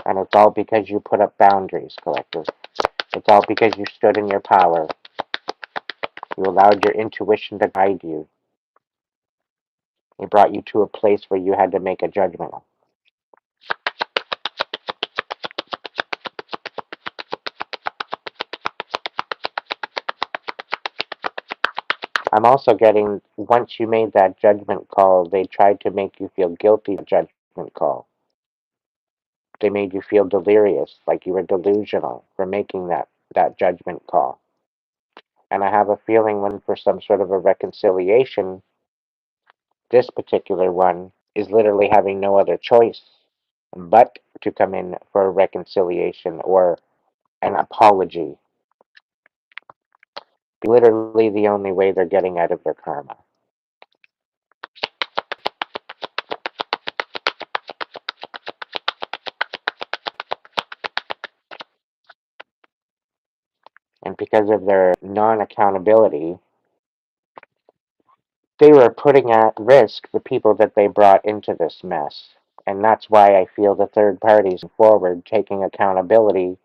And it's all because you put up boundaries, collective. It's all because you stood in your power. You allowed your intuition to guide you. It brought you to a place where you had to make a judgment. I'm also getting, once you made that judgment call, they tried to make you feel guilty of the judgment call. They made you feel delirious, like you were delusional for making that judgment call. And I have a feeling when for some sort of a reconciliation, this particular one is literally having no other choice but to come in for a reconciliation or an apology. Literally the only way they're getting out of their karma. And because of their non-accountability, they were putting at risk the people that they brought into this mess. And that's why I feel the third parties forward taking accountability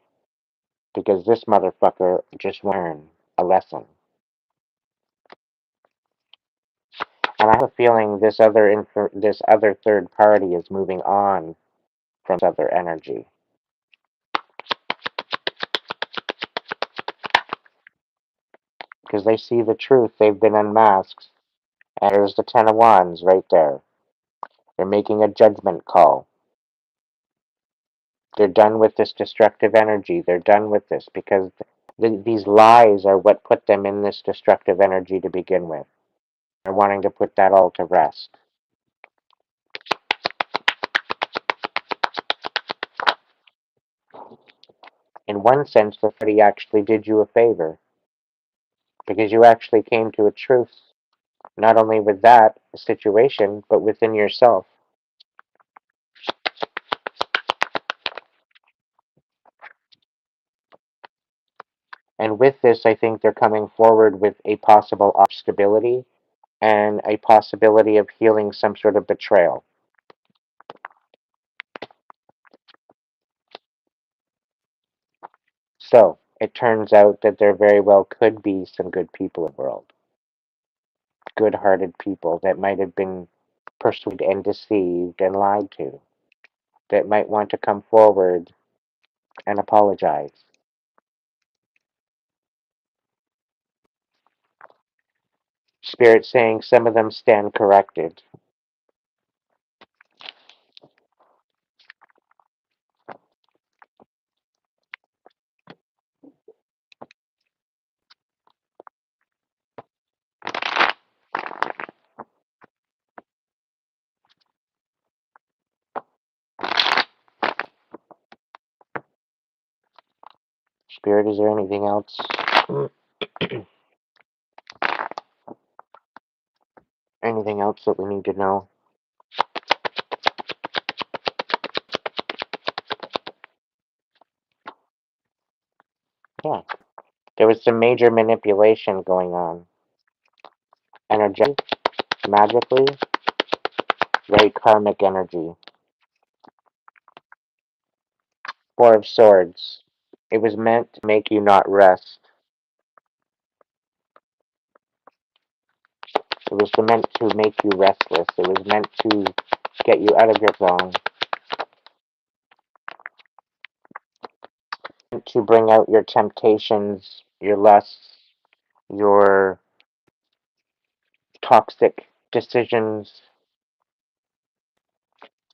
because this motherfucker just learned a lesson. And I have a feeling this other third party is moving on from this other energy. Because they see the truth, they've been unmasked. And there's the Ten of Wands right there. They're making a judgment call. They're done with this destructive energy. They're done with this because these lies are what put them in this destructive energy to begin with. They're wanting to put that all to rest. In one sense, the party actually did you a favor because you actually came to a truth, not only with that situation, but within yourself. And with this, I think they're coming forward with a possible stability and a possibility of healing some sort of betrayal. So it turns out that there very well could be some good people in the world, good hearted people that might have been persuaded and deceived and lied to, that might want to come forward and apologize. Spirit saying some of them stand corrected. Spirit, is there anything else? Anything else that we need to know? Yeah. There was some major manipulation going on. Energetic, magically, very karmic energy. Four of Swords. It was meant to make you not rest. It was meant to make you restless. It was meant to get you out of your zone. To bring out your temptations, your lusts, your toxic decisions.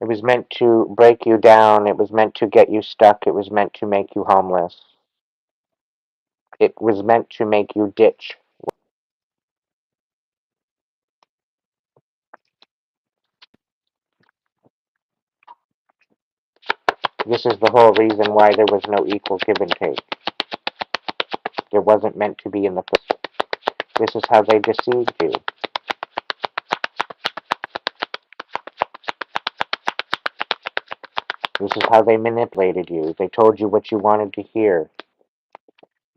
It was meant to break you down. It was meant to get you stuck. It was meant to make you homeless. It was meant to make you ditch. This is the whole reason why there was no equal give and take. There wasn't meant to be in the first. This is how they deceived you. This is how they manipulated you. They told you what you wanted to hear.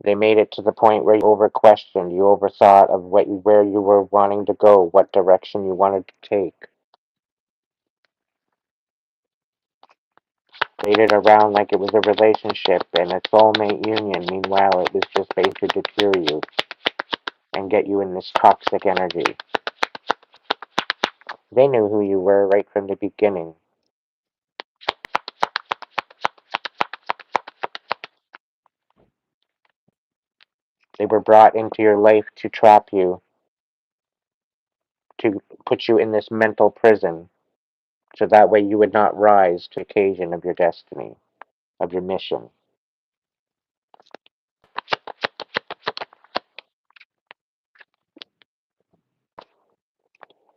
They made it to the point where you over-questioned, you overthought of where you were wanting to go, what direction you wanted to take. Made it around like it was a relationship and a soulmate union. Meanwhile, it was just made to deter you and get you in this toxic energy. They knew who you were right from the beginning. They were brought into your life to trap you, to put you in this mental prison, so that way you would not rise to the occasion of your destiny, of your mission.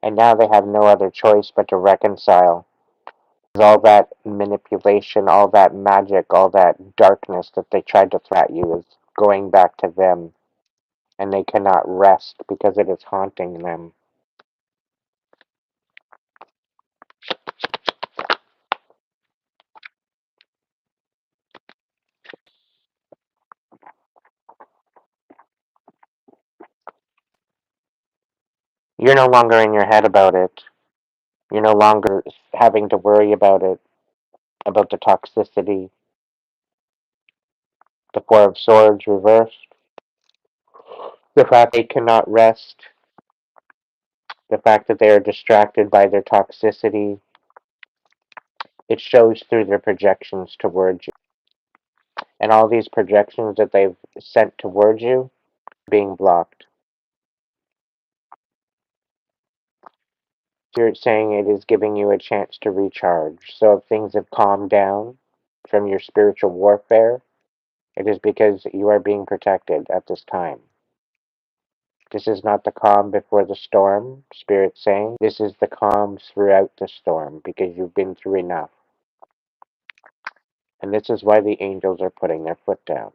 And now they have no other choice but to reconcile. All that manipulation, all that magic, all that darkness that they tried to throw at you is going back to them, and they cannot rest because it is haunting them. You're no longer in your head about it. You're no longer having to worry about it, about the toxicity, the Four of Swords reversed, the fact they cannot rest, the fact that they are distracted by their toxicity. It shows through their projections towards you. And all these projections that they've sent towards you being blocked. Spirit saying it is giving you a chance to recharge. So if things have calmed down from your spiritual warfare, it is because you are being protected at this time. This is not the calm before the storm, Spirit saying. This is the calm throughout the storm because you've been through enough. And this is why the angels are putting their foot down.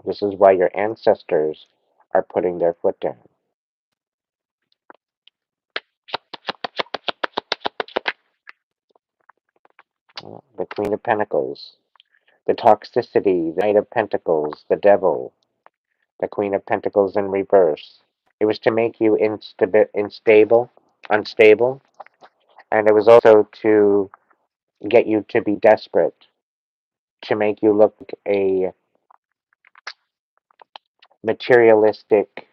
This is why your ancestors are putting their foot down. The Queen of Pentacles. the toxicity, the Knight of Pentacles, the Devil, the Queen of Pentacles in reverse. It was to make you unstable, and it was also to get you to be desperate, to make you look like a materialistic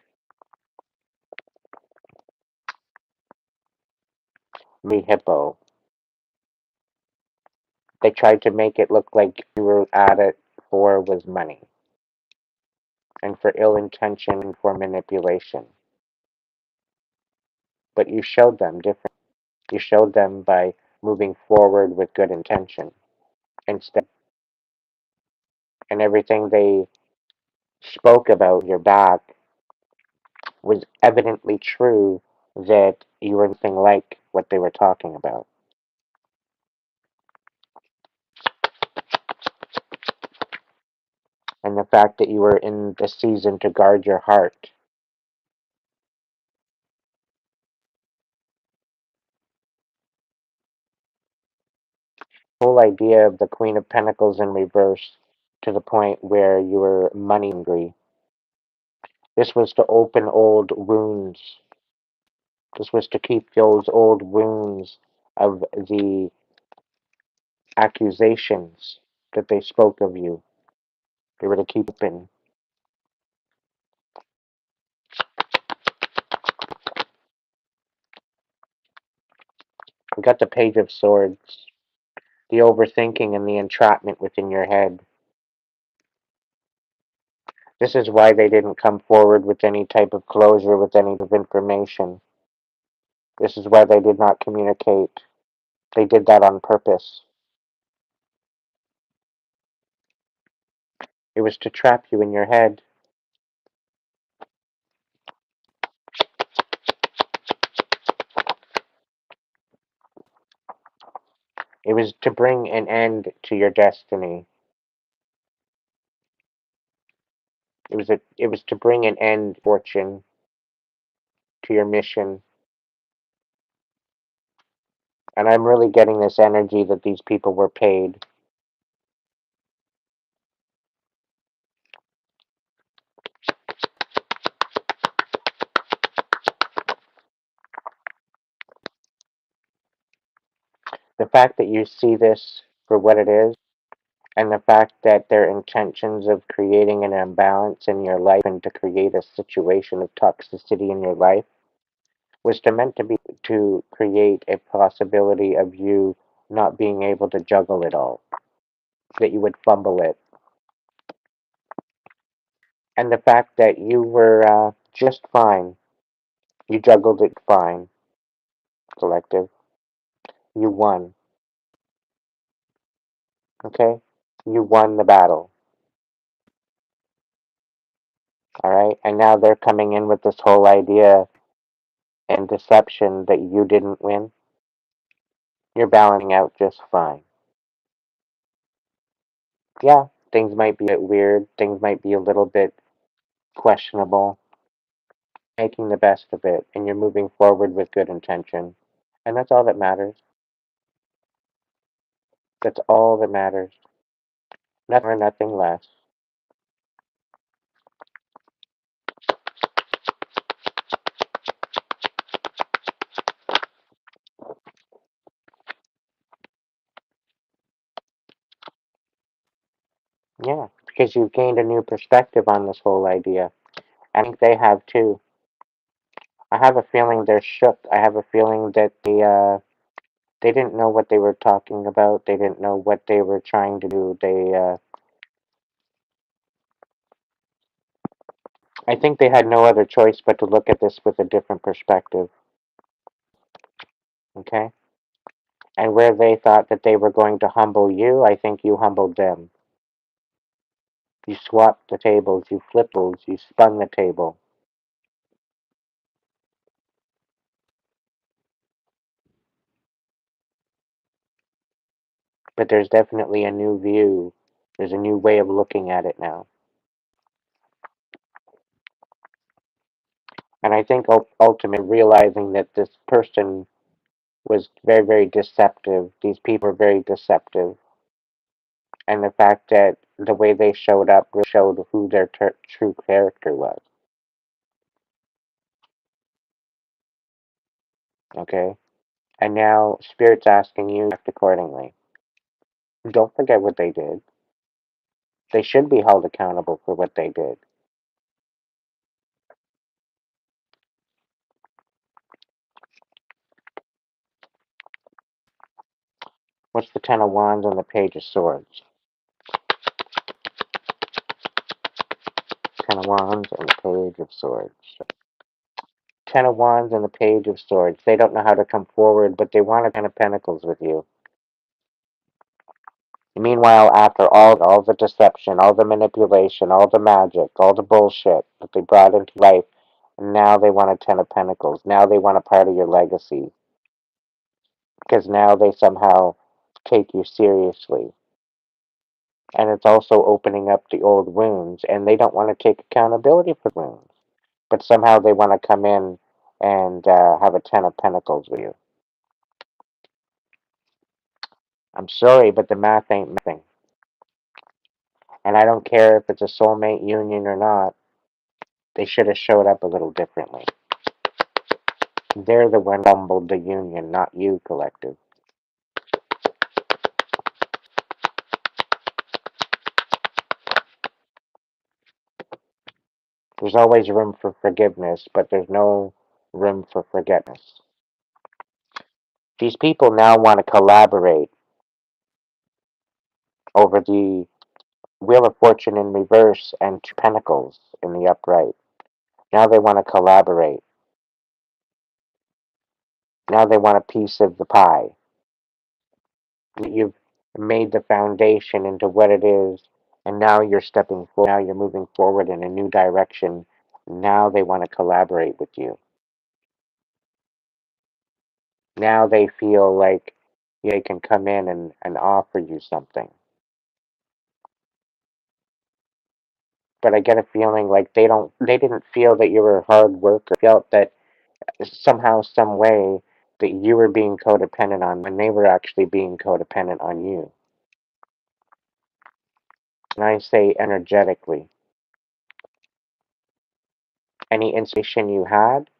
me hippo. They tried to make it look like you were at it for was money, and for ill intention and for manipulation. But you showed them different. You showed them by moving forward with good intention instead, and everything they spoke about your back was evidently true, that you were nothing like what they were talking about. And the fact that you were in the season to guard your heart. The whole idea of the Queen of Pentacles in reverse, to the point where you were money hungry. This was to open old wounds. This was to keep those old wounds of the accusations that they spoke of you. They were to keep open. We got the Page of Swords, the overthinking and the entrapment within your head. This is why they didn't come forward with any type of closure, with any of information. This is why they did not communicate. They did that on purpose. It was to trap you in your head. It was to bring an end to your destiny. It was to bring an end, fortune, to your mission. And I'm really getting this energy that these people were paid. The fact that you see this for what it is, and the fact that their intentions of creating an imbalance in your life and to create a situation of toxicity in your life was to meant to be to create a possibility of you not being able to juggle it all, that you would fumble it. And the fact that you were just fine, you juggled it fine, collective. You won, okay? You won the battle, all right? And now they're coming in with this whole idea and deception that you didn't win. You're balancing out just fine. Yeah, things might be a bit weird, things might be a little bit questionable, making the best of it, and you're moving forward with good intention. And that's all that matters. That's all that matters. Nothing more, nothing less. Yeah, because you've gained a new perspective on this whole idea. I think they have too. I have a feeling they're shook. I have a feeling that they didn't know what they were talking about. They didn't know what they were trying to do. I think they had no other choice but to look at this with a different perspective. Okay? And where they thought that they were going to humble you, I think you humbled them. You swapped the tables, you flipped tables, you spun the table. But there's definitely a new view. There's a new way of looking at it now. And I think ultimately realizing that this person was very, very deceptive. These people are very deceptive. And the fact that the way they showed up really showed who their true character was. Okay? And now Spirit's asking you to act accordingly. Don't forget what they did. They should be held accountable for what they did. What's the Ten of Wands on the Page of Swords? Ten of Wands and the Page of Swords. Ten of Wands and the Page of Swords. They don't know how to come forward, but they want a Ten of Pentacles with you. Meanwhile, after all the deception, all the manipulation, all the magic, all the bullshit that they brought into life, now they want a Ten of Pentacles. Now they want a part of your legacy. Because now they somehow take you seriously. And it's also opening up the old wounds, and they don't want to take accountability for wounds. But somehow they want to come in and have a Ten of Pentacles with you. I'm sorry, but the math ain't mathing. And I don't care if it's a soulmate union or not, they should have showed up a little differently. They're the one who fumbled the union, not you, collective. There's always room for forgiveness, but there's no room for forgetfulness. These people now want to collaborate over the Wheel of Fortune in reverse and Two Pentacles in the upright. Now they want to collaborate. Now they want a piece of the pie. You've made the foundation into what it is, and now you're stepping forward. Now you're moving forward in a new direction. Now they want to collaborate with you. Now they feel like they can come in and offer you something. But I get a feeling like they didn't feel that you were a hard worker. They felt that somehow, some way, that you were being codependent on when they were actually being codependent on you. And I say energetically. Any inspiration you had,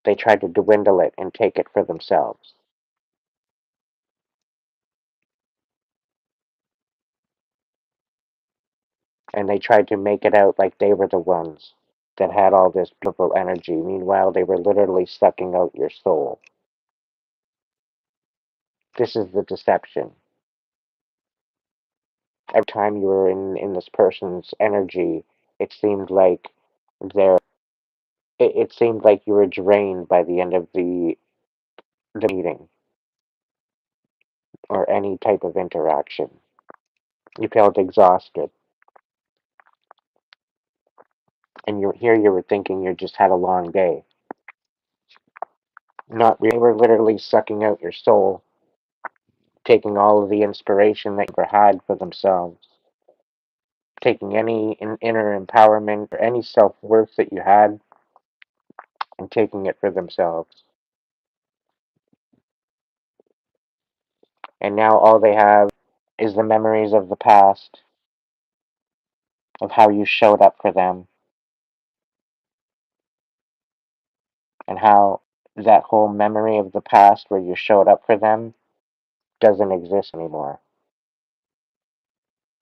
they tried to dwindle it and take it for themselves. And they tried to make it out like they were the ones that had all this beautiful energy. Meanwhile, they were literally sucking out your soul. This is the deception. Every time you were in this person's energy, it seemed like their it seemed like you were drained by the end of the meeting or any type of interaction. You felt exhausted. And you were thinking you just had a long day. Not really. They were literally sucking out your soul, taking all of the inspiration that you ever had for themselves, taking any inner empowerment or any self-worth that you had and taking it for themselves. And now all they have is the memories of the past, of how you showed up for them, and how that whole memory of the past where you showed up for them doesn't exist anymore.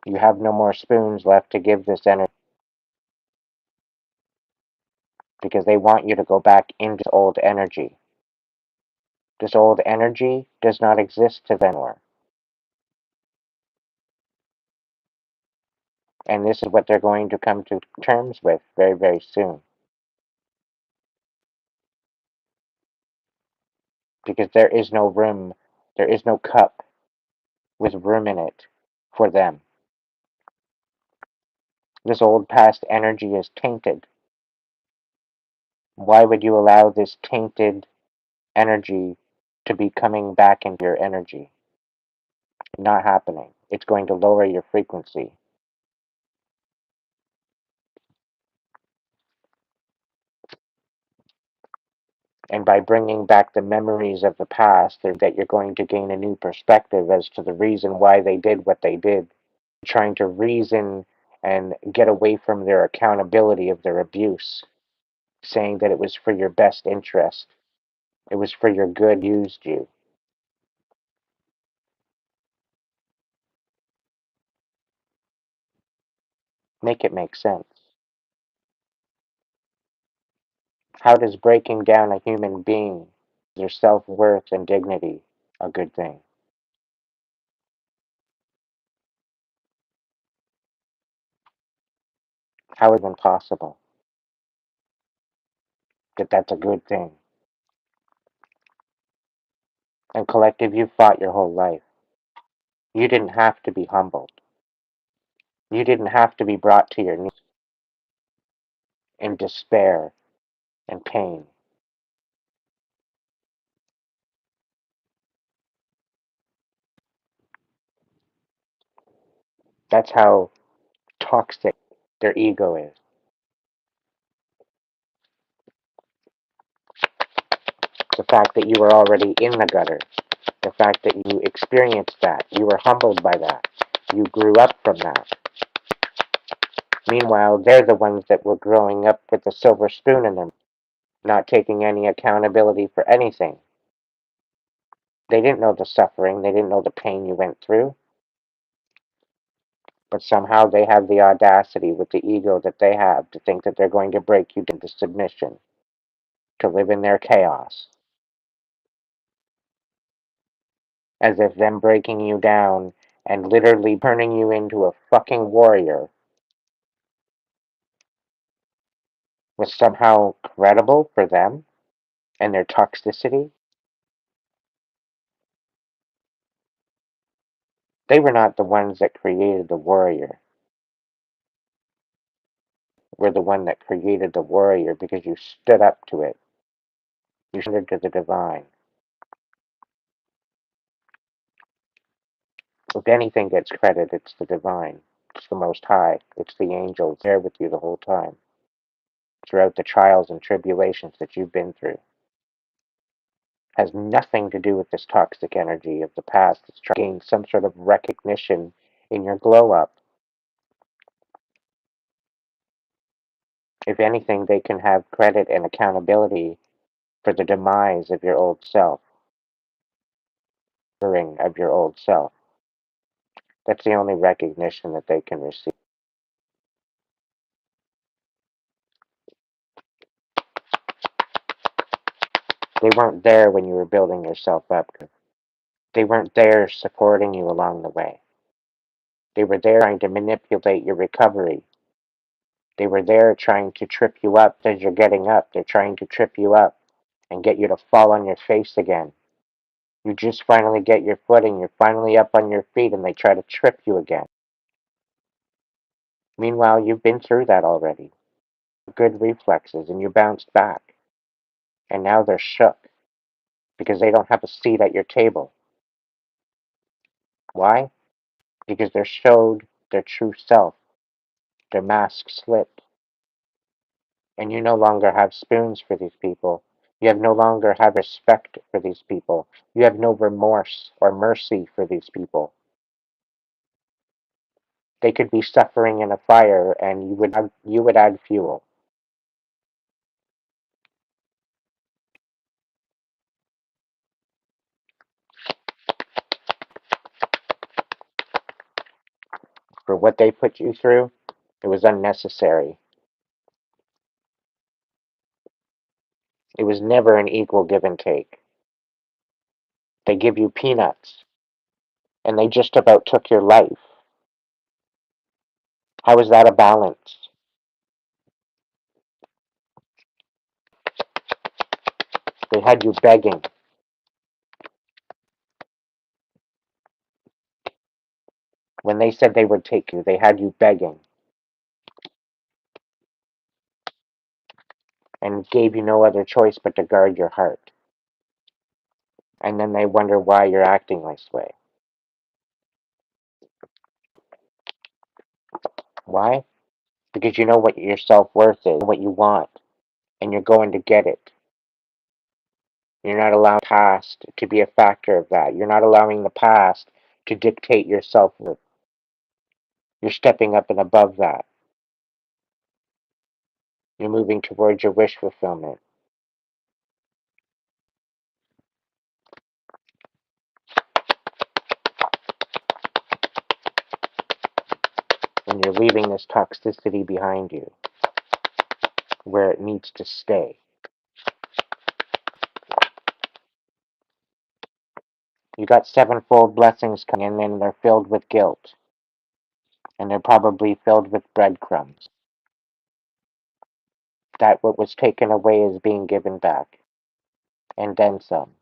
You have no more spoons left to give this energy because they want you to go back into old energy. This old energy does not exist to them anymore. And this is what they're going to come to terms with very, very soon. Because there is no room, there is no cup with room in it for them. This old past energy is tainted. Why would you allow this tainted energy to be coming back into your energy? Not happening. It's going to lower your frequency. And by bringing back the memories of the past, that you're going to gain a new perspective as to the reason why they did what they did. trying to reason and get away from their accountability of their abuse, saying that it was for your best interest, it was for your good, used you. Make it make sense. How does breaking down a human being, their self-worth and dignity, a good thing? How is it possible that that's a good thing? And collective, you fought your whole life. You didn't have to be humbled. You didn't have to be brought to your knees in despair and pain. That's how toxic their ego is. The fact that you were already in the gutter, the fact that you experienced that, you were humbled by that, you grew up from that. Meanwhile, they're the ones that were growing up with a silver spoon in them, not taking any accountability for anything. They didn't know the suffering, they didn't know the pain you went through, but somehow they have the audacity with the ego that they have to think that they're going to break you into submission, to live in their chaos, as if them breaking you down and literally turning you into a fucking warrior was somehow credible for them and their toxicity. They were not the ones that created the warrior. We're the one that created the warrior because you stood up to it. You surrendered to the divine. If anything gets credit, it's the divine. It's the Most High. It's the angel. It's there with you the whole time, throughout the trials and tribulations that you've been through. Has nothing to do with this toxic energy of the past. It's trying to gain some sort of recognition in your glow up. If anything, they can have credit and accountability for the demise of your old self, of your old self. That's the only recognition that they can receive. They weren't there when you were building yourself up. They weren't there supporting you along the way. They were there trying to manipulate your recovery. They were there trying to trip you up as you're getting up. They're trying to trip you up and get you to fall on your face again. You just finally get your footing. You're finally up on your feet and they try to trip you again. Meanwhile, you've been through that already. Good reflexes and you bounced back. And now they're shook because they don't have a seat at your table. Why? Because they're showed their true self. Their mask slipped. And you no longer have spoons for these people. You have no longer have respect for these people. You have no remorse or mercy for these people. They could be suffering in a fire and you would add fuel. For what they put you through, it was unnecessary. It was never an equal give and take. They give you peanuts and they just about took your life. How is that a balance? They had you begging. When they said they would take you, they had you begging and gave you no other choice but to guard your heart. And then they wonder why you're acting this way. Why? Because you know what your self-worth is, what you want, and you're going to get it. You're not allowing the past to be a factor of that. You're not allowing the past to dictate your self-worth. You're stepping up and above that. You're moving towards your wish fulfillment. And you're leaving this toxicity behind you where it needs to stay. You got sevenfold blessings coming in and they're filled with guilt. And they're probably filled with breadcrumbs. That what was taken away is being given back. And then some.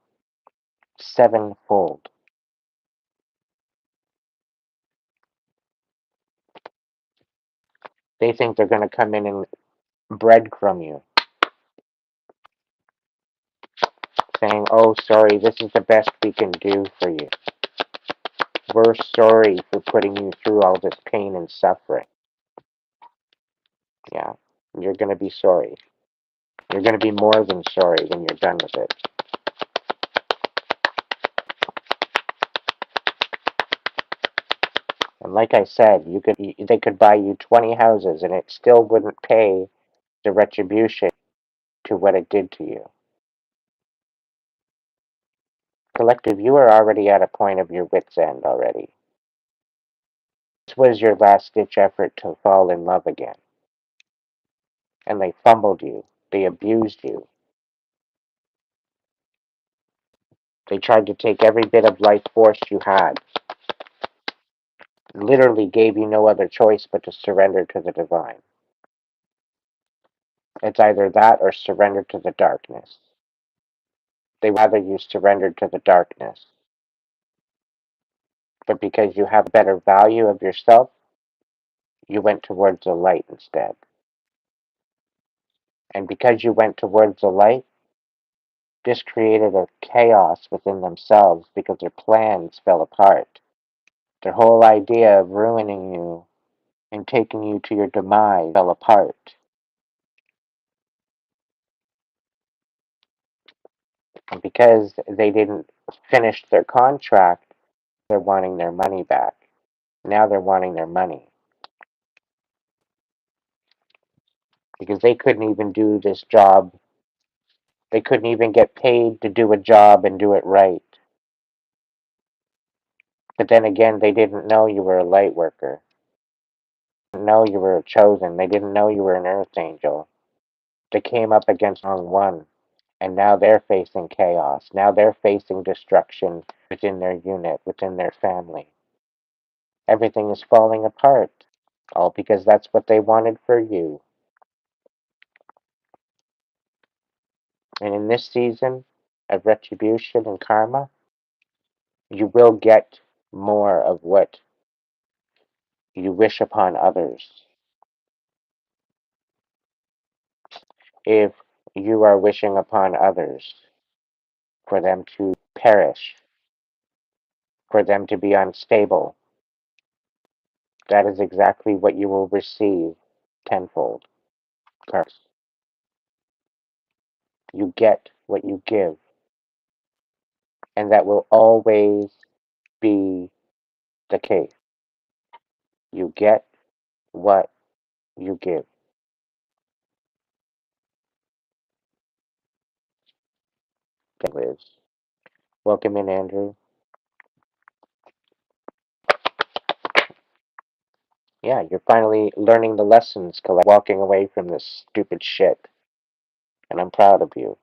Sevenfold. They think they're going to come in and breadcrumb you, saying, oh, sorry, this is the best we can do for you. We're sorry for putting you through all this pain and suffering. Yeah, you're going to be sorry. You're going to be more than sorry when you're done with it. And like I said, they could buy you 20 houses and it still wouldn't pay the retribution to what it did to you. Collective, you are already at a point of your wit's end already. This was your last ditch effort to fall in love again. And they fumbled you. They abused you. They tried to take every bit of life force you had. Literally gave you no other choice but to surrender to the divine. It's either that or surrender to the darkness. They rather you surrendered to the darkness. But because you have a better value of yourself, you went towards the light instead. And because you went towards the light, this created a chaos within themselves because their plans fell apart. Their whole idea of ruining you and taking you to your demise fell apart. And because they didn't finish their contract, they're wanting their money back. Now they're wanting their money. Because they couldn't even do this job. They couldn't even get paid to do a job and do it right. But then again, they didn't know you were a light worker. They didn't know you were chosen. They didn't know you were an earth angel. They came up against the wrong one. And now they're facing chaos. Now they're facing destruction within their unit, within their family. Everything is falling apart. All because that's what they wanted for you. And in this season of retribution and karma, you will get more of what you wish upon others. If you are wishing upon others for them to perish, for them to be unstable, that is exactly what you will receive tenfold. Curse. You get what you give, and that will always be the case. You get what you give. Liz. Welcome in, Andrew. Yeah, you're finally learning the lessons, walking away from this stupid shit. And I'm proud of you.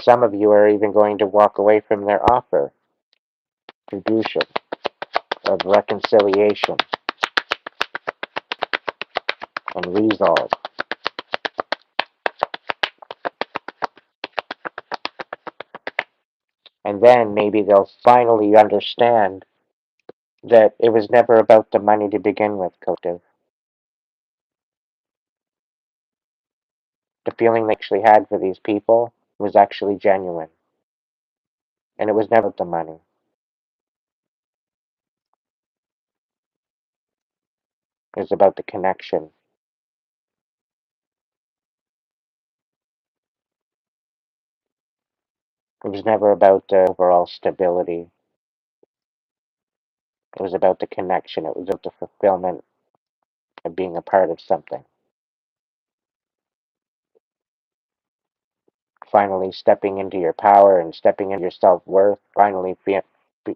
Some of you are even going to walk away from their offer, retribution, of reconciliation, and resolve. And then maybe they'll finally understand that it was never about the money to begin with, collective. The feeling they actually had for these people was actually genuine. And it was never about the money. It was about the connection. It was never about the overall stability. It was about the connection. It was about the fulfillment of being a part of something. Finally stepping into your power and stepping into your self-worth. Finally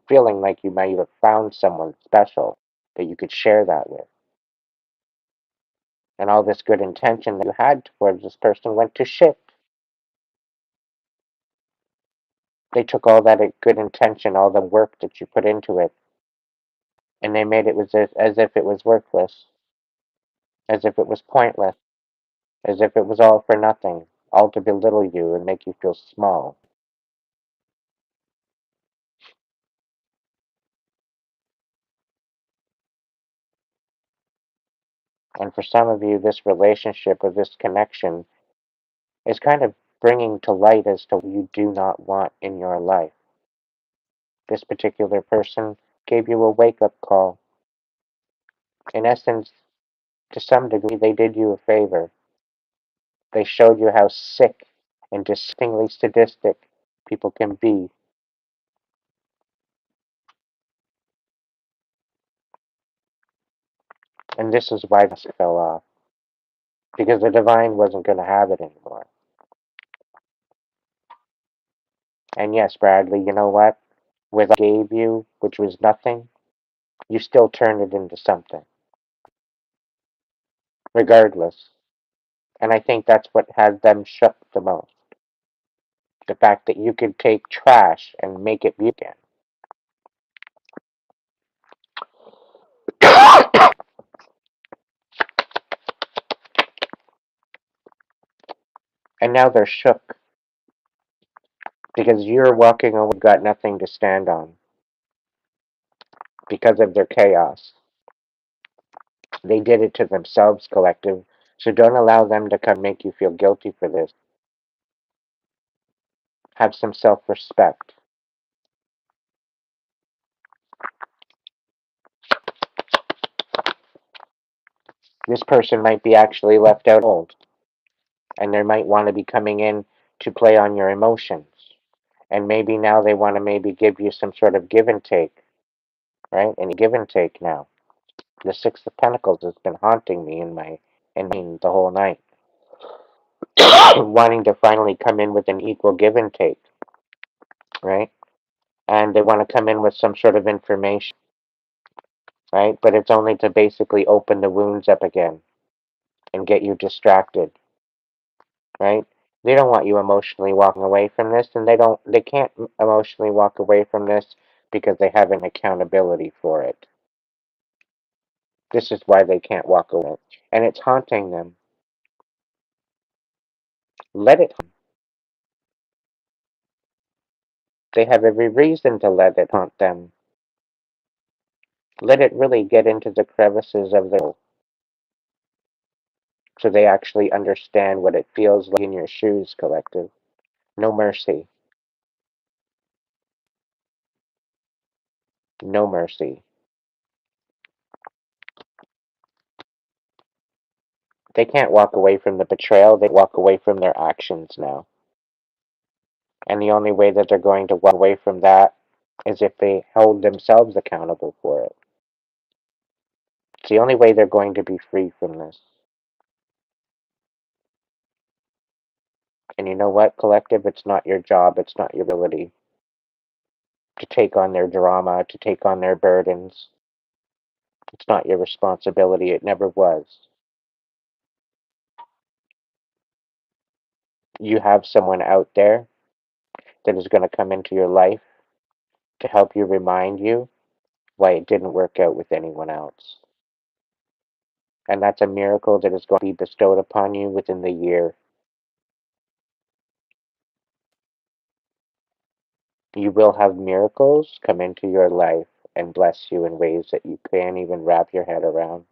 feeling like you might have found someone special that you could share that with. And all this good intention that you had towards this person went to shit. They took all that good intention, all the work that you put into it, and they made it as if it was worthless, as if it was pointless, as if it was all for nothing, all to belittle you and make you feel small. And for some of you, this relationship or this connection is kind of bringing to light as to what you do not want in your life. This particular person gave you a wake-up call. In essence, to some degree, they did you a favor. They showed you how sick and disgustingly sadistic people can be. And this is why this fell off. Because the divine wasn't going to have it anymore. And yes, Bradley, you know what? With what I gave you, which was nothing, you still turned it into something. Regardless. And I think that's what had them shook the most. The fact that you could take trash and make it beautiful again. And now they're shook because you're walking away, got nothing to stand on because of their chaos. They did it to themselves, collective. So don't allow them to come make you feel guilty for this. Have some self-respect. This person might be actually left out old, and they might want to be coming in to play on your emotions. And maybe now they want to maybe give you some sort of give and take, right? And give and take now. The Six of Pentacles has been haunting me in the whole night. Wanting to finally come in with an equal give and take, right? And they want to come in with some sort of information, right? But it's only to basically open the wounds up again and get you distracted, right? They don't want you emotionally walking away from this, and they can't emotionally walk away from this because they have an accountability for it. This is why they can't walk away. And it's haunting them. Let it. They have every reason to let it haunt them. Let it really get into the crevices of their soul so they actually understand what it feels like in your shoes, collective. No mercy. No mercy. They can't walk away from the betrayal, they walk away from their actions now. And the only way that they're going to walk away from that is if they hold themselves accountable for it. It's the only way they're going to be free from this. And you know what, collective? It's not your job, it's not your ability to take on their drama, to take on their burdens. It's not your responsibility, it never was. You have someone out there that is going to come into your life to help you remind you why it didn't work out with anyone else. And that's a miracle that is going to be bestowed upon you within the year. You will have miracles come into your life and bless you in ways that you can't even wrap your head around.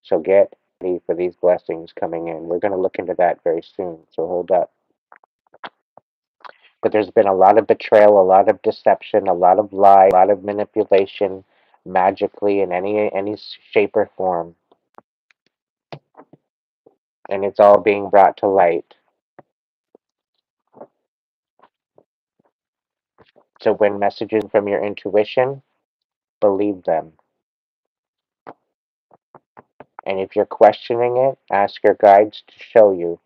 So get ready for these blessings coming in. We're going to look into that very soon, so hold up. But there's been a lot of betrayal, a lot of deception, a lot of lie, a lot of manipulation, magically in any shape or form. And it's all being brought to light. So when messages from your intuition, believe them. And if you're questioning it, ask your guides to show you.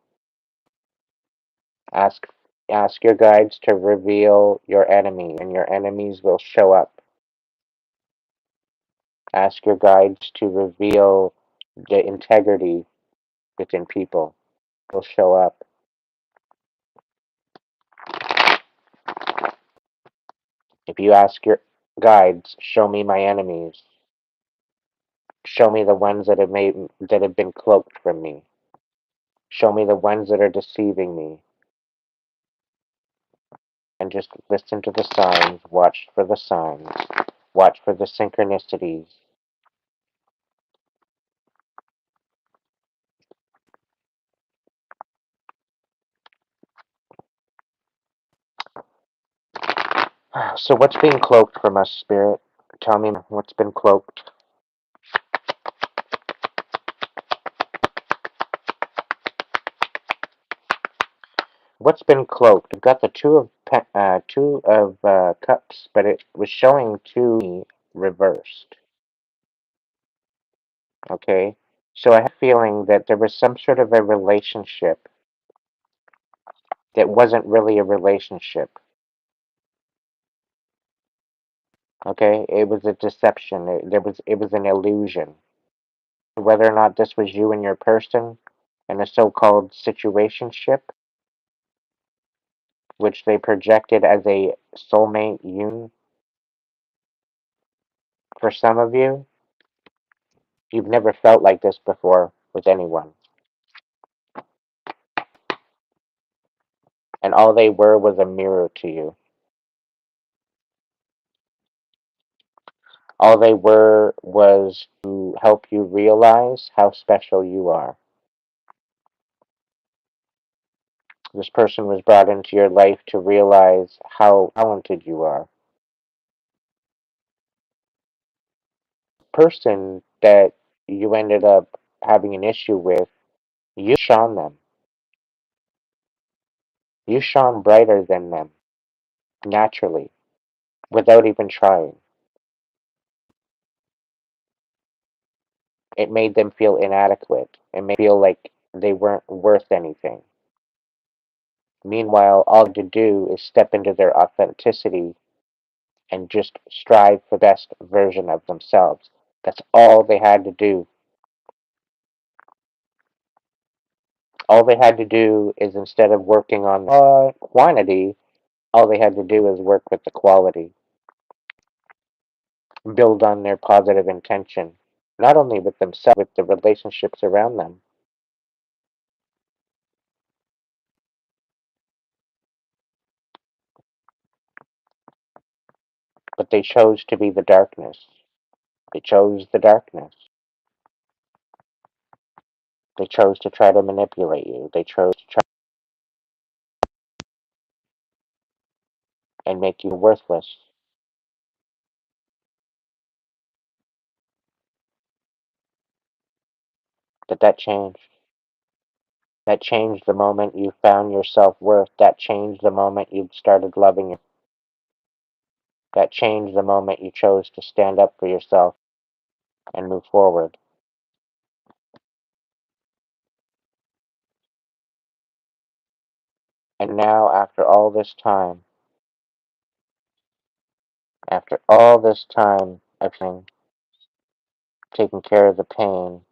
Ask ask your guides to reveal your enemy, and your enemies will show up. Ask your guides to reveal the integrity within people. Will show up. If you ask your guides, show me my enemies. Show me the ones that have been cloaked from me. Show me the ones that are deceiving me. And just listen to the signs, watch for the signs, watch for the synchronicities. So what's being cloaked from us, Spirit? Tell me what's been cloaked. What's been cloaked? I've got the two of cups, but it was showing to me reversed. Okay, so I have a feeling that there was some sort of a relationship that wasn't really a relationship. Okay, it was a deception. It was an illusion. Whether or not this was you and your person in a so-called situationship, which they projected as a soulmate union for some of you, you've never felt like this before with anyone. And all they were was a mirror to you. All they were was to help you realize how special you are. This person was brought into your life to realize how talented you are. Person that you ended up having an issue with, you shone them. You shone brighter than them, naturally, without even trying. It made them feel inadequate. It made them feel like they weren't worth anything. Meanwhile, all they had to do is step into their authenticity and just strive for the best version of themselves. That's all they had to do. All they had to do is, instead of working on the quantity, all they had to do is work with the quality. Build on their positive intention, not only with themselves, with the relationships around them. But they chose to be the darkness. They chose the darkness. They chose to try to manipulate you. They chose to try and make you worthless. But that changed. That changed the moment you found your self-worth. That changed the moment you started loving you. That changed the moment you chose to stand up for yourself and move forward. And now, after all this time of taking care of the pain,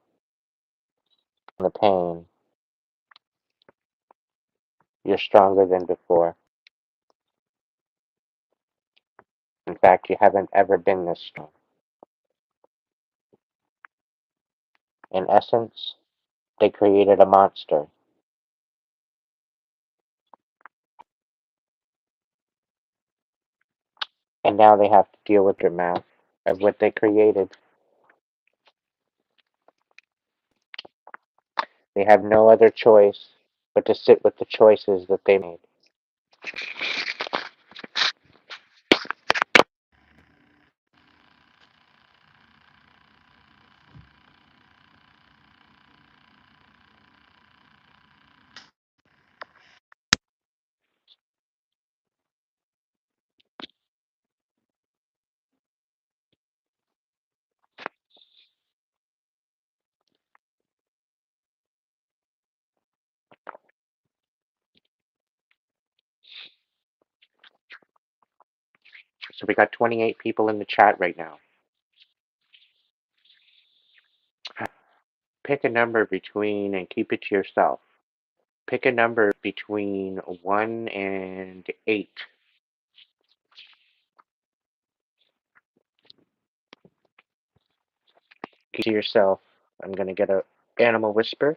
you're stronger than before. In fact, you haven't ever been this strong. In essence, they created a monster, and now they have to deal with the math of what they created. They have no other choice but to sit with the choices that they made. So we got 28 people in the chat right now. Pick a number between, and keep it to yourself. Pick a number between 1 and 8. Keep it to yourself. I'm going to get a animal whisper.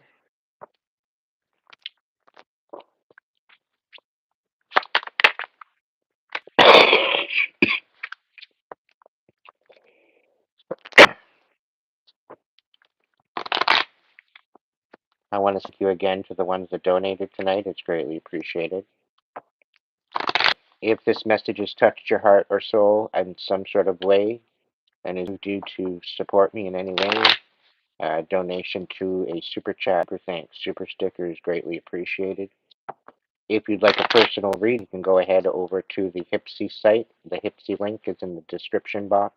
I want to thank you again to the ones that donated tonight. It's greatly appreciated. If this message has touched your heart or soul in some sort of way and is due to support me in any way, donation to a super chat or thanks. Super sticker is greatly appreciated. If you'd like a personal read, you can go ahead over to the Hipsy site. The Hipsy link is in the description box.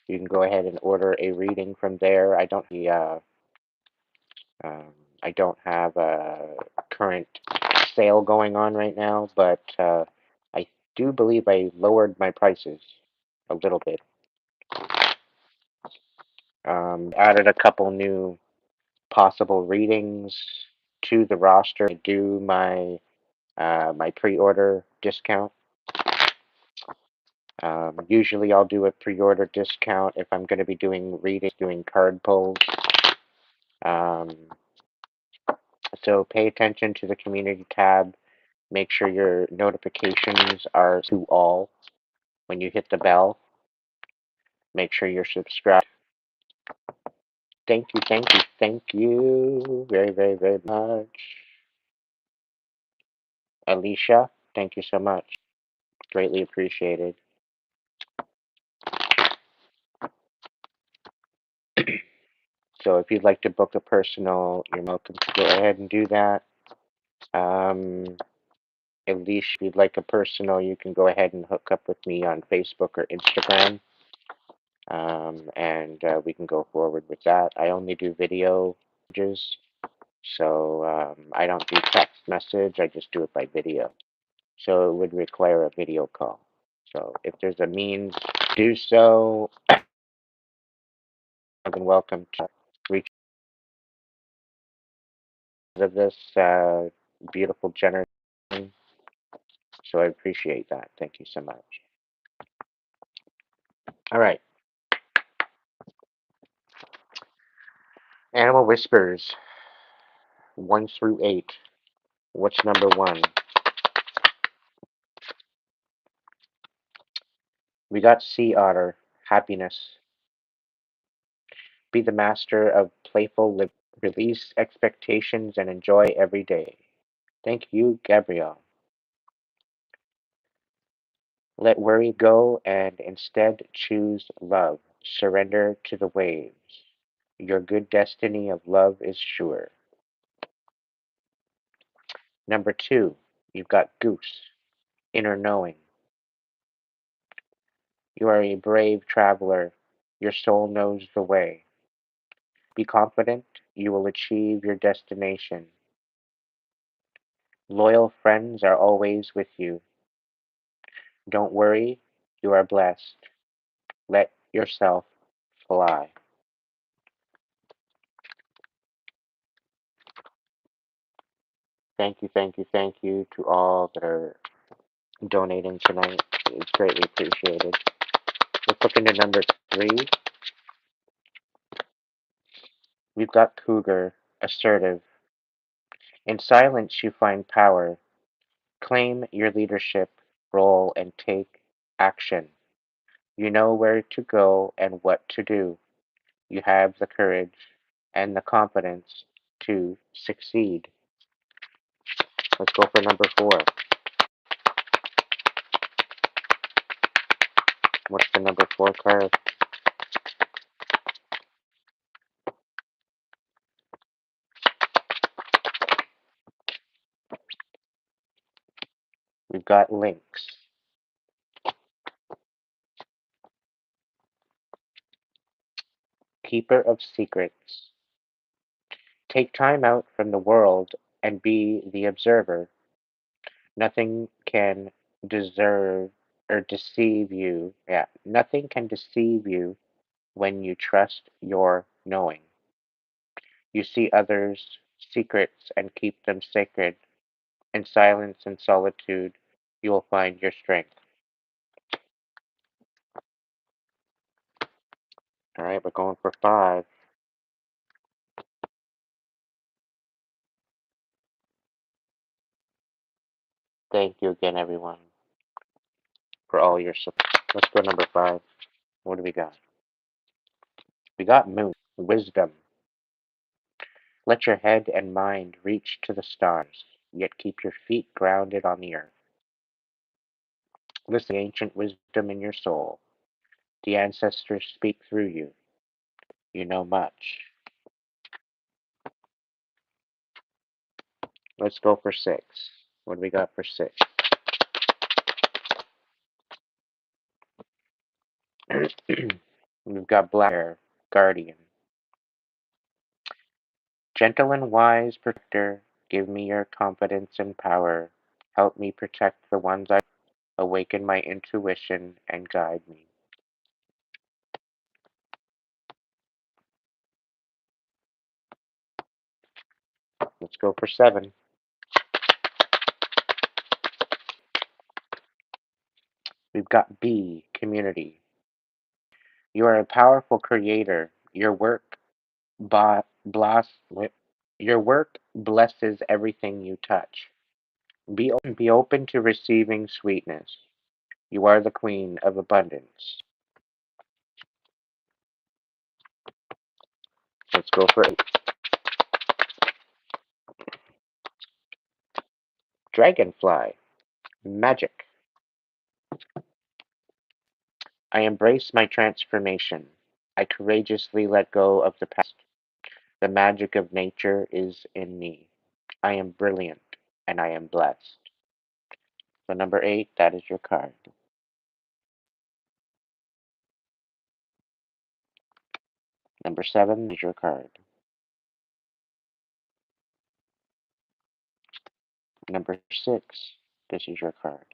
You can go ahead and order a reading from there. Um, I don't have a current sale going on right now, but I do believe I lowered my prices a little bit. Added a couple new possible readings to the roster to do my pre-order discount. Usually I'll do a pre-order discount if I'm going to be doing readings, doing card pulls. Um, so pay attention to the community tab. Make sure your notifications are to all when you hit the bell. Make sure you're subscribed. Thank you, thank you, thank you very, very, very much. Alicia, thank you so much. Greatly appreciated. So if you'd like to book a personal, you're welcome to go ahead and do that. Alicia, if you'd like a personal, you can go ahead and hook up with me on Facebook or Instagram. And we can go forward with that. I only do video messages, so I don't do text message. I just do it by video. So it would require a video call. So if there's a means to do so, you're welcome to reach out of this beautiful generation. So I appreciate that. Thank you so much. All right. Animal Whispers, 1 through 8. What's number 1? We got Sea Otter, happiness. Be the master of playful living. Release expectations and enjoy every day. Thank you, Gabrielle. Let worry go and instead choose love. Surrender to the waves. Your good destiny of love is sure. Number 2, you've got Goose, inner knowing. You are a brave traveler. Your soul knows the way. Be confident you will achieve your destination. Loyal friends are always with you. Don't worry, you are blessed. Let yourself fly. Thank you, thank you, thank you to all that are donating tonight. It's greatly appreciated. Let's look into number 3. We've got Cougar, assertive. In silence, you find power. Claim your leadership role and take action. You know where to go and what to do. You have the courage and the confidence to succeed. Let's go for number 4. What's the number 4 card? We've got Lynx. Keeper of secrets. Take time out from the world and be the observer. Nothing can deserve or deceive you. Yeah, nothing can deceive you when you trust your knowing. You see others' secrets and keep them sacred. In silence and solitude, you will find your strength. All right, we're going for 5. Thank you again, everyone, for all your support. Let's go number 5. What do we got? We got moon, wisdom. Let your head and mind reach to the stars, yet keep your feet grounded on the earth. Listen to the ancient wisdom in your soul. The ancestors speak through you. You know much. Let's go for 6. What do we got for 6? We've got black hair, guardian. Gentle and wise protector, give me your confidence and power. Help me protect the ones I awaken my intuition and guide me. Let's go for 7. We've got B, community. You are a powerful creator. Bless, your work blesses everything you touch. Be open to receiving sweetness. You are the queen of abundance. Let's go for 8. Dragonfly, magic. I embrace my transformation. I courageously let go of the past. The magic of nature is in me. I am brilliant and I am blessed. So, number 8, that is your card. Number 7 is your card. Number 6, this is your card.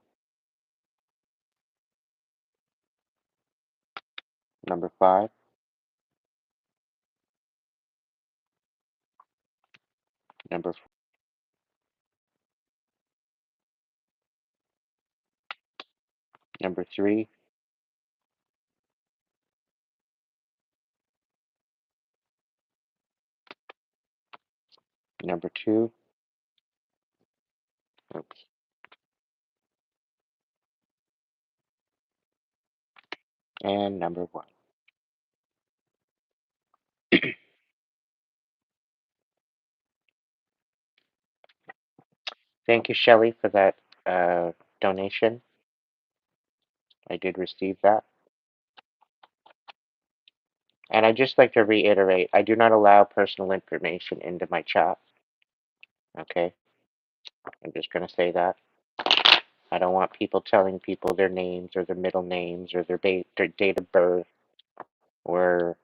Number 5, number number 3, number 2, oops, and number 1. Thank you, Shelley, for that donation. I did receive that. And I'd just like to reiterate, I do not allow personal information into my chat. Okay? I'm just going to say that. I don't want people telling people their names or their middle names or their date of birth or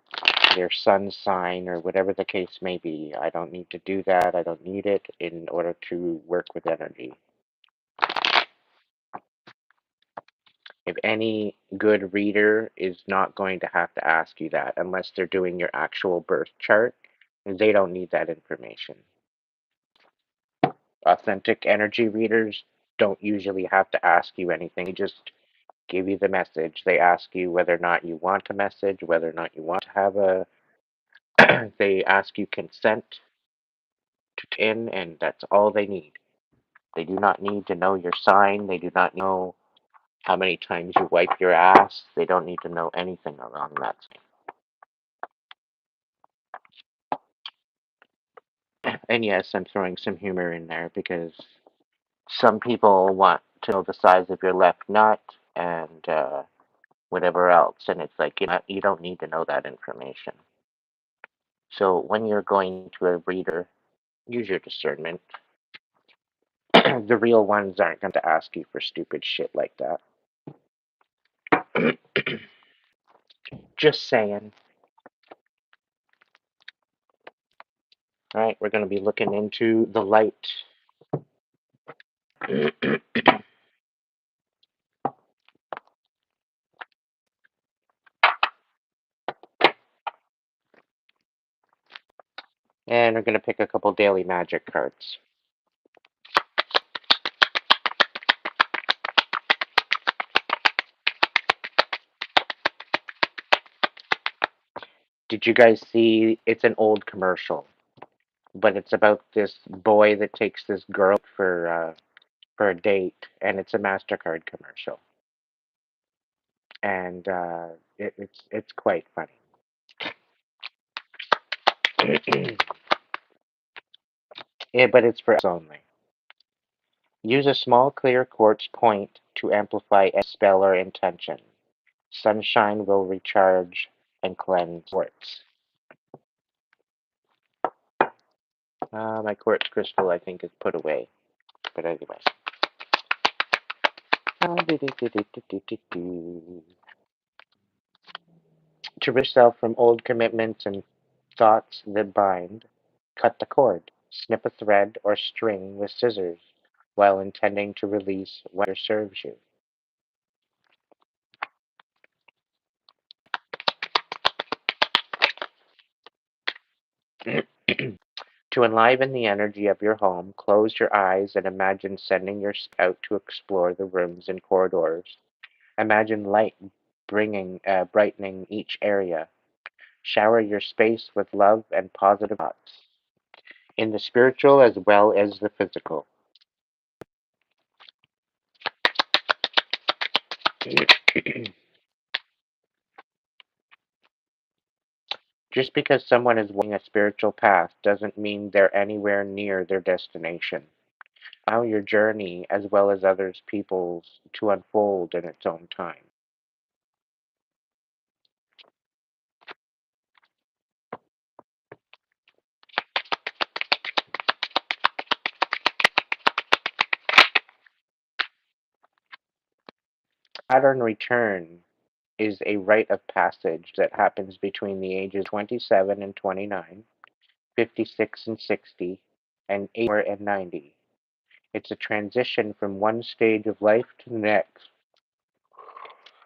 their sun sign or whatever the case may be. I don't need to do that. I don't need it in order to work with energy. If any good reader is not going to have to ask you that unless they're doing your actual birth chart, they don't need that information. Authentic energy readers don't usually have to ask you anything. They just give you the message. They ask you whether or not you want a message, whether or not you want to have a. They ask you consent to in, and that's all they need. They do not need to know your sign. They do not know how many times you wipe your ass. They don't need to know anything along that. And yes, I'm throwing some humor in there because some people want to know the size of your left nut and whatever else, and it's like you don't need to know that information. So when you're going to a reader, use your discernment. The real ones aren't going to ask you for stupid shit like that. Just saying. All right, we're going to be looking into the light. And we're going to pick a couple daily magic cards. Did you guys see? It's an old commercial, but it's about this boy that takes this girl for a date, and it's a Mastercard commercial, and it's quite funny. Yeah, but it's for us only. Use a small clear quartz point to amplify a spell or intention. Sunshine will recharge and cleanse quartz. My quartz crystal, I think, is put away. But anyway. To rid yourself from old commitments and thoughts that bind, cut the cord. Snip a thread or string with scissors while intending to release what serves you. To enliven the energy of your home, close your eyes and imagine sending your spirit out to explore the rooms and corridors. Imagine light brightening each area. Shower your space with love and positive thoughts, in the spiritual as well as the physical. Just because someone is walking a spiritual path doesn't mean they're anywhere near their destination. Allow your journey as well as others' people's to unfold in its own time. Saturn return is a rite of passage that happens between the ages 27 and 29, 56 and 60, and 84 and 90. It's a transition from one stage of life to the next,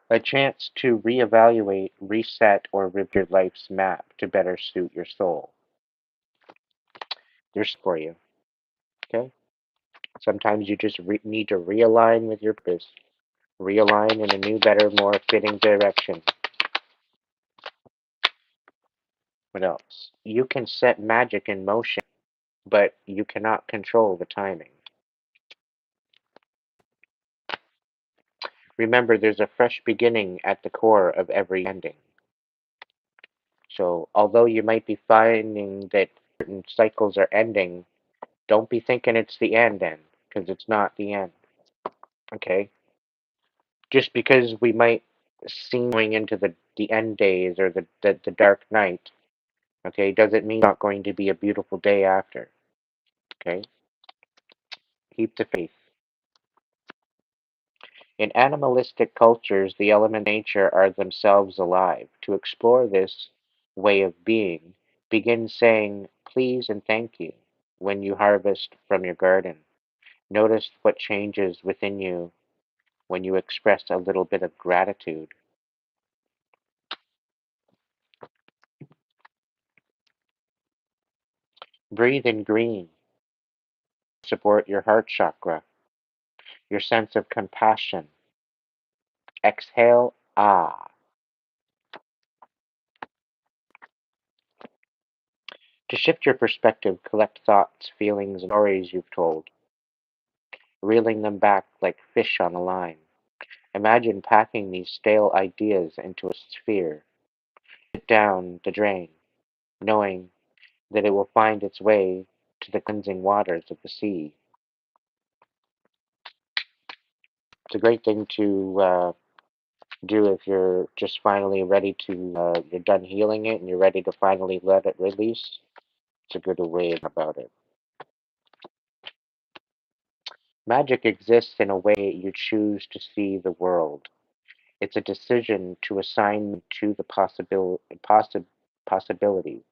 a chance to reevaluate, reset, or review your life's map to better suit your soul. There's for you, okay? Sometimes you just need to realign with your purpose, realign in a new, better, more fitting direction. What else? You can set magic in motion, but you cannot control the timing. Remember, there's a fresh beginning at the core of every ending. So, although you might be finding that certain cycles are ending, don't be thinking it's the end, because it's not the end. Okay? Just because we might seem going into the end days or the dark night, okay, doesn't mean it's not going to be a beautiful day after. Okay? Keep the faith. In animalistic cultures, the elements of nature are themselves alive. To explore this way of being, begin saying please and thank you when you harvest from your garden. Notice what changes within you when you express a little bit of gratitude. Breathe in green. Support your heart chakra, your sense of compassion. Exhale, ah. To shift your perspective, collect thoughts, feelings, and stories you've told, reeling them back like fish on a line. Imagine packing these stale ideas into a sphere, sit down the drain, knowing that it will find its way to the cleansing waters of the sea. It's a great thing to do if you're just finally ready to, you're done healing it and you're ready to finally let it release. It's a good way about it. Magic exists in a way you choose to see the world. It's a decision to assign to the possibility.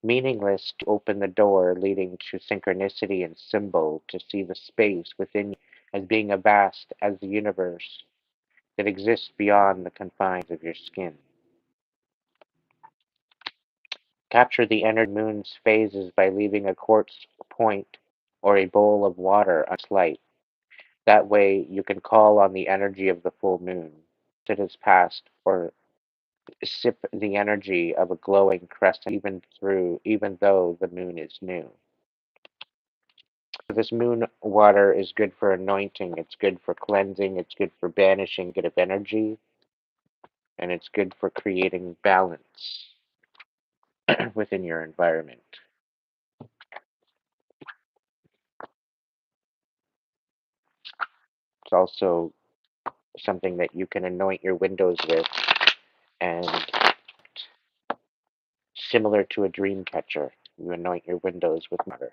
Meaningless to open the door leading to synchronicity and symbol to see the space within you as being as vast as the universe that exists beyond the confines of your skin. Capture the energy of the moon's phases by leaving a quartz point or a bowl of water on its light. That way you can call on the energy of the full moon. It has passed, or sip the energy of a glowing crescent even though the moon is new. This moon water is good for anointing, it's good for cleansing, it's good for banishing negative energy, and it's good for creating balance within your environment. It's also something that you can anoint your windows with, and similar to a dream catcher, you anoint your windows with water.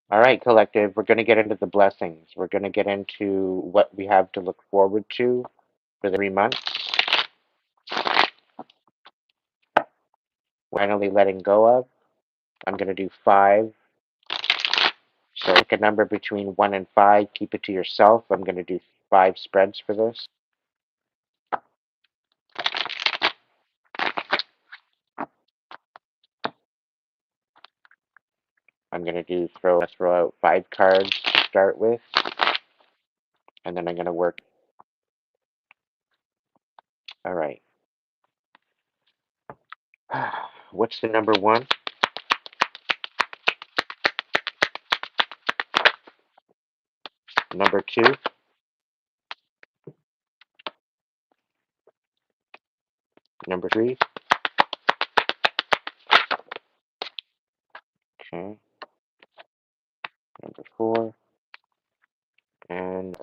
All right, collective, we're going to get into the blessings. We're going to get into what we have to look forward to for the 3 months. Finally letting go of. I'm going to do 5. So pick a number between 1 and 5. Keep it to yourself. I'm going to do 5 spreads for this. I'm going to throw out 5 cards to start with, and then I'm going to work. All right. What's the number 1? Number 2? Number 3? Okay. Number 4? And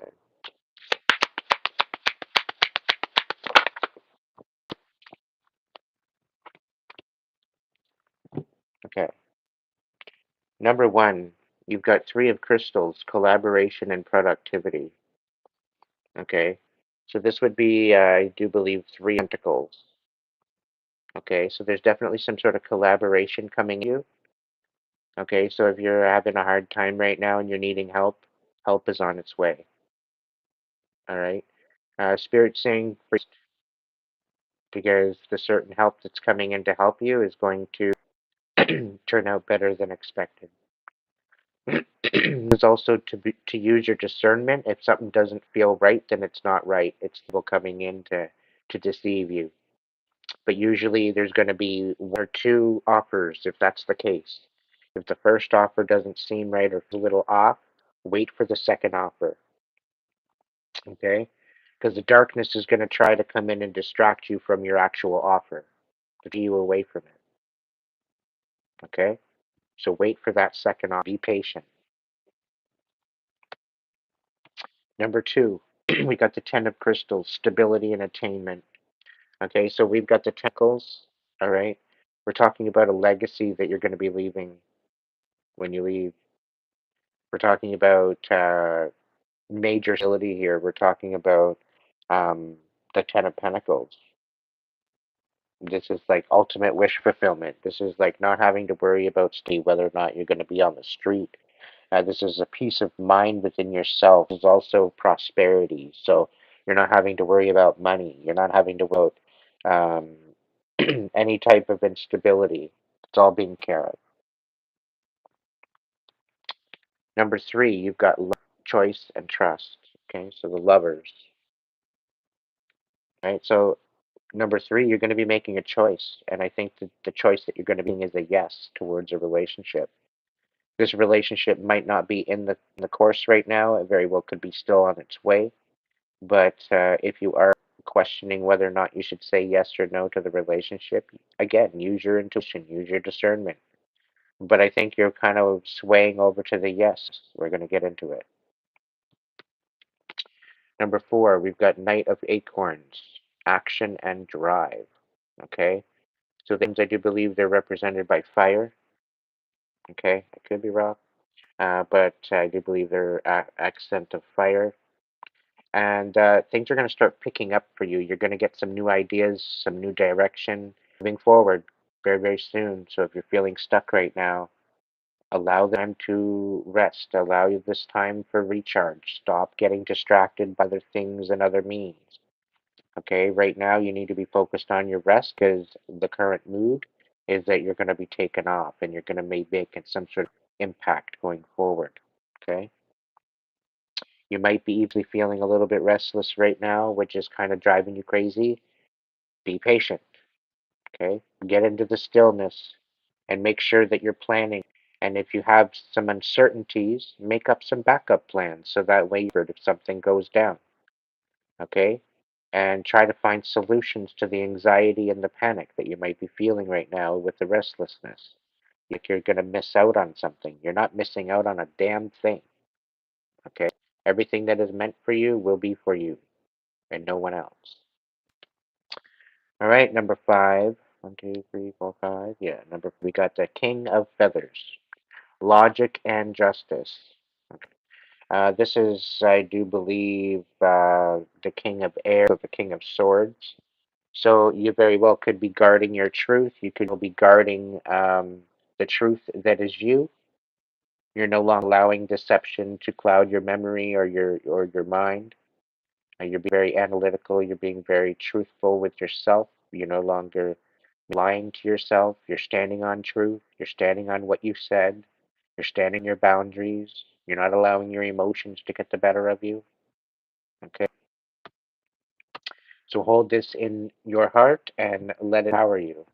okay. Number 1, you've got 3 of crystals, collaboration and productivity. Okay. So this would be, I do believe, 3 pentacles. Okay. So there's definitely some sort of collaboration coming to you. Okay. So if you're having a hard time right now and you're needing help, help is on its way. All right. Spirit saying first, because the certain help that's coming in to help you is going to turn out better than expected. Is also to use your discernment. If something doesn't feel right, then it's not right. It's people coming in to deceive you. But usually there's going to be 1 or 2 offers if that's the case. If the first offer doesn't seem right or it's a little off, wait for the second offer. Okay? Because the darkness is going to try to come in and distract you from your actual offer, to keep you away from it. Okay? So wait for that second offer. Be patient. Number 2, we got the 10 of crystals, stability and attainment. Okay, so we've got the tentacles. All right? We're talking about a legacy that you're going to be leaving when you leave. We're talking about major stability here. We're talking about um, the 10 of Pentacles. This is like ultimate wish fulfillment. This is like not having to worry about whether or not you're going to be on the street. This is a peace of mind within yourself. This is also prosperity. So you're not having to worry about money. You're not having to worry about any type of instability. It's all being care of. Number 3, you've got love, choice, and trust. Okay, so the lovers. Right, so number 3, you're going to be making a choice, and I think that the choice that you're going to be making is a yes towards a relationship. This relationship might not be in the course right now. It very well could be still on its way. But if you are questioning whether or not you should say yes or no to the relationship, again, use your intuition, use your discernment. But I think you're kind of swaying over to the yes. We're going to get into it. Number 4, we've got Knight of Acorns, action and drive. Okay, so things I do believe they're represented by fire. Okay, I could be wrong, but I do believe they're accent of fire. And things are going to start picking up for you. You're going to get some new ideas, some new direction moving forward very, very soon. So if you're feeling stuck right now, Allow them to rest. Allow this time for recharge. Stop getting distracted by other things and other means. Okay, right now you need to be focused on your rest because the current mood is that you're going to be taken off and you're going to make some sort of impact going forward. Okay, you might be easily feeling a little bit restless right now, which is kind of driving you crazy. Be patient. Okay, get into the stillness and make sure that you're planning. And if you have some uncertainties, make up some backup plans so that way you're if something goes down. Okay, and try to find solutions to the anxiety and the panic that you might be feeling right now with the restlessness. Like you're going to miss out on something. You're not missing out on a damn thing. Okay, everything that is meant for you will be for you and no one else. All right, number five. One, two, three, four, five. Yeah, we got the King of Feathers, logic and justice. Okay. This is, I do believe, the King of Air, the King of Swords. So you very well could be guarding your truth. You could be guarding the truth that is you. You're no longer allowing deception to cloud your memory or your mind. You're being very analytical. You're being very truthful with yourself. You're no longer lying to yourself. You're standing on truth. You're standing on what you said. You're standing your boundaries. You're not allowing your emotions to get the better of you. Okay. So hold this in your heart and let it power you.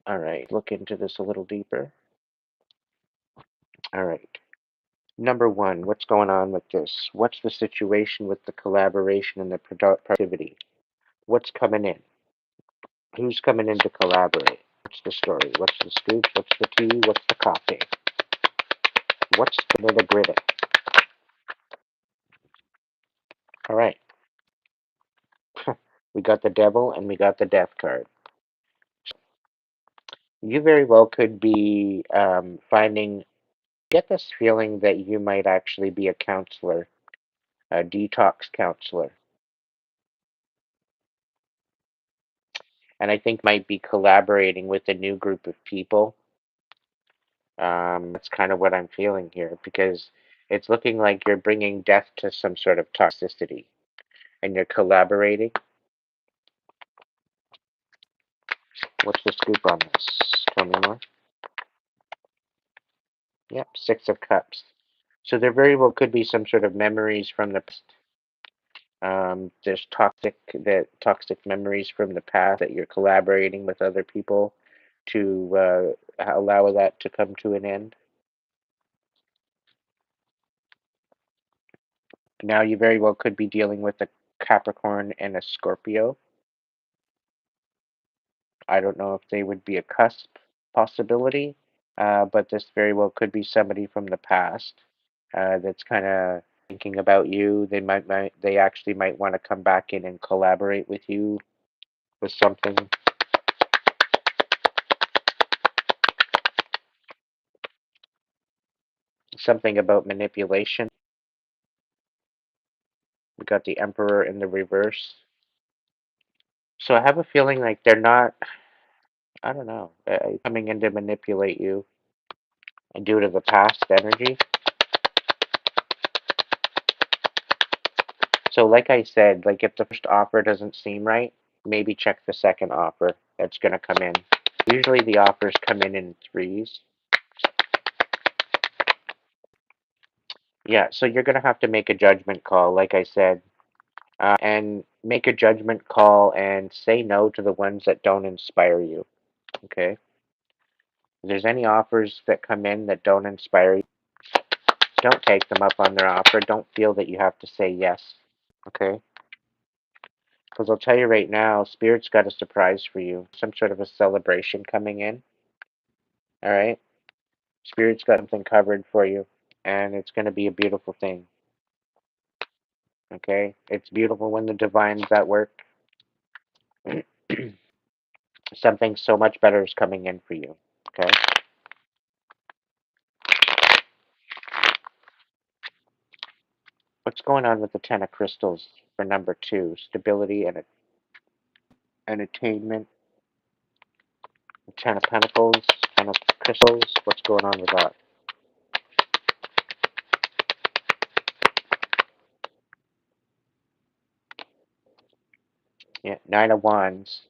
All right. Look into this a little deeper. All right. Number one, what's going on with this? What's the situation with the collaboration and the productivity? What's coming in? Who's coming in to collaborate? What's the story? What's the scoop? What's the tea? What's the coffee? What's the nitty gritty? All right. We got the devil and we got the death card. You very well could be get this feeling that you might actually be a counselor, a detox counselor. And I think might be collaborating with a new group of people. That's kind of what I'm feeling here because it's looking like you're bringing death to some sort of toxicity and you're collaborating. What's the scoop on this? Tell me more. Yep, Six of Cups. So there very well could be some sort of memories from the past. There's toxic memories from the past that you're collaborating with other people to allow that to come to an end. Now you very well could be dealing with a Capricorn and a Scorpio. I don't know if they would be a cusp possibility, but this very well could be somebody from the past that's kind of thinking about you. They actually might want to come back in and collaborate with you with something about manipulation. We got the Emperor in the reverse. So I have a feeling like they're not, I don't know, coming in to manipulate you due to the past energy. So like I said, like if the first offer doesn't seem right, maybe check the second offer that's going to come in. Usually the offers come in threes. Yeah, so you're going to have to make a judgment call, like I said, and make a judgment call and say no to the ones that don't inspire you. Okay? If there's any offers that come in that don't inspire you, don't take them up on their offer. Don't feel that you have to say yes. Okay? Because I'll tell you right now, Spirit's got a surprise for you. Some sort of a celebration coming in. All right? Spirit's got something covered for you. And it's going to be a beautiful thing. Okay? It's beautiful when the divine's at work. Something so much better is coming in for you. Okay? What's going on with the Ten of Crystals for number two? Stability and attainment. Ten of Pentacles, Ten of Crystals. What's going on with that? Yeah, Nine of Wands.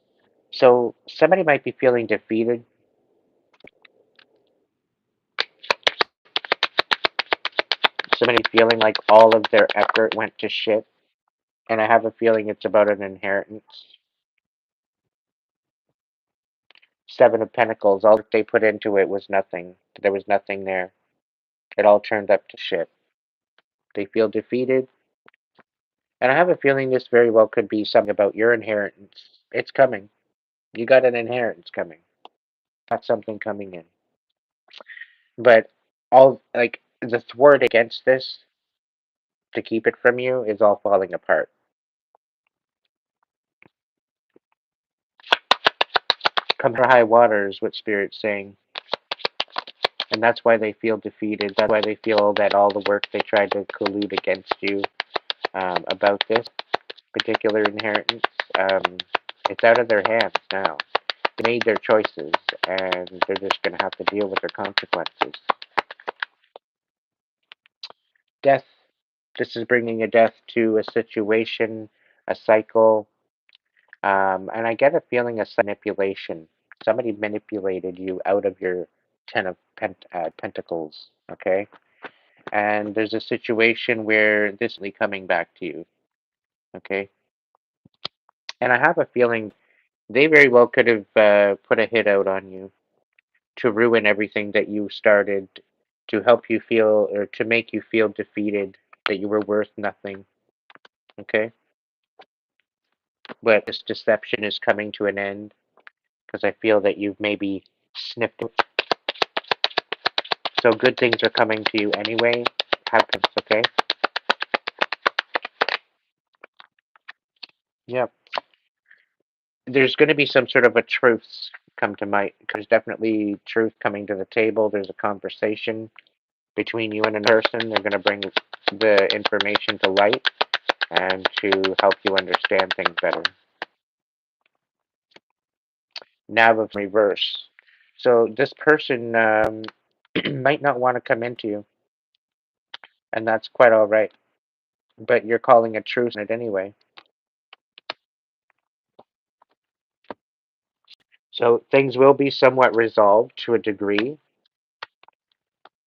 So somebody might be feeling defeated. Somebody feeling like all of their effort went to shit. And I have a feeling it's about an inheritance. Seven of Pentacles. All that they put into it was nothing. There was nothing there. It all turned up to shit. They feel defeated. And I have a feeling this very well could be something about your inheritance. It's coming. You got an inheritance coming. Got something coming in. But all like the thwart against this to keep it from you is all falling apart. Come for high water is what Spirit's saying. And that's why they feel defeated. That's why they feel that all the work they tried to collude against you about this particular inheritance, it's out of their hands now. They made their choices, and they're just going to have to deal with their consequences. Death. This is bringing a death to a situation, a cycle, and I get a feeling of manipulation. Somebody manipulated you out of your Ten of Pentacles, okay? And there's a situation where this is coming back to you, okay? And I have a feeling they very well could have put a hit out on you to ruin everything that you started, to help you feel, or to make you feel defeated, that you were worth nothing, okay? But this deception is coming to an end because I feel that you've maybe sniffed it. So good things are coming to you anyway. Have this, okay? Yep. There's going to be some sort of a truth come to my. There's definitely truth coming to the table. There's a conversation between you and a person. They're going to bring the information to light and to help you understand things better. Nav of reverse. So this person might not want to come into you, and that's quite all right. But you're calling a truce on it anyway. So things will be somewhat resolved to a degree.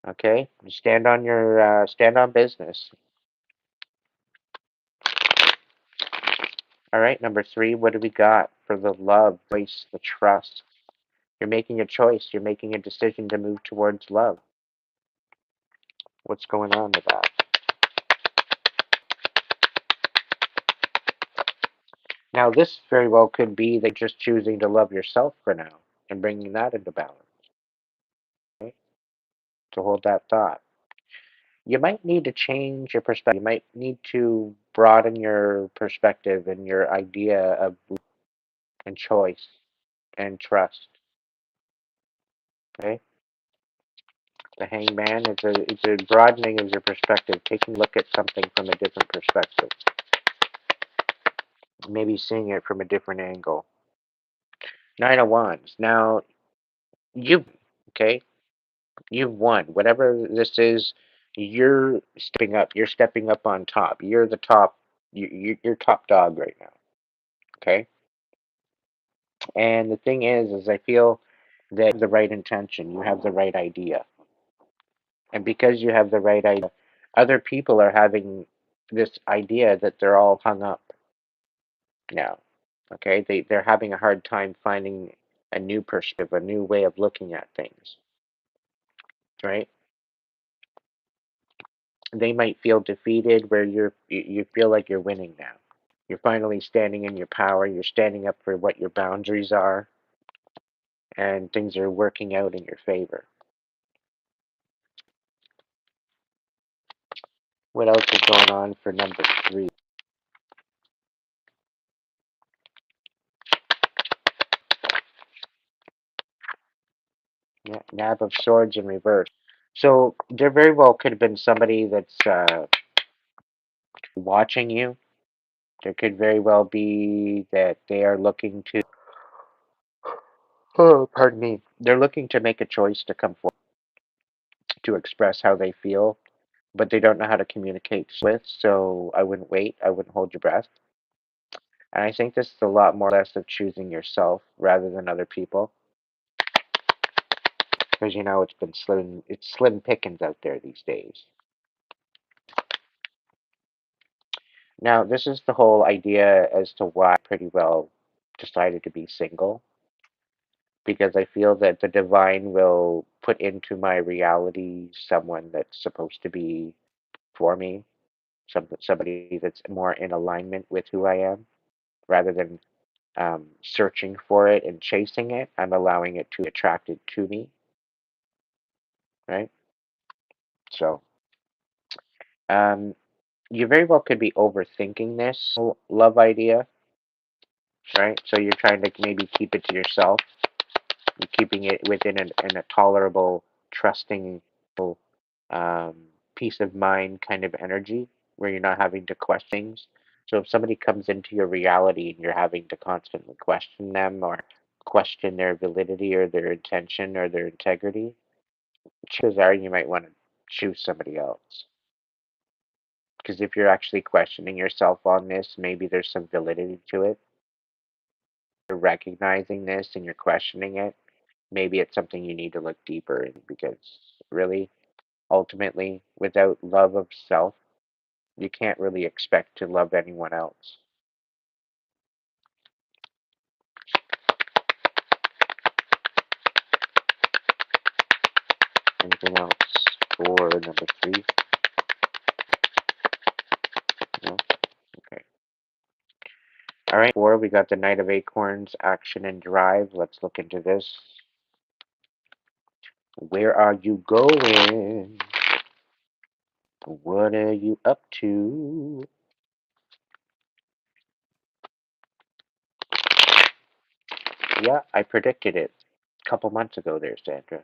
Okay, stand on business. All right, number three. What do we got for the love, grace, the trust? You're making a choice. You're making a decision to move towards love. What's going on with that? Now, this very well could be that you're just choosing to love yourself for now and bringing that into balance. Okay? To hold that thought. You might need to change your perspective. You might need to broaden your perspective and your idea of and choice and trust. Okay? The hangman is it's a broadening of your perspective, taking a look at something from a different perspective. Maybe seeing it from a different angle. Nine of Wands. Now, you, okay? You've won. Whatever this is, you're stepping up. You're stepping up on top. You're the top. You're top dog right now. Okay? And the thing is I feel that you have the right intention. You have the right idea. And because you have the right idea, other people are having this idea that they're all hung up now. Okay? They're having a hard time finding a new perspective, a new way of looking at things. Right? They might feel defeated where you feel like you're winning now. You're finally standing in your power. You're standing up for what your boundaries are, and things are working out in your favor. What else is going on for number three? Yeah, Nab of Swords in reverse. So there very well could have been somebody that's watching you. There could very well be that they are looking to Oh, pardon me. They're looking to make a choice to come forward to express how they feel, but they don't know how to communicate with, so I wouldn't wait. I wouldn't hold your breath. And I think this is a lot more or less of choosing yourself rather than other people. Because it's slim pickings out there these days. Now, this is the whole idea as to why I pretty well decided to be single, because I feel that the divine will put into my reality someone that's supposed to be for me, somebody that's more in alignment with who I am, rather than searching for it and chasing it. I'm allowing it to be attracted to me, right? So, um, you very well could be overthinking this whole love idea, right? So you're trying to maybe keep it to yourself, you're keeping it within a tolerable, trusting, um, peace of mind kind of energy where you're not having to question things. So if somebody comes into your reality and you're having to constantly question them or question their validity or their intention or their integrity, chances are you might want to choose somebody else. Because if you're actually questioning yourself on this, maybe there's some validity to it. You're recognizing this and you're questioning it. Maybe it's something you need to look deeper in because really, ultimately, without love of self, you can't really expect to love anyone else. Anything else for number three? No? Okay. All right, four, we got the Knight of Acorns, action and drive. Let's look into this. Where are you going? What are you up to? Yeah, I predicted it a couple months ago there, Sandra.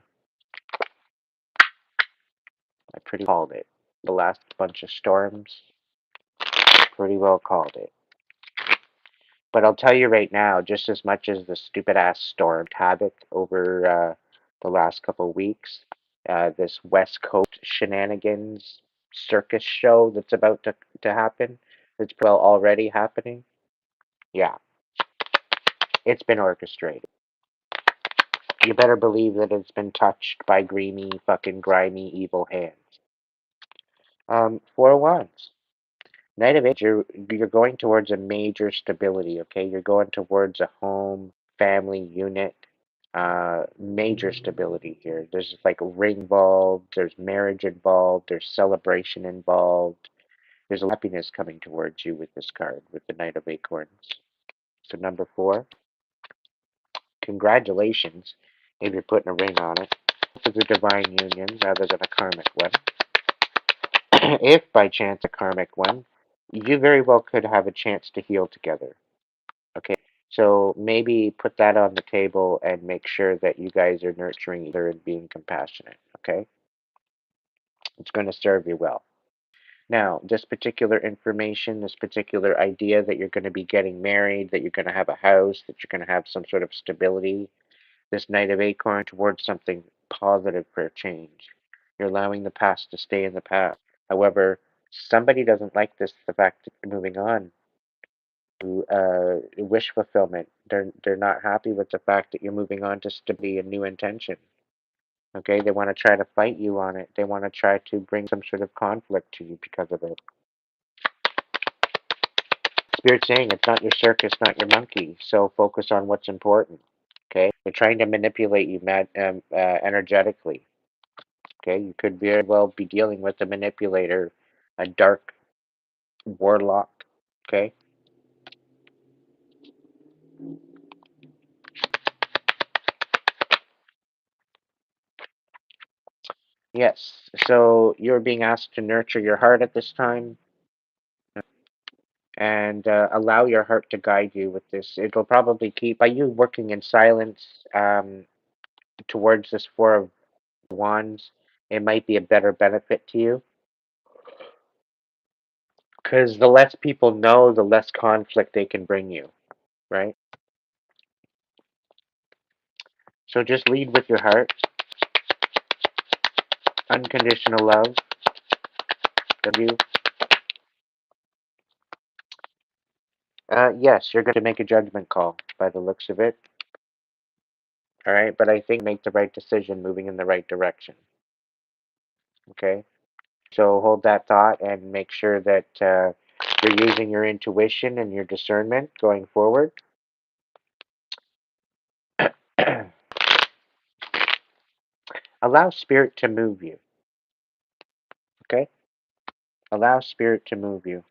I pretty called it. The last bunch of storms, pretty well called it. But I'll tell you right now, just as much as the stupid ass storm havoc over the last couple of weeks, this West Coast shenanigans circus show that's about to happen, that's well already happening. Yeah, it's been orchestrated. You better believe that it's been touched by grimy, fucking grimy, evil hands. Four wands. Knight of Age, you're going towards a major stability, okay? You're going towards a home, family unit, major stability here. There's like a ring involved, there's marriage involved, there's celebration involved. There's a happiness coming towards you with this card, with the Knight of Acorns. So number four, congratulations if you're putting a ring on it. It's a divine union rather than a karmic one. If by chance a karmic one, you very well could have a chance to heal together. Okay, so maybe put that on the table and make sure that you guys are nurturing each other and being compassionate. Okay, it's going to serve you well. Now, this particular information, this particular idea that you're going to be getting married, that you're going to have a house, that you're going to have some sort of stability, this Knight of Acorn towards something positive for a change. You're allowing the past to stay in the past. However, somebody doesn't like this, the fact that you're moving on to wish fulfillment. They're not happy with the fact that you're moving on to stability and new intention. Okay, they want to try to fight you on it. They want to try to bring some sort of conflict to you because of it. Spirit saying it's not your circus, not your monkey. So focus on what's important. Okay, they're trying to manipulate you energetically. Okay, you could very well be dealing with a manipulator, a dark warlock. Okay, yes. So you're being asked to nurture your heart at this time and allow your heart to guide you with this. It'll probably keep, by you working in silence towards this Four of Wands, it might be a better benefit to you. Because the less people know, the less conflict they can bring you, right? So just lead with your heart. Unconditional love of you. Yes, you're going to make a judgment call by the looks of it. All right, but I think make the right decision, moving in the right direction. Okay, so hold that thought and make sure that you're using your intuition and your discernment going forward. Allow spirit to move you. Okay, allow spirit to move you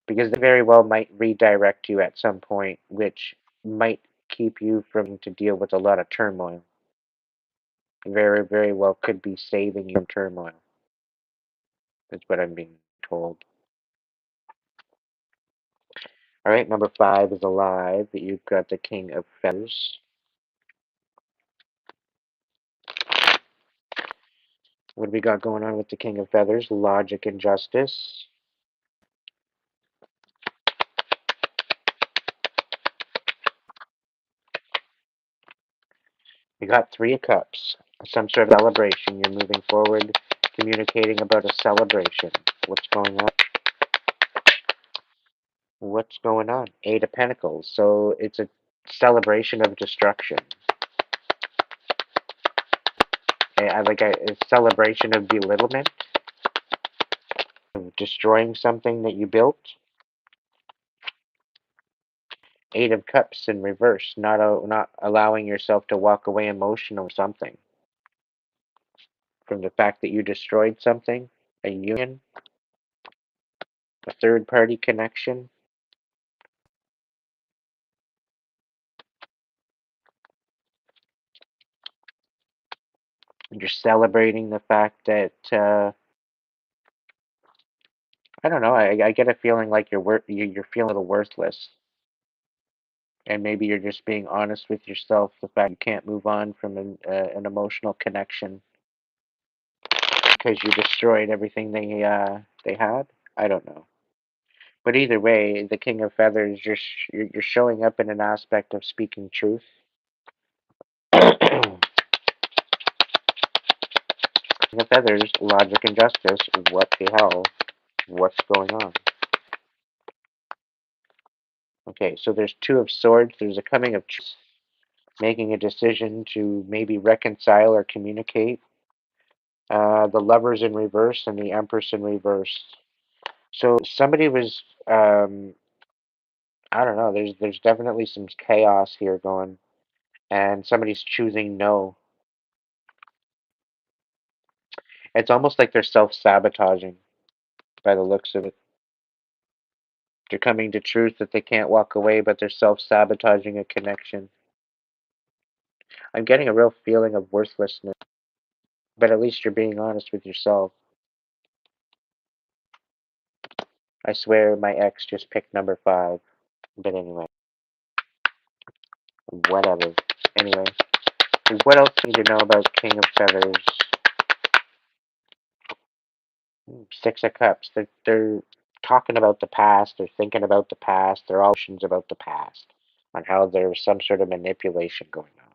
because they very well might redirect you at some point, which might keep you from to deal with a lot of turmoil. Very, very well could be saving you from turmoil. That's what I'm being told. All right, number 5 is alive. You've got the King of Feathers. What do we got going on with the King of Feathers? Logic and justice. We got 3 of Cups. Some sort of celebration. You're moving forward, communicating about a celebration. What's going on? What's going on? 8 of Pentacles. So it's a celebration of destruction. Like a celebration of belittlement, of destroying something that you built. 8 of Cups in reverse, not allowing yourself to walk away emotional or something from the fact that you destroyed something, a union, a third party connection. You're celebrating the fact that I don't know. I get a feeling like you're feeling a little worthless, and maybe you're just being honest with yourself. The fact you can't move on from an emotional connection because you destroyed everything they had. I don't know. But either way, the King of Feathers, you're showing up in an aspect of speaking truth. King of Feathers, logic and justice. What the hell? What's going on? Okay, so there's 2 of Swords. There's a coming of truth, making a decision to maybe reconcile or communicate. The Lovers in reverse and the Empress in reverse. So somebody was, I don't know. There's definitely some chaos here going, and somebody's choosing no. It's almost like they're self-sabotaging by the looks of it. They're coming to truth that they can't walk away, but they're self-sabotaging a connection. I'm getting a real feeling of worthlessness, but at least you're being honest with yourself. I swear my ex just picked number 5. But anyway, whatever. Anyway, what else do you need to know about King of Feathers? 6 of Cups. They're talking about the past. They're thinking about the past. They're all emotions about the past, on how there's some sort of manipulation going on.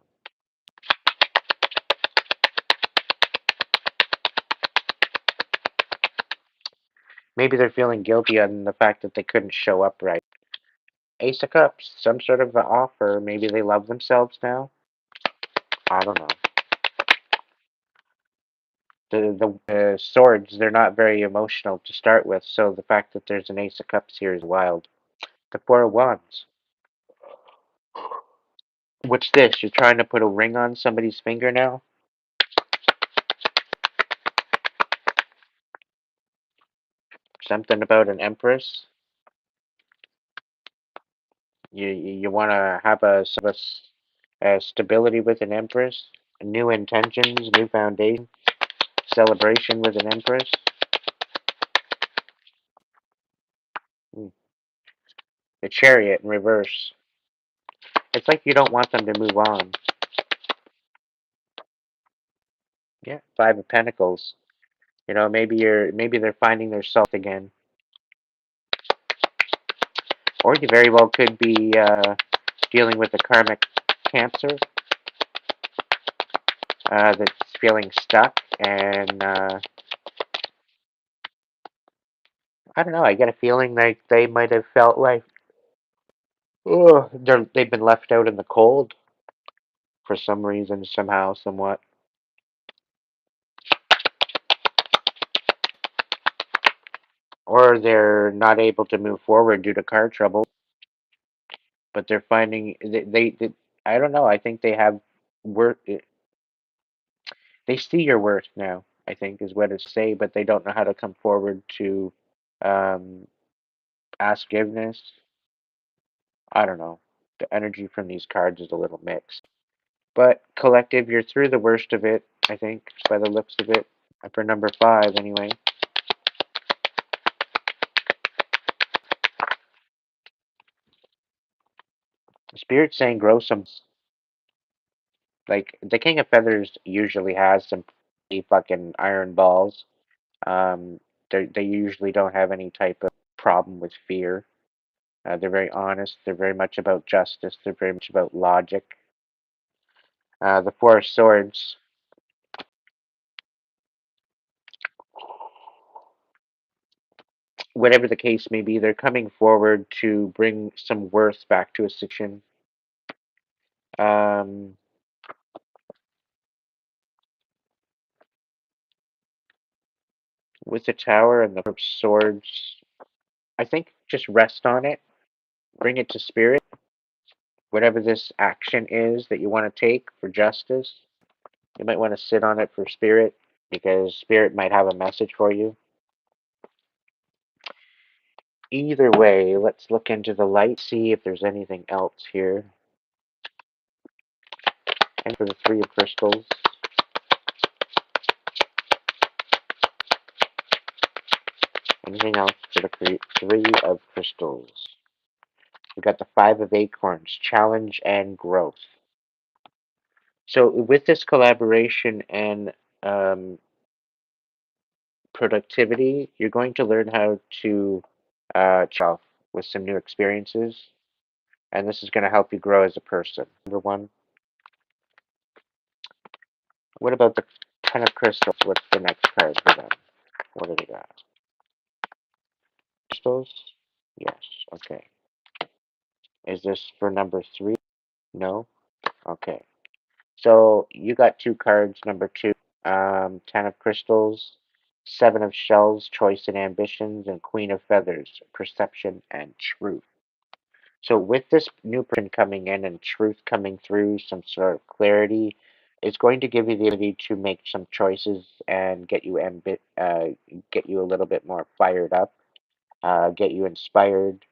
Maybe they're feeling guilty on the fact that they couldn't show up right. Ace of Cups, some sort of offer. Maybe they love themselves now. I don't know. The swords, they're not very emotional to start with, so the fact that there's an Ace of Cups here is wild. The Four of Wands. What's this? You're trying to put a ring on somebody's finger now? Something about an Empress? You want to have a stability with an Empress? New intentions, new foundation, celebration with an Empress? Hmm. The Chariot in reverse. It's like you don't want them to move on. Yeah, 5 of Pentacles. You know, maybe they're finding their self again, or you very well could be dealing with a karmic Cancer. that's feeling stuck, and I don't know. I get a feeling like they might have felt like, oh, they've been left out in the cold for some reason, somehow, somewhat, or they're not able to move forward due to car trouble. But they're finding they I don't know. I think they have worth. They see your worth now, I think, is what it's say, but they don't know how to come forward to um, ask forgiveness. I don't know. The energy from these cards is a little mixed. But collective, you're through the worst of it, I think, by the looks of it. For number 5, anyway. Spirit's saying grow some. Like, the King of Feathers usually has some pretty fucking iron balls. They usually don't have any type of problem with fear. They're very honest. They're very much about justice. They're very much about logic. The Four of Swords, whatever the case may be, they're coming forward to bring some worth back to a situation. Um, with the Tower and the Four of Swords, I think just rest on it. Bring it to spirit. Whatever this action is that you want to take for justice, you might want to sit on it for spirit because spirit might have a message for you. Either way, let's look into the light, see if there's anything else here. And for the Three of Crystals, anything else for the Three of Crystals? We got the Five of Acorns, challenge and growth. So with this collaboration and productivity, you're going to learn how to yourself with some new experiences, and this is going to help you grow as a person. Number 1. What about the Ten of Crystals? What's the next card for them? What do they got? Crystals? Yes. Okay. Is this for number 3? No? Okay. So you got 2 cards, number 2. Ten of Crystals, Seven of Shells, Choice and Ambitions, and Queen of Feathers, Perception and Truth. So with this new person coming in and truth coming through, some sort of clarity, it's going to give you the ability to make some choices and get you a little bit more fired up, get you inspired.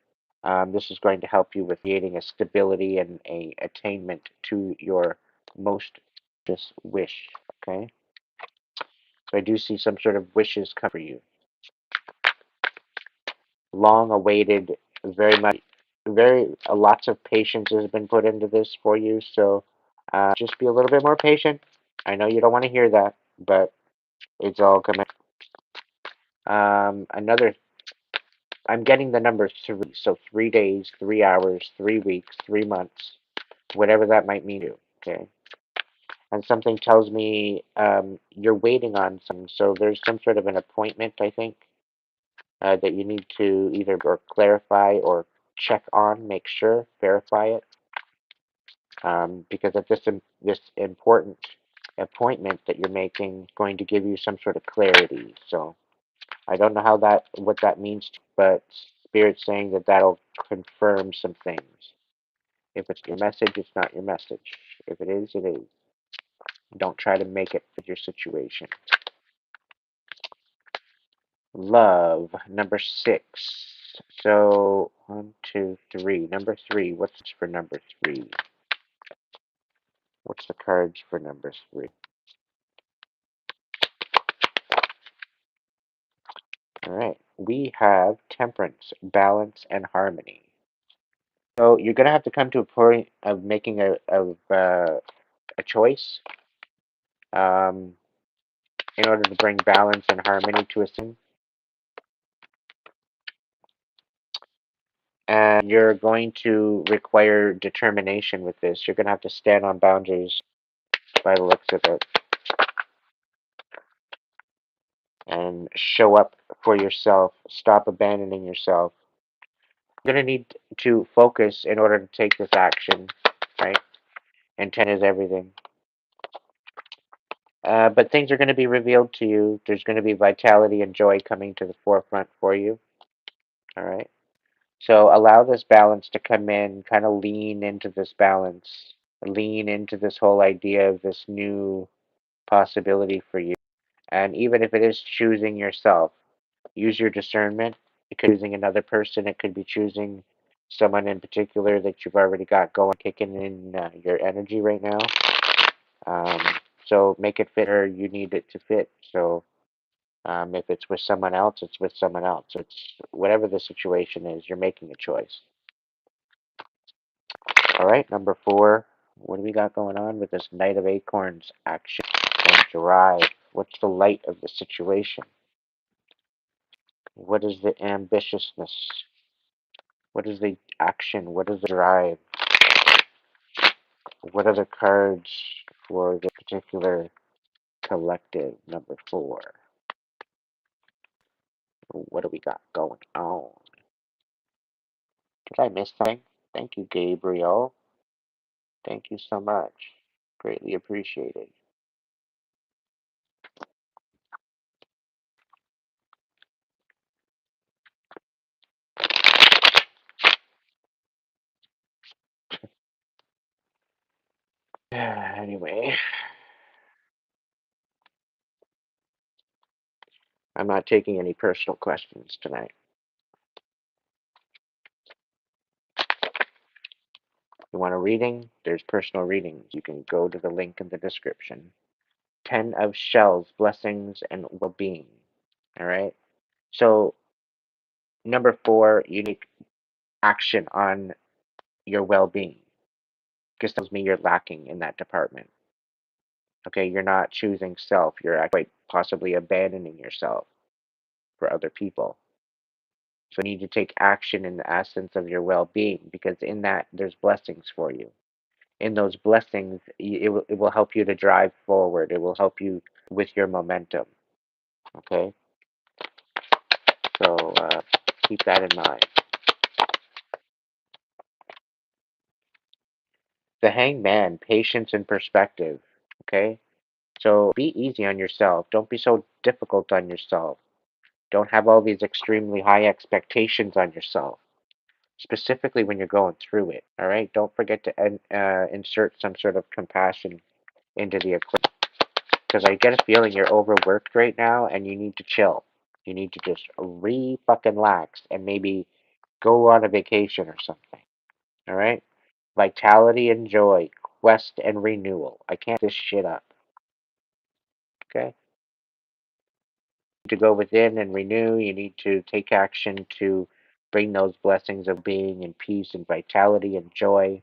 This is going to help you with creating a stability and a attainment to your most just wish. Okay, so I do see some sort of wishes come for you, long awaited, very much, very lots of patience has been put into this for you. So just be a little bit more patient. I know you don't want to hear that, but it's all coming. Another, I'm getting the number 3. So 3 days, 3 hours, 3 weeks, 3 months, whatever that might mean to you. Okay. And something tells me you're waiting on some. So there's some sort of an appointment, I think, that you need to either or clarify or check on, make sure, verify it, because at this important appointment that you're making is going to give you some sort of clarity. So I don't know what that means, but Spirit's saying that that'll confirm some things. If it's your message, it's not your message. If it is, it is. Don't try to make it fit your situation. Love, number 6. So, 1, 2, 3. Number 3. What's for number 3? What's the cards for number 3? All right. We have temperance, balance, and harmony. So you're gonna have to come to a point of making a choice um, in order to bring balance and harmony to a scene. And you're going to require determination with this. You're gonna have to stand on boundaries by the looks of it. and show up for yourself. Stop abandoning yourself. You're going to need to focus in order to take this action, right? Intent is everything. But things are going to be revealed to you. There's going to be vitality and joy coming to the forefront for you. All right. So allow this balance to come in, kind of lean into this balance, lean into this whole idea of this new possibility for you. And even if it is choosing yourself, use your discernment. It could be choosing another person, it could be choosing someone in particular that you've already got going, kicking in your energy right now. Um, so make it fit where you need it to fit. So if it's with someone else, it's with someone else. It's whatever the situation is, you're making a choice. All right, number 4. What do we got going on with this Knight of Acorns action and drive? What's the light of the situation? What is the ambitiousness? What is the action? What is the drive? What are the cards for the particular collective number 4? What do we got going on? Did I miss something? Thank you, Gabriel. Thank you so much. Greatly appreciated. Anyway, I'm not taking any personal questions tonight. You want a reading? There's personal readings. You can go to the link in the description. 10 of Shells, Blessings, and Well-being. All right? So, number 4, you need action on your well-being. Because tells me you're lacking in that department. Okay, you're not choosing self. You're quite possibly abandoning yourself for other people. So you need to take action in the essence of your well-being because in that there's blessings for you. In those blessings, it will help you to drive forward. It will help you with your momentum. Okay, so keep that in mind. The Hangman, patience and perspective. Okay, so be easy on yourself. Don't be so difficult on yourself. Don't have all these extremely high expectations on yourself, specifically when you're going through it. All right, don't forget to insert some sort of compassion into the equation because I get a feeling you're overworked right now and you need to chill. You need to just re fucking lax and maybe go on a vacation or something. All right, vitality and joy, quest and renewal. I can't this shit up. Okay, to go within and renew. You need to take action to bring those blessings of being and peace and vitality and joy.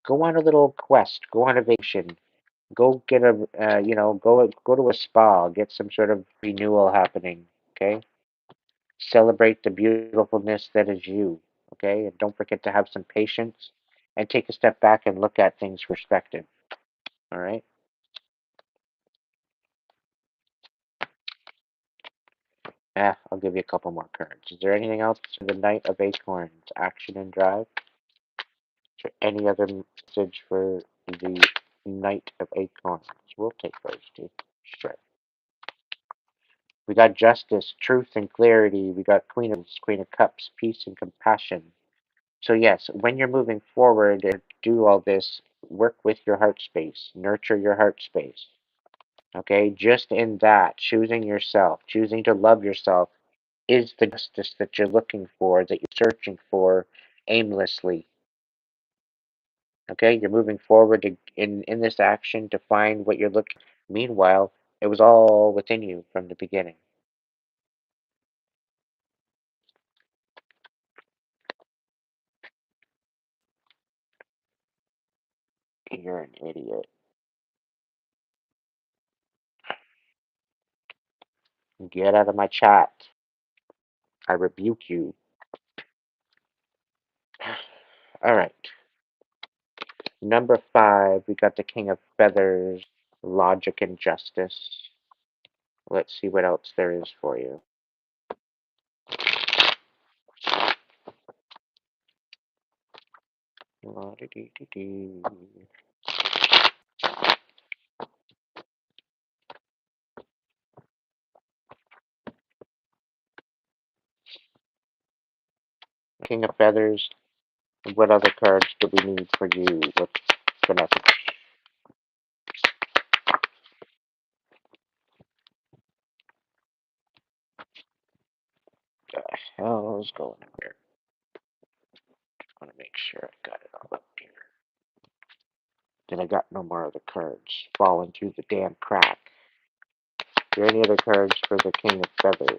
Go on a little quest. Go on a vacation. Go get a go to a spa. Get some sort of renewal happening. Okay. Celebrate the beautifulness that is you. Okay, and don't forget to have some patience and take a step back and look at things perspective. All right. Yeah, I'll give you a couple more cards. Is there anything else for the Knight of Acorns? Action and drive. Is there any other message for the Knight of Acorns? We'll take those two. Sure. We got justice, truth, and clarity. We got Queen of Cups, peace and compassion. So yes, when you're moving forward and do all this, work with your heart space, nurture your heart space. Okay, just in that, choosing yourself, choosing to love yourself is the justice that you're looking for, that you're searching for aimlessly. Okay, you're moving forward in this action to find what you're looking. Meanwhile, it was all within you from the beginning. You're an idiot. Get out of my chat. I rebuke you. All right. Number 5, we got the King of Feathers. logic and justice. Let's see what else there is for you. King of Feathers. What other cards do we need for you? What's the message? The hell is going on here? I want to make sure I got it all up here. Then I got no more of the cards falling through the damn crack. Are there any other cards for the King of Feathers?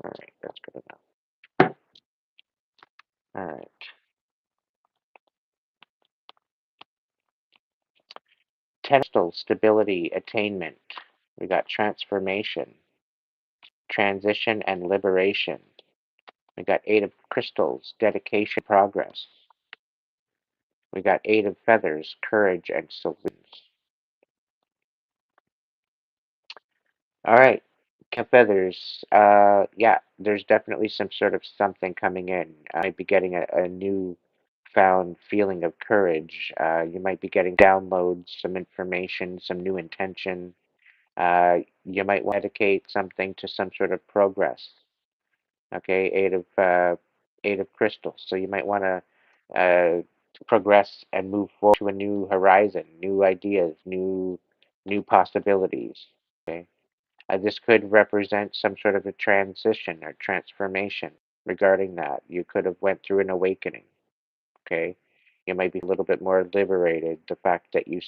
Alright, that's good enough. Alright. Tensile stability, attainment. We got transformation, transition, and liberation. We got 8 of crystals, dedication, progress. We got 8 of feathers, courage, and solutions. Alright, feathers. Yeah, there's definitely some sort of something coming in. I might be getting a new found feeling of courage. You might be getting downloads, some information, some new intention. You might want to dedicate something to some sort of progress. Okay, 8 of crystals. So you might want to progress and move forward to a new horizon, new ideas, new possibilities. Okay, this could represent some sort of a transition or transformation regarding that. You could have went through an awakening. Okay, you might be a little bit more liberated. The fact that you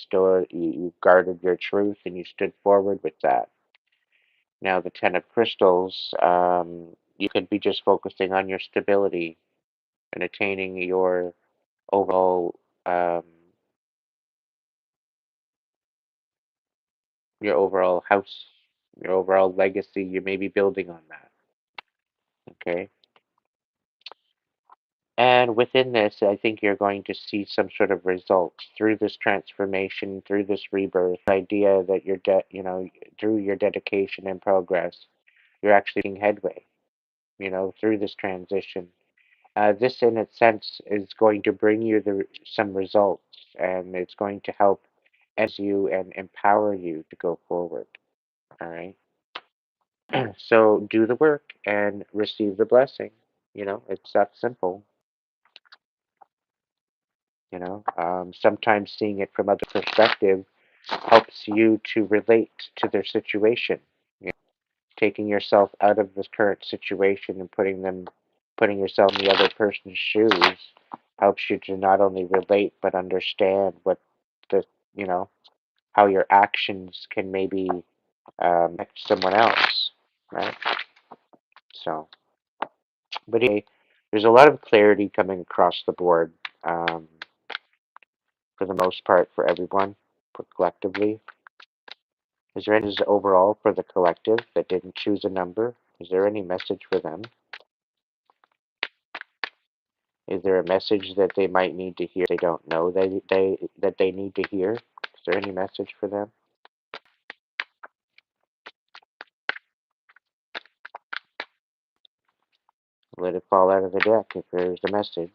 guarded your truth and you stood forward with that. Now, the Ten of Crystals, you could be just focusing on your stability and attaining overall um, your overall house, your overall legacy. You may be building on that. Okay. And within this, I think you're going to see some sort of results through this transformation, through this rebirth. Idea that through your dedication and progress, you're actually making headway. Through this transition. This, in a sense, is going to bring you some results, and it's going to help as you and empower you to go forward. All right. So do the work and receive the blessing. It's that simple. Sometimes seeing it from other perspective helps you to relate to their situation. You know, taking yourself out of this current situation and putting yourself in the other person's shoes helps you to not only relate but understand what the you know how your actions can maybe affect someone else, right? So, but anyway, there's a lot of clarity coming across the board, um, for the most part, for everyone, for collectively. Is there any overall for the collective that didn't choose a number? Is there any message for them? Is there a message that they might need to hear they don't know that they need to hear? Is there any message for them? Let it fall out of the deck if there's a message.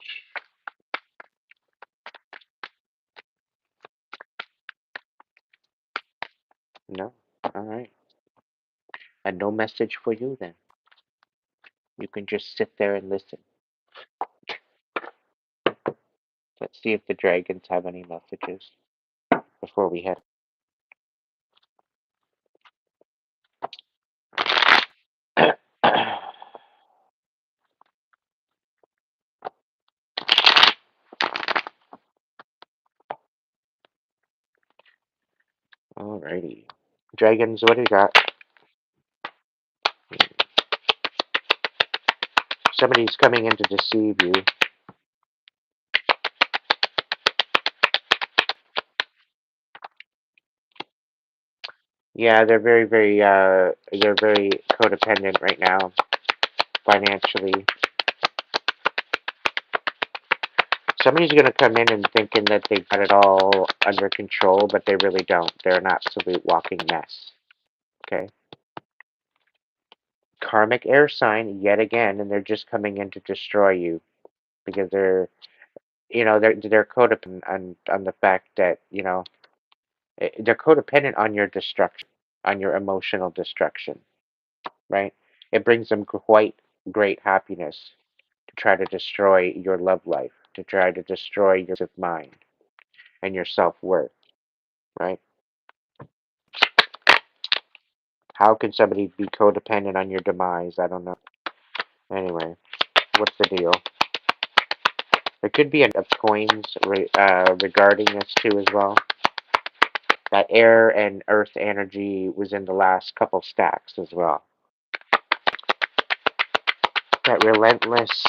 No? Alright. And no message for you then. You can just sit there and listen. Let's see if the dragons have any messages before we head. Alrighty. Dragons, what do you got? Somebody's coming in to deceive you. Yeah, they're very codependent right now, financially. Somebody's going to come in and thinking that they've got it all under control, but they really don't. They're an absolute walking mess. Okay? Karmic air sign yet again, and they're just coming in to destroy you because they're codependent on the fact that they're codependent on your destruction, on your emotional destruction, right? It brings them quite great happiness to try to destroy your love life, to try to destroy your peace of mind and your self-worth, right? How can somebody be codependent on your demise? I don't know. Anyway, what's the deal? There could be of coins regarding this too as well. That air and earth energy was in the last couple stacks as well. That relentless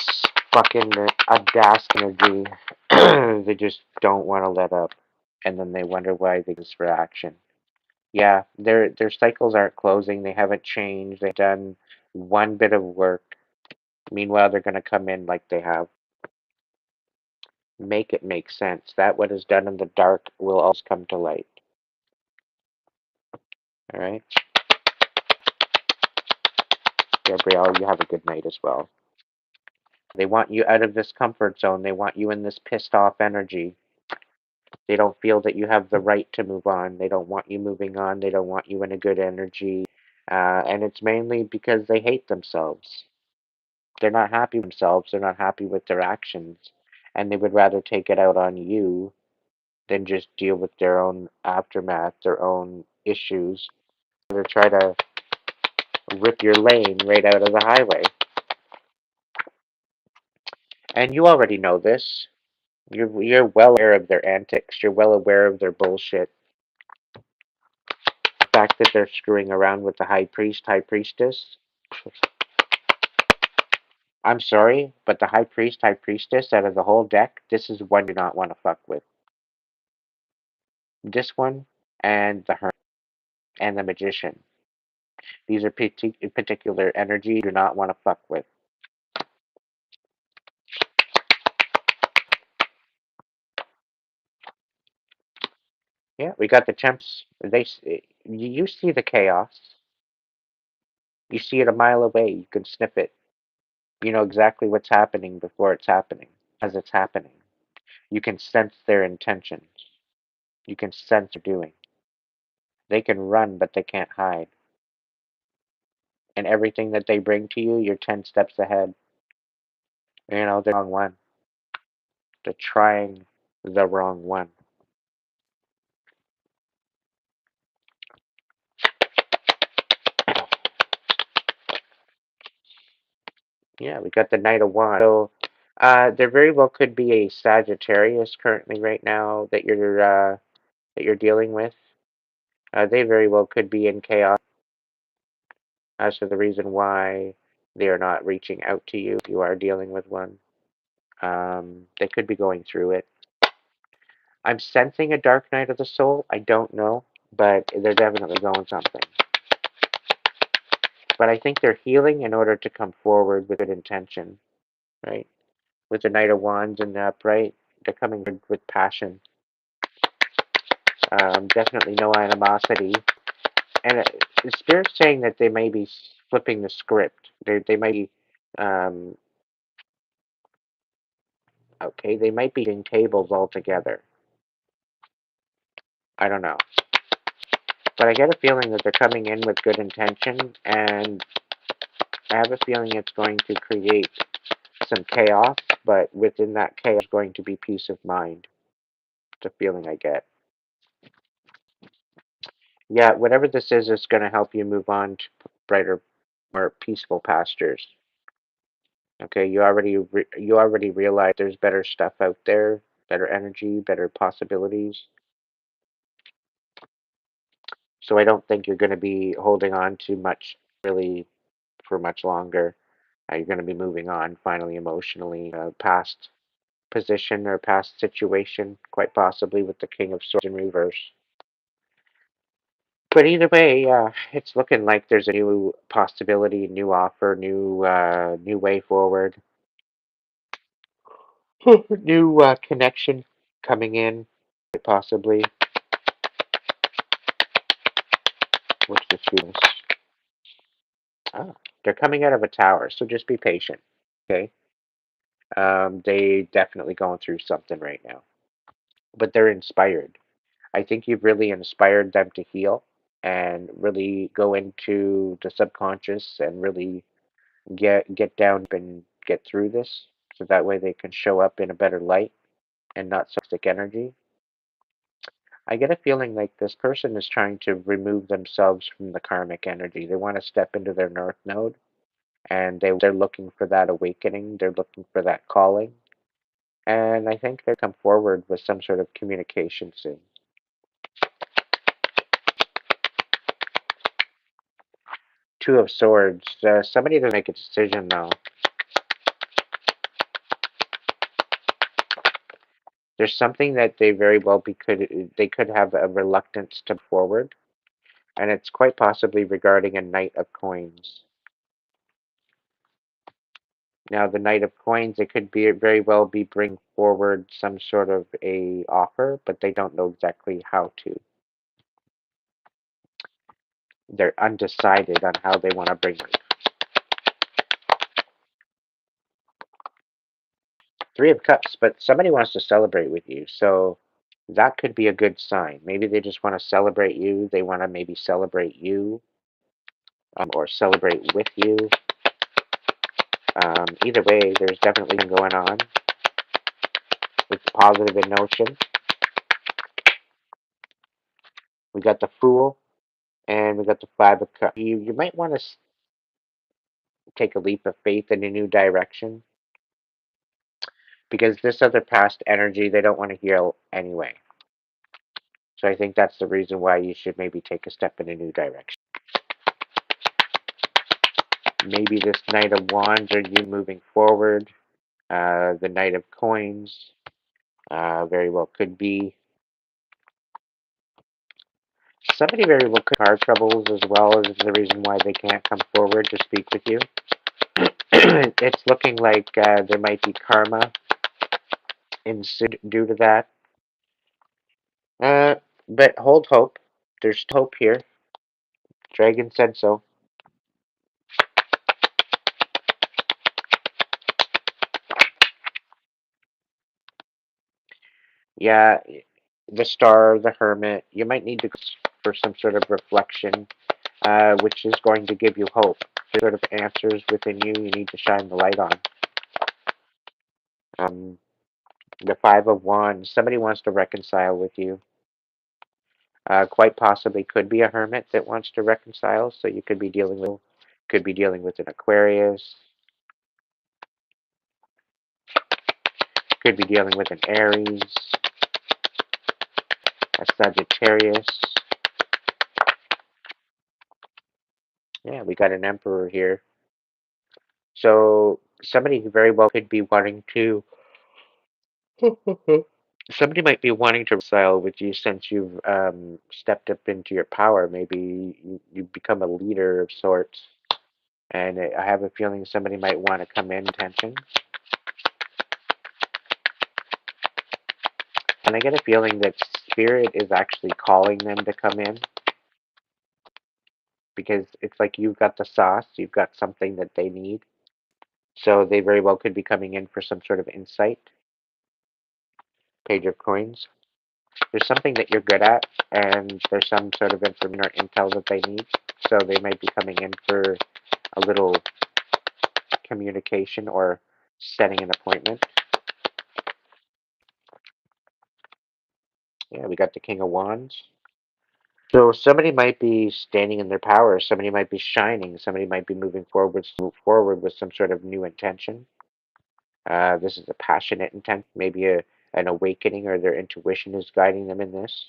fucking audacity energy. They just don't want to let up, and then they wonder why they just for action. Yeah, their cycles aren't closing. They haven't changed. They've done one bit of work. Meanwhile, they're going to come in like they have. Make it make sense. That what is done in the dark will always come to light. All right, Gabrielle, you have a good night as well. They want you out of this comfort zone. They want you in this pissed off energy. They don't feel that you have the right to move on. They don't want you moving on. They don't want you in a good energy. And it's mainly because they hate themselves. They're not happy with themselves. They're not happy with their actions. And they would rather take it out on you than just deal with their own aftermath, their own issues. They're try to rip your lane right out of the highway. And you already know this. You're well aware of their antics. You're well aware of their bullshit. The fact that they're screwing around with the high priest, high priestess. I'm sorry, but the high priest, high priestess out of the whole deck, this is one you do not want to fuck with. This one and the hermit and the magician. These are particular energy you do not want to fuck with. Yeah, we got the temps. You see the chaos. You see it a mile away. You can sniff it. You know exactly what's happening before it's happening, as it's happening. You can sense their intentions. You can sense what they're doing. They can run, but they can't hide. And everything that they bring to you, you're 10 steps ahead. They're the wrong one. They're trying the wrong one. Yeah, we got the Knight of Wands. So, there very well could be a Sagittarius currently right now that you're dealing with. They very well could be in chaos as to the reason why they are not reaching out to you if you are dealing with one. They could be going through it. I'm sensing a dark night of the soul. I don't know, but they're definitely going something. But I think they're healing in order to come forward with good intention, right? With the Knight of Wands and the upright, they're coming with passion. Definitely no animosity. And the Spirit's saying that they may be flipping the script. They might be, um, okay, they might be doing tables altogether. I don't know. But I get a feeling that they're coming in with good intention, and I have a feeling it's going to create some chaos, but within that chaos is going to be peace of mind. It's a feeling I get. Yeah, whatever this is going to help you move on to brighter, more peaceful pastures. Okay, you already realize there's better stuff out there, better energy, better possibilities. So I don't think you're going to be holding on to much really for much longer. You're going to be moving on finally emotionally, past position or past situation, quite possibly with the King of Swords in reverse. But either way, it's looking like there's a new possibility, new offer, new way forward. New connection coming in, possibly. What's this Venus? Ah, they're coming out of a tower, so just be patient. Okay. They definitely going through something right now, but they're inspired. I think you've really inspired them to heal and really go into the subconscious and really get down and get through this, so that way they can show up in a better light and not toxic energy. I get a feeling like this person is trying to remove themselves from the karmic energy. They want to step into their north node, and they're looking for that awakening. They're looking for that calling. And I think they'll come forward with some sort of communication soon. Two of Swords. Somebody to make a decision though. There's something that they very well they could have a reluctance to forward, and it's quite possibly regarding a Knight of Coins. Now, the Knight of Coins, it could be very well be bring forward some sort of a offer, but they don't know exactly how to. They're undecided on how they want to bring it. Three of Cups, but somebody wants to celebrate with you, so that could be a good sign. Maybe they just want to celebrate you. They want to maybe celebrate you, or celebrate with you. Either way, there's definitely something going on with positive emotion. We got the Fool, and we got the Five of Cups. You might want to take a leap of faith in a new direction, because this other past energy they don't want to heal anyway. So I think that's the reason why you should maybe take a step in a new direction. Maybe this Knight of Wands are you moving forward. The Knight of Coins very well could be. Somebody very well could have car troubles as well as the reason why they can't come forward to speak with you. It's looking like there might be karma ensued due to that. Uh, but hold hope. There's hope here. Dragon said so. Yeah, the Star, the Hermit. You might need to go for some sort of reflection, which is going to give you hope. There's sort of answers within you need to shine the light on. Um, the Five of Wands. Somebody wants to reconcile with you. Quite possibly could be a hermit that wants to reconcile. So you could be dealing with an Aquarius, could be dealing with an Aries, a Sagittarius. Yeah, we got an Emperor here. So somebody very well could be wanting to. Somebody might be wanting to reconcile with you since you've stepped up into your power. Maybe you become a leader of sorts. And I have a feeling somebody might want to come in tension. And I get a feeling that Spirit is actually calling them to come in, because it's like you've got the sauce, you've got something that they need. So they very well could be coming in for some sort of insight. Page of Coins. There's something that you're good at, and there's some sort of information or intel that they need. So they might be coming in for a little communication or setting an appointment. Yeah, we got the King of Wands. So somebody might be standing in their power. Somebody might be shining. Somebody might be move forward with some sort of new intention. This is a passionate intent, maybe an awakening, or their intuition is guiding them in this.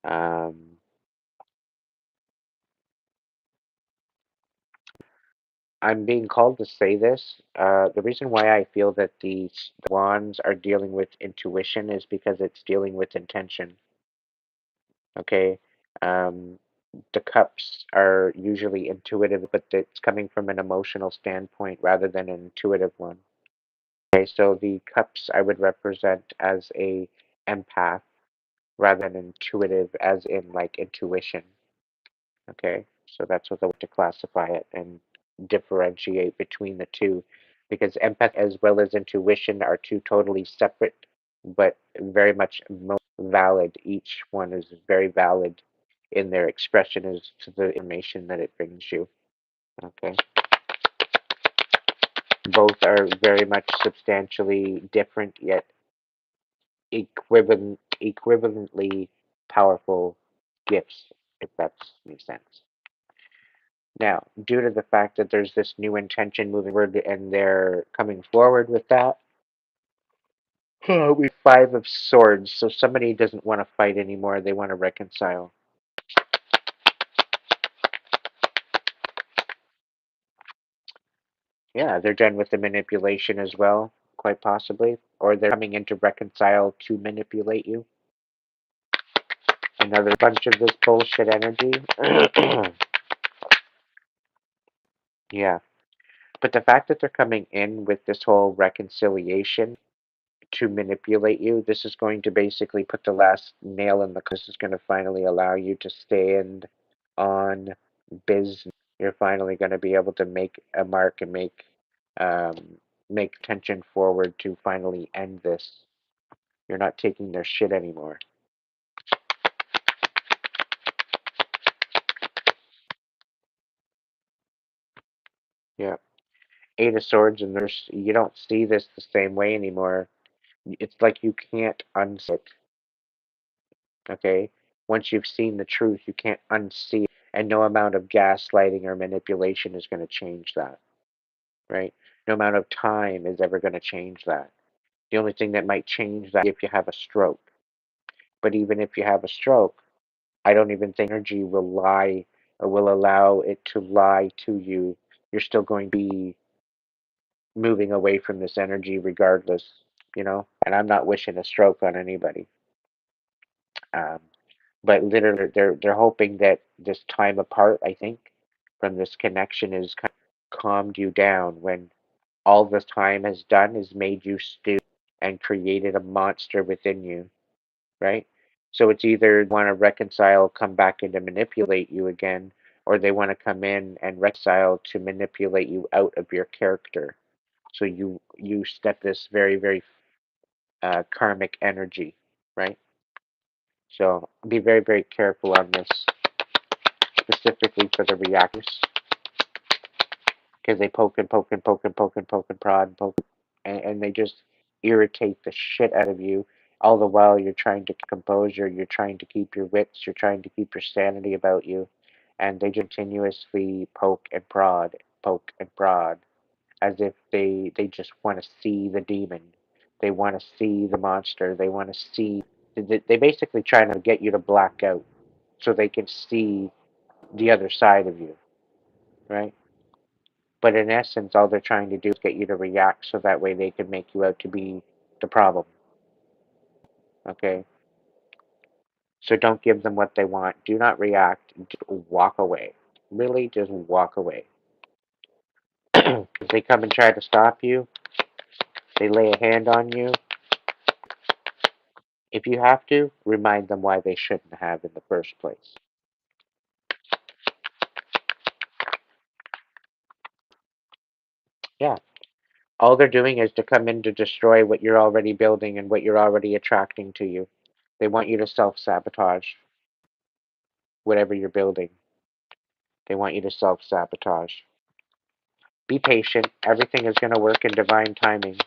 Um, I'm being called to say this. The reason why I feel that these wands are dealing with intuition is because it's dealing with intention. Okay. Um, the cups are usually intuitive, but it's coming from an emotional standpoint rather than an intuitive one. Okay, so the cups I would represent as a empath rather than intuitive, as in like intuition. Okay, so that's what I want to classify it and differentiate between the two, because empathy as well as intuition are two totally separate, but very much valid. Each one is very valid in their expression as to the information that it brings you. Okay, both are very much substantially different yet equivalently powerful gifts, if that makes sense. Now, due to the fact that there's this new intention moving forward and they're coming forward with that, we Five of Swords. So somebody doesn't want to fight anymore. They want to reconcile. Yeah, they're done with the manipulation as well, quite possibly. Or they're coming in to reconcile to manipulate you. Another bunch of this bullshit energy. Yeah. But the fact that they're coming in with this whole reconciliation to manipulate you, this is going to basically put the last nail in the coffin. This is going to finally allow you to stand on business. You're finally going to be able to make a mark and um, make tension forward to finally end this. You're not taking their shit anymore. Yeah. Eight of Swords, and you don't see this the same way anymore. It's like you can't unsee it. Okay? Once you've seen the truth, you can't unsee it. And no amount of gaslighting or manipulation is going to change that, right? No amount of time is ever going to change that. The only thing that might change that is if you have a stroke. But even if you have a stroke, I don't even think energy will lie or will allow it to lie to you. You're still going to be moving away from this energy regardless, you know? And I'm not wishing a stroke on anybody. Um, but literally, they're hoping that this time apart, I think, from this connection is kind of calmed you down when all this time has done is made you stew and created a monster within you, right? So it's either they want to reconcile, come back in to manipulate you again, or they want to come in and reconcile to manipulate you out of your character. So you step this very, very karmic energy, right? So be very, very careful on this, specifically for the reactors, because they poke and poke and poke and poke and poke and prod and poke, and they just irritate the shit out of you. All the while you're trying to compose, you're trying to keep your wits, you're trying to keep your sanity about you, and they continuously poke and prod, as if they just want to see the demon, they want to see the monster, they want to see. They basically trying to get you to black out so they can see the other side of you, right? But in essence, all they're trying to do is get you to react so that way they can make you out to be the problem. Okay? So don't give them what they want. Do not react. Just walk away. Really, just walk away. If they come and try to stop you, they lay a hand on you. If you have to, remind them why they shouldn't have in the first place. Yeah. All they're doing is to come in to destroy what you're already building and what you're already attracting to you. They want you to self sabotage whatever you're building. They want you to self sabotage. Be patient. Everything is going to work in divine timing.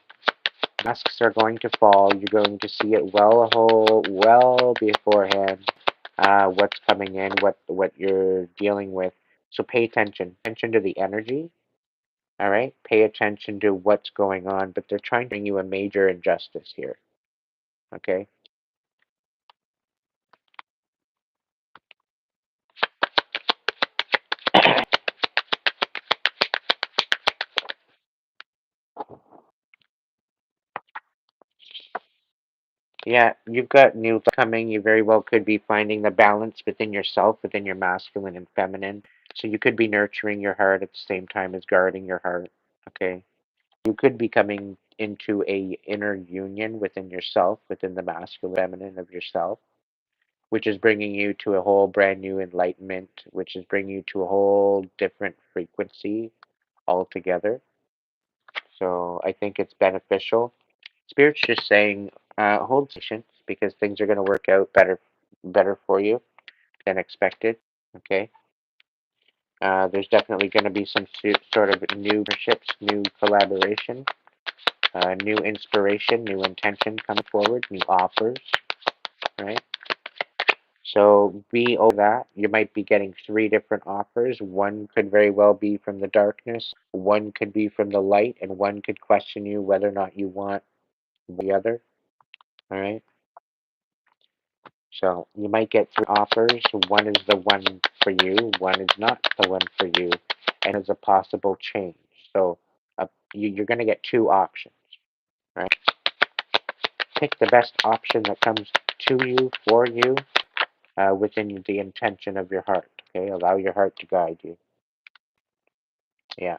Masks are going to fall. You're going to see it well beforehand. What's coming in, what you're dealing with. So pay attention. Attention to the energy. All right. Pay attention to what's going on. But they're trying to bring you a major injustice here. Okay. Yeah, you've got new coming. You very well could be finding the balance within yourself, within your masculine and feminine. So you could be nurturing your heart at the same time as guarding your heart. Okay. You could be coming into a inner union within yourself, within the masculine feminine of yourself, which is bringing you to a whole brand new enlightenment, which is bringing you to a whole different frequency altogether. So I think it's beneficial. Spirit's just saying, hold patience because things are going to work out better for you than expected. Okay. There's definitely going to be some sort of new partnerships, new collaboration, new inspiration, new intention coming forward, new offers, right? So be over that. You might be getting three different offers. One could very well be from the darkness, one could be from the light, and one could question you whether or not you want the other. All right. So you might get three offers. One is the one for you, one is not the one for you, and is a possible change. So you're going to get two options, right? Pick the best option that comes to you, for you, within the intention of your heart. Okay, allow your heart to guide you. Yeah.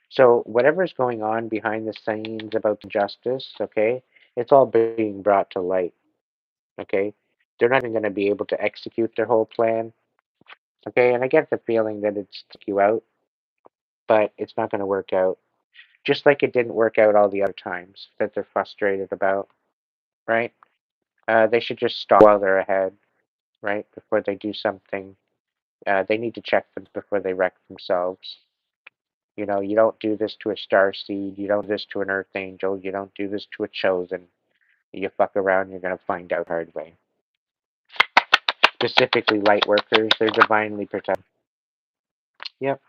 So whatever's going on behind the scenes about the justice, okay, it's all being brought to light. Okay, they're not even going to be able to execute their whole plan. Okay, and I get the feeling that it's took you out, but it's not going to work out. Just like it didn't work out all the other times that they're frustrated about, right? They should just stop while they're ahead, right? Before they do something, they need to check them before they wreck themselves. You know, you don't do this to a star seed. You don't do this to an earth angel. You don't do this to a chosen. You fuck around, you're going to find out hard way. Specifically, light workers, they're divinely protected. Yep,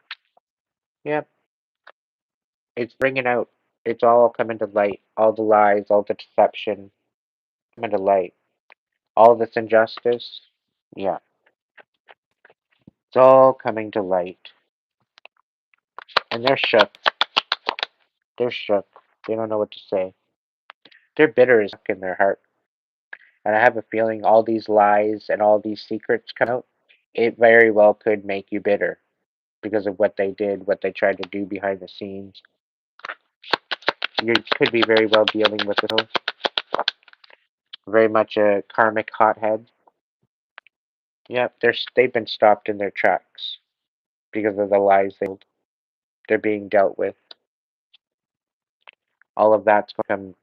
yep. It's bringing out, it's all coming to light. All the lies, all the deception coming to light. All this injustice, yeah, it's all coming to light. And they're shook. They're shook. They don't know what to say. They're bitter as fuck in their heart. And I have a feeling all these lies and all these secrets come out, it very well could make you bitter because of what they did, what they tried to do behind the scenes. You could be very well dealing with it. Very much a karmic hothead. Yep, they've been stopped in their tracks because of the lies they're being dealt with. All of that's going to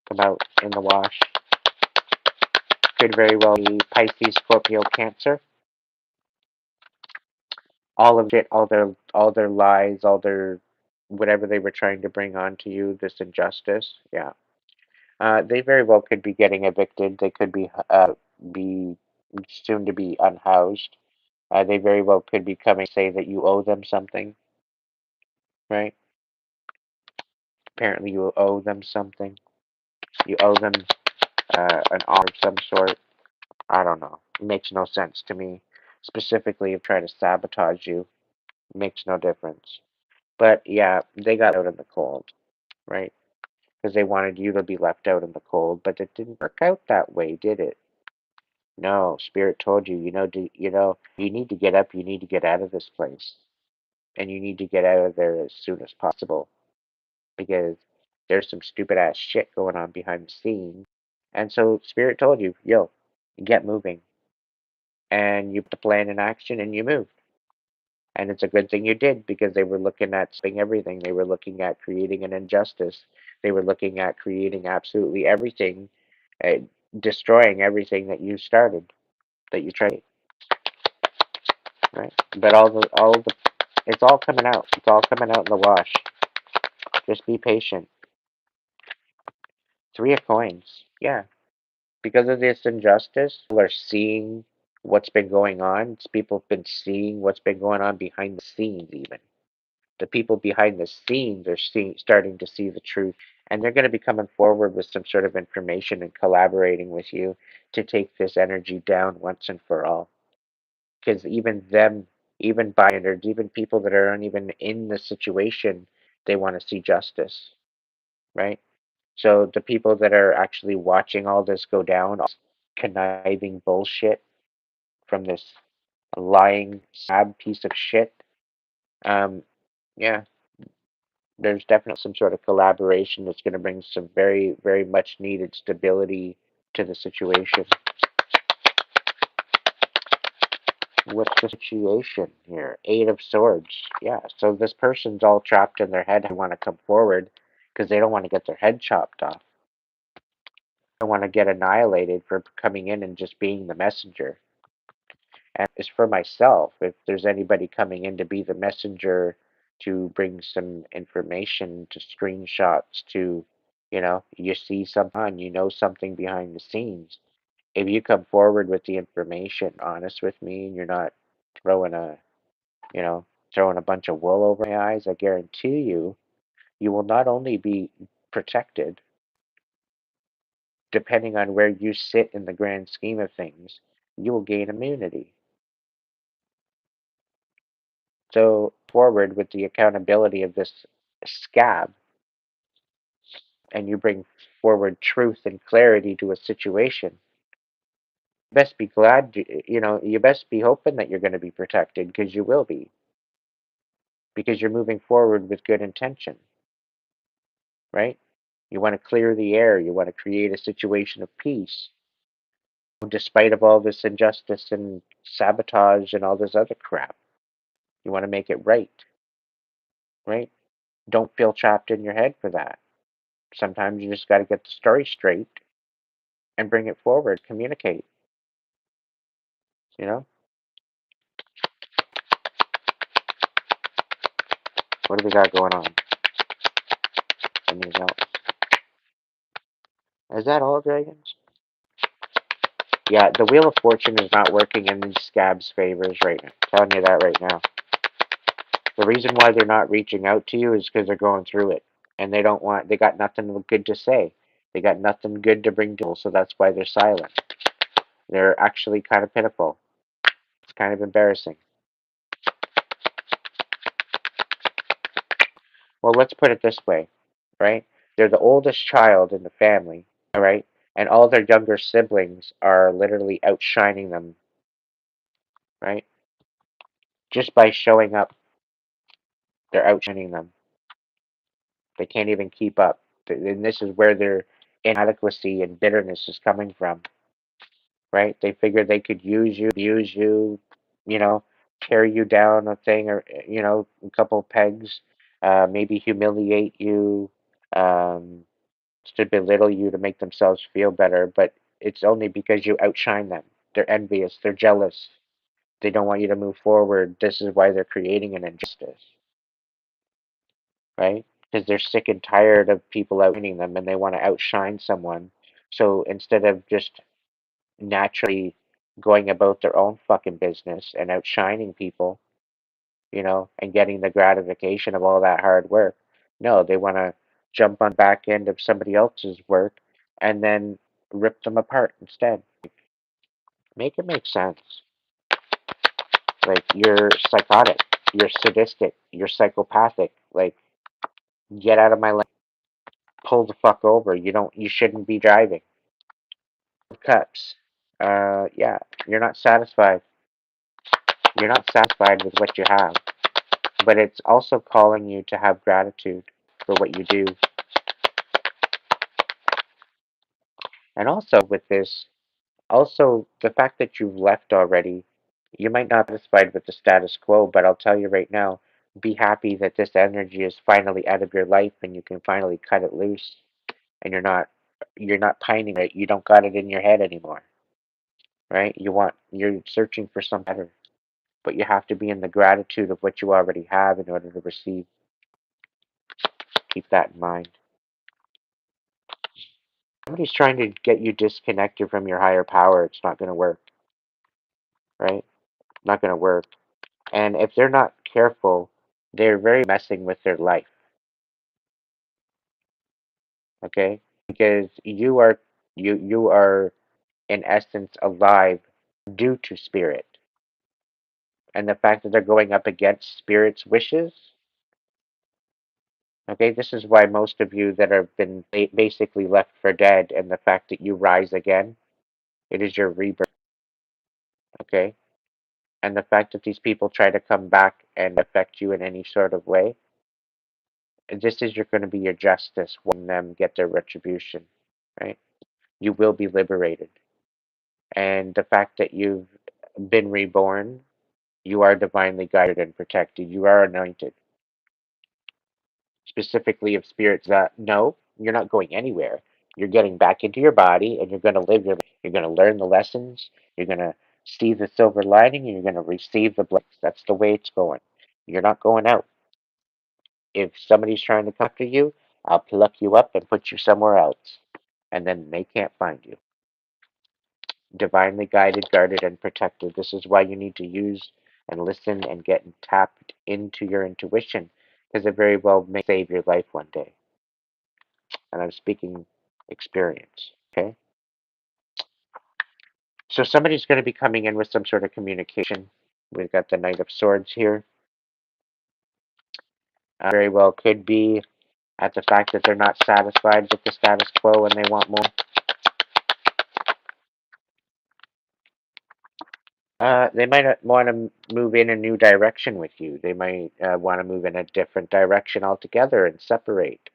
come out in the wash. Could very well be Pisces, Scorpio, Cancer. All of it, all their lies, all their whatever they were trying to bring onto you, this injustice. Yeah, they very well could be getting evicted. They could be soon to be unhoused. They very well could be coming to say that you owe them something, right? Apparently, you owe them something. You owe them an honor of some sort. I don't know. It makes no sense to me. Specifically, if trying to sabotage you, it makes no difference. But yeah, they got out in the cold, right? Because they wanted you to be left out in the cold, but it didn't work out that way, did it? No, Spirit told you, you need to get up, you need to get out of this place, and you need to get out of there as soon as possible because there's some stupid ass shit going on behind the scenes. And so Spirit told you, yo, get moving. And you put the plan in action and you moved. And it's a good thing you did because they were looking at sping everything. They were looking at creating an injustice. They were looking at creating absolutely everything, uh, destroying everything that you started, that you tried, right? But it's all coming out. It's all coming out in the wash. Just be patient. Three of coins. Yeah. Because of this injustice, people are seeing what's been going on. People have been seeing what's been going on behind the scenes, even. The people behind the scenes are starting to see the truth, and they're going to be coming forward with some sort of information and collaborating with you to take this energy down once and for all. Because even them, even binders, even people that aren't even in the situation, they want to see justice, right? So the people that are actually watching all this go down, all this conniving bullshit from this lying, sad piece of shit, um, yeah, There's definitely some sort of collaboration that's going to bring some very, very much needed stability to the situation. What's the situation here? Eight of Swords. Yeah, so this person's all trapped in their head. They want to come forward because they don't want to get their head chopped off. They want to get annihilated for coming in and just being the messenger. And it's for myself. If there's anybody coming in to be the messenger, to bring some information, to screenshots, to, you see something, you know something behind the scenes. If you come forward with the information, honest with me, and you're not throwing a, you know, throwing a bunch of wool over my eyes, I guarantee you, you will not only be protected, depending on where you sit in the grand scheme of things, you will gain immunity. So forward with the accountability of this scab, and you bring forward truth and clarity to a situation, you best be glad, you best be hoping that you're going to be protected, because you will be, because you're moving forward with good intention, right? You want to clear the air. You want to create a situation of peace, despite of all this injustice and sabotage and all this other crap. You want to make it right, right? Don't feel trapped in your head for that. Sometimes you just got to get the story straight and bring it forward, communicate, you know? What do we got going on? Anything else? Is that all, dragons? Yeah, the Wheel of Fortune is not working in these scabs' favors right now. I'm telling you that right now. The reason why they're not reaching out to you is because they're going through it. And they got nothing good to say. They got nothing good to bring to people, so that's why they're silent. They're actually kind of pitiful. It's kind of embarrassing. Well, let's put it this way, right? They're the oldest child in the family, all right? And all their younger siblings are literally outshining them, right? Just by showing up, they're outshining them. They can't even keep up. And this is where their inadequacy and bitterness is coming from, right? They figure they could use you, abuse you, you know, tear you down a thing, or, a couple pegs, maybe humiliate you, um, to belittle you, to make themselves feel better. But it's only because you outshine them. They're envious. They're jealous. They don't want you to move forward. This is why they're creating an injustice, right? Because they're sick and tired of people outshining them, and they want to outshine someone. So instead of just naturally going about their own fucking business and outshining people, and getting the gratification of all that hard work, no, they want to jump on the back end of somebody else's work and then rip them apart instead. Make it make sense. Like, you're psychotic, you're sadistic, you're psychopathic. Like, get out of my lane. Pull the fuck over. You shouldn't be driving. Cups. Yeah, you're not satisfied. You're not satisfied with what you have. But it's also calling you to have gratitude for what you do. And also with this, also the fact that you've left already, you might not be satisfied with the status quo, but I'll tell you right now, be happy that this energy is finally out of your life and you can finally cut it loose, and you're not pining it. You don't got it in your head anymore, right? You're searching for something better, but you have to be in the gratitude of what you already have in order to receive. Keep that in mind. Somebody's trying to get you disconnected from your higher power. It's not going to work, right? Not going to work. And if they're not careful, they're very messing with their life, okay? Because you are in essence alive due to spirit. And the fact that they're going up against spirit's wishes, okay, this is why most of you that have been basically left for dead, and the fact that you rise again, it is your rebirth, okay? And the fact that these people try to come back and affect you in any sort of way, this is going to be your justice when them get their retribution, right? You will be liberated. And the fact that you've been reborn, you are divinely guided and protected. You are anointed. Specifically, if spirits that no, you're not going anywhere. You're getting back into your body and you're going to live your life. You're going to learn the lessons. You're going to see the silver lining and you're going to receive the blessings. That's the way it's going. You're not going out. If somebody's trying to come after you, I'll pluck you up and put you somewhere else. And then they can't find you. Divinely guided, guarded, and protected. This is why you need to use and listen and get tapped into your intuition, because it very well may save your life one day. And I'm speaking experience. Okay? So somebody's going to be coming in with some sort of communication. We've got the Knight of Swords here. Very well could be at the fact that they're not satisfied with the status quo and they want more. They might want to move in a new direction with you. They might want to move in a different direction altogether and separate.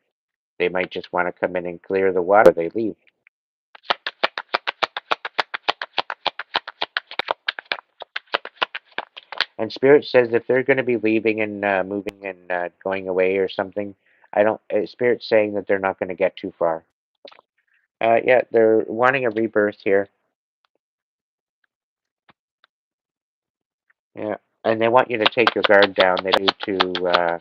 They might just want to come in and clear the water. They leave. And Spirit says if they're going to be leaving and moving and going away or something, I don't. Spirit's saying that they're not going to get too far. Yeah, they're wanting a rebirth here. Yeah, and they want you to take your guard down. They want you to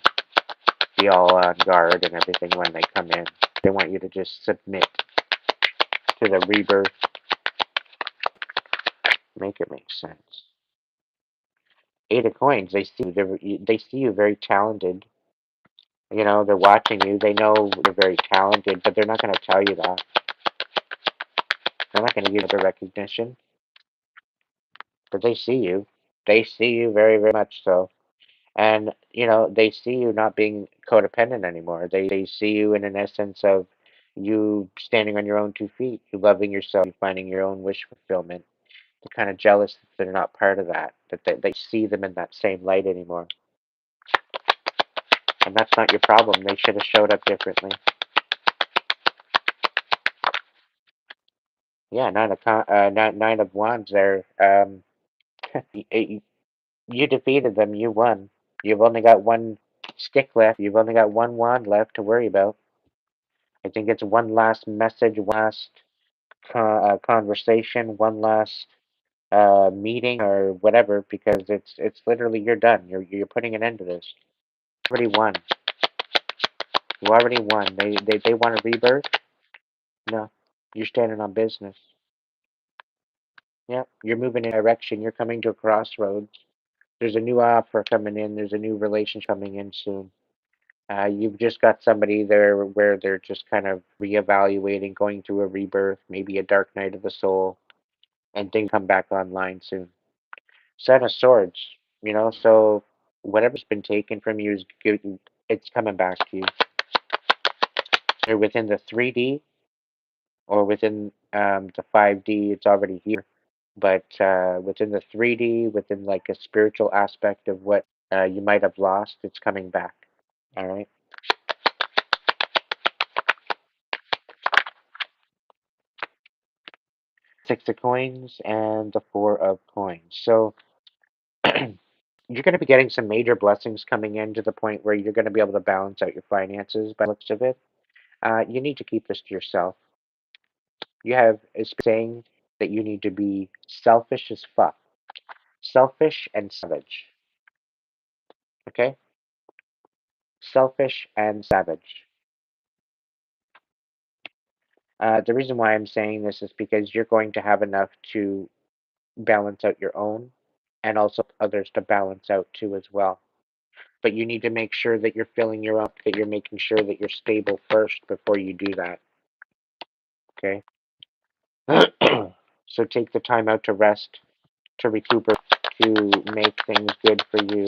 be all on guard and everything when they come in. They want you to just submit to the rebirth. Make it make sense. Eight of Coins. They see you. They see you very talented. You know, they're watching you. They know they're very talented, but they're not going to tell you that. They're not going to give you the recognition, but they see you. They see you very, very much so. And, you know, they see you not being codependent anymore. They see you in an essence of you standing on your own 2 feet, you loving yourself, you finding your own wish fulfillment. They're kind of jealous that they're not part of that, that they see them in that same light anymore. And that's not your problem. They should have showed up differently. Yeah, nine of wands there. You, you defeated them. You won. You've only got one stick left. You've only got one wand left to worry about. I think it's one last message, one last conversation, one last meeting or whatever, because it's literally you're done. You're putting an end to this. You already won. You already won. They want a rebirth. No, you're standing on business. Yeah, you're moving in a direction. You're coming to a crossroads. There's a new offer coming in. There's a new relationship coming in soon. You've just got somebody there where they're just kind of reevaluating, going through a rebirth, maybe a dark night of the soul, and things come back online soon. Seven of Swords, you know, so whatever's been taken from you is good. It's coming back to you. You're within the 3D or within the 5D, it's already here. But within the 3D, within like a spiritual aspect of what you might have lost, it's coming back. All right. Six of Coins and the Four of Coins. So you're going to be getting some major blessings coming in to the point where you're going to be able to balance out your finances by the looks of it. You need to keep this to yourself. You have a saying that you need to be selfish as fuck. Selfish and savage. Okay? Selfish and savage. The reason why I'm saying this is because you're going to have enough to balance out your own and also others to balance out too as well. But you need to make sure that you're filling your up, that you're making sure that you're stable first before you do that. Okay? So take the time out to rest, to recuperate, to make things good for you,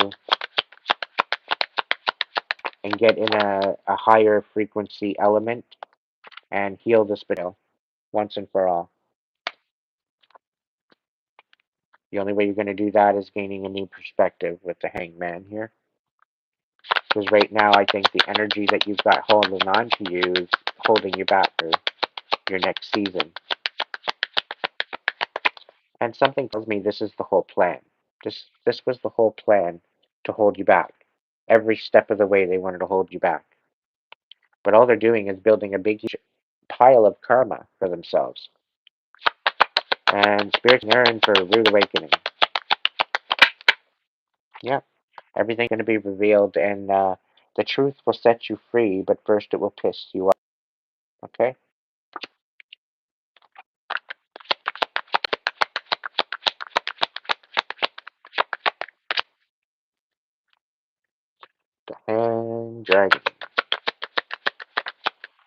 and get in a higher frequency element and heal the spell once and for all. The only way you're going to do that is gaining a new perspective with the hangman here. Because right now, I think the energy that you've got holding on to you is holding you back for your next season. And something tells me this is the whole plan. This was the whole plan to hold you back. Every step of the way, they wanted to hold you back. But all they're doing is building a big pile of karma for themselves. And spirits are in for a rude awakening. Yeah, everything's going to be revealed, and the truth will set you free. But first, it will piss you off. Okay. And dragon.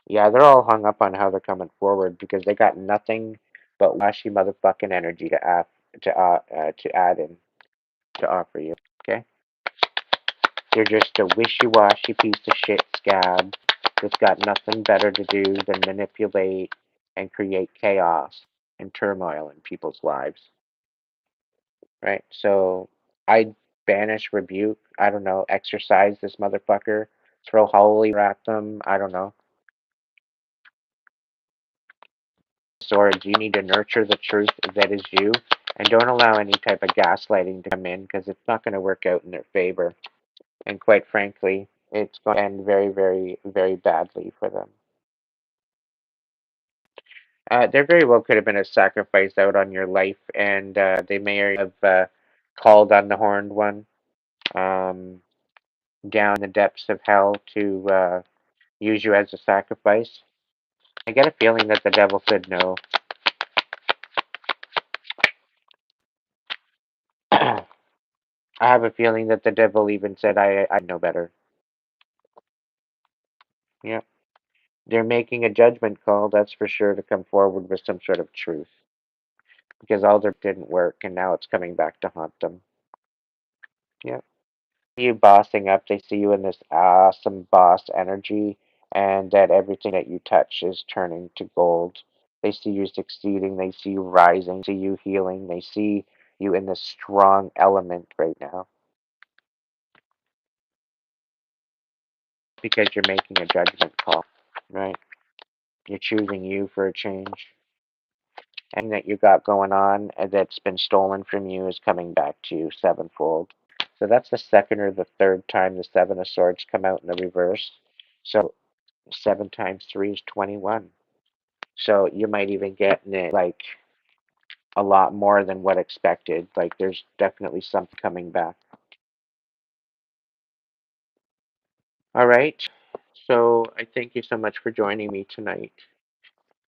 Yeah, they're all hung up on how they're coming forward because they got nothing but washy motherfucking energy to add in to offer you. Okay, they're just a wishy-washy piece of shit scab that's got nothing better to do than manipulate and create chaos and turmoil in people's lives. Right? So I banish, rebuke, I don't know, exercise this motherfucker, throw holy water at them, I don't know. Swords, you need to nurture the truth that is you, and don't allow any type of gaslighting to come in because it's not going to work out in their favor. And quite frankly, it's going to end very, very, very badly for them. There very well could have been a sacrifice out on your life, and they may have called on the Horned One um, down the depths of hell to use you as a sacrifice. I get a feeling that the devil said no. I have a feeling that the devil even said, I know better. Yeah. They're making a judgment call, that's for sure, to come forward with some sort of truth. Because all their didn't work, and now it's coming back to haunt them. Yeah. You bossing up, they see you in this awesome boss energy, and that everything that you touch is turning to gold. They see you succeeding, they see you rising, see you healing, they see you in this strong element right now. Because you're making a judgment call, right? You're choosing you for a change. And that you got going on that's been stolen from you is coming back to you sevenfold. So that's the second or the third time the Seven of Swords come out in the reverse. So 7 times 3 is 21. So you might even get like a lot more than what expected. Like there's definitely something coming back. All right. So I thank you so much for joining me tonight.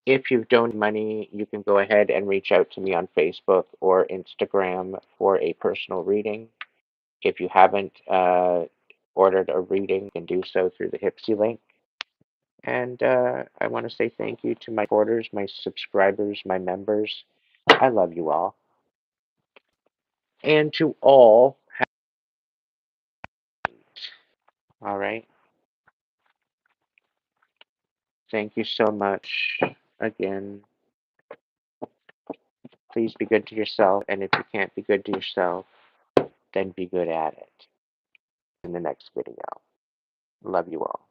If you've donated money, you can go ahead and reach out to me on Facebook or Instagram for a personal reading. If you haven't ordered a reading, you can do so through the Hipsy link. And I want to say thank you to my supporters, my subscribers, my members. I love you all. And to all, all right. Thank you so much. Again, please be good to yourself. And if you can't be good to yourself, then be good at it in the next video. Love you all.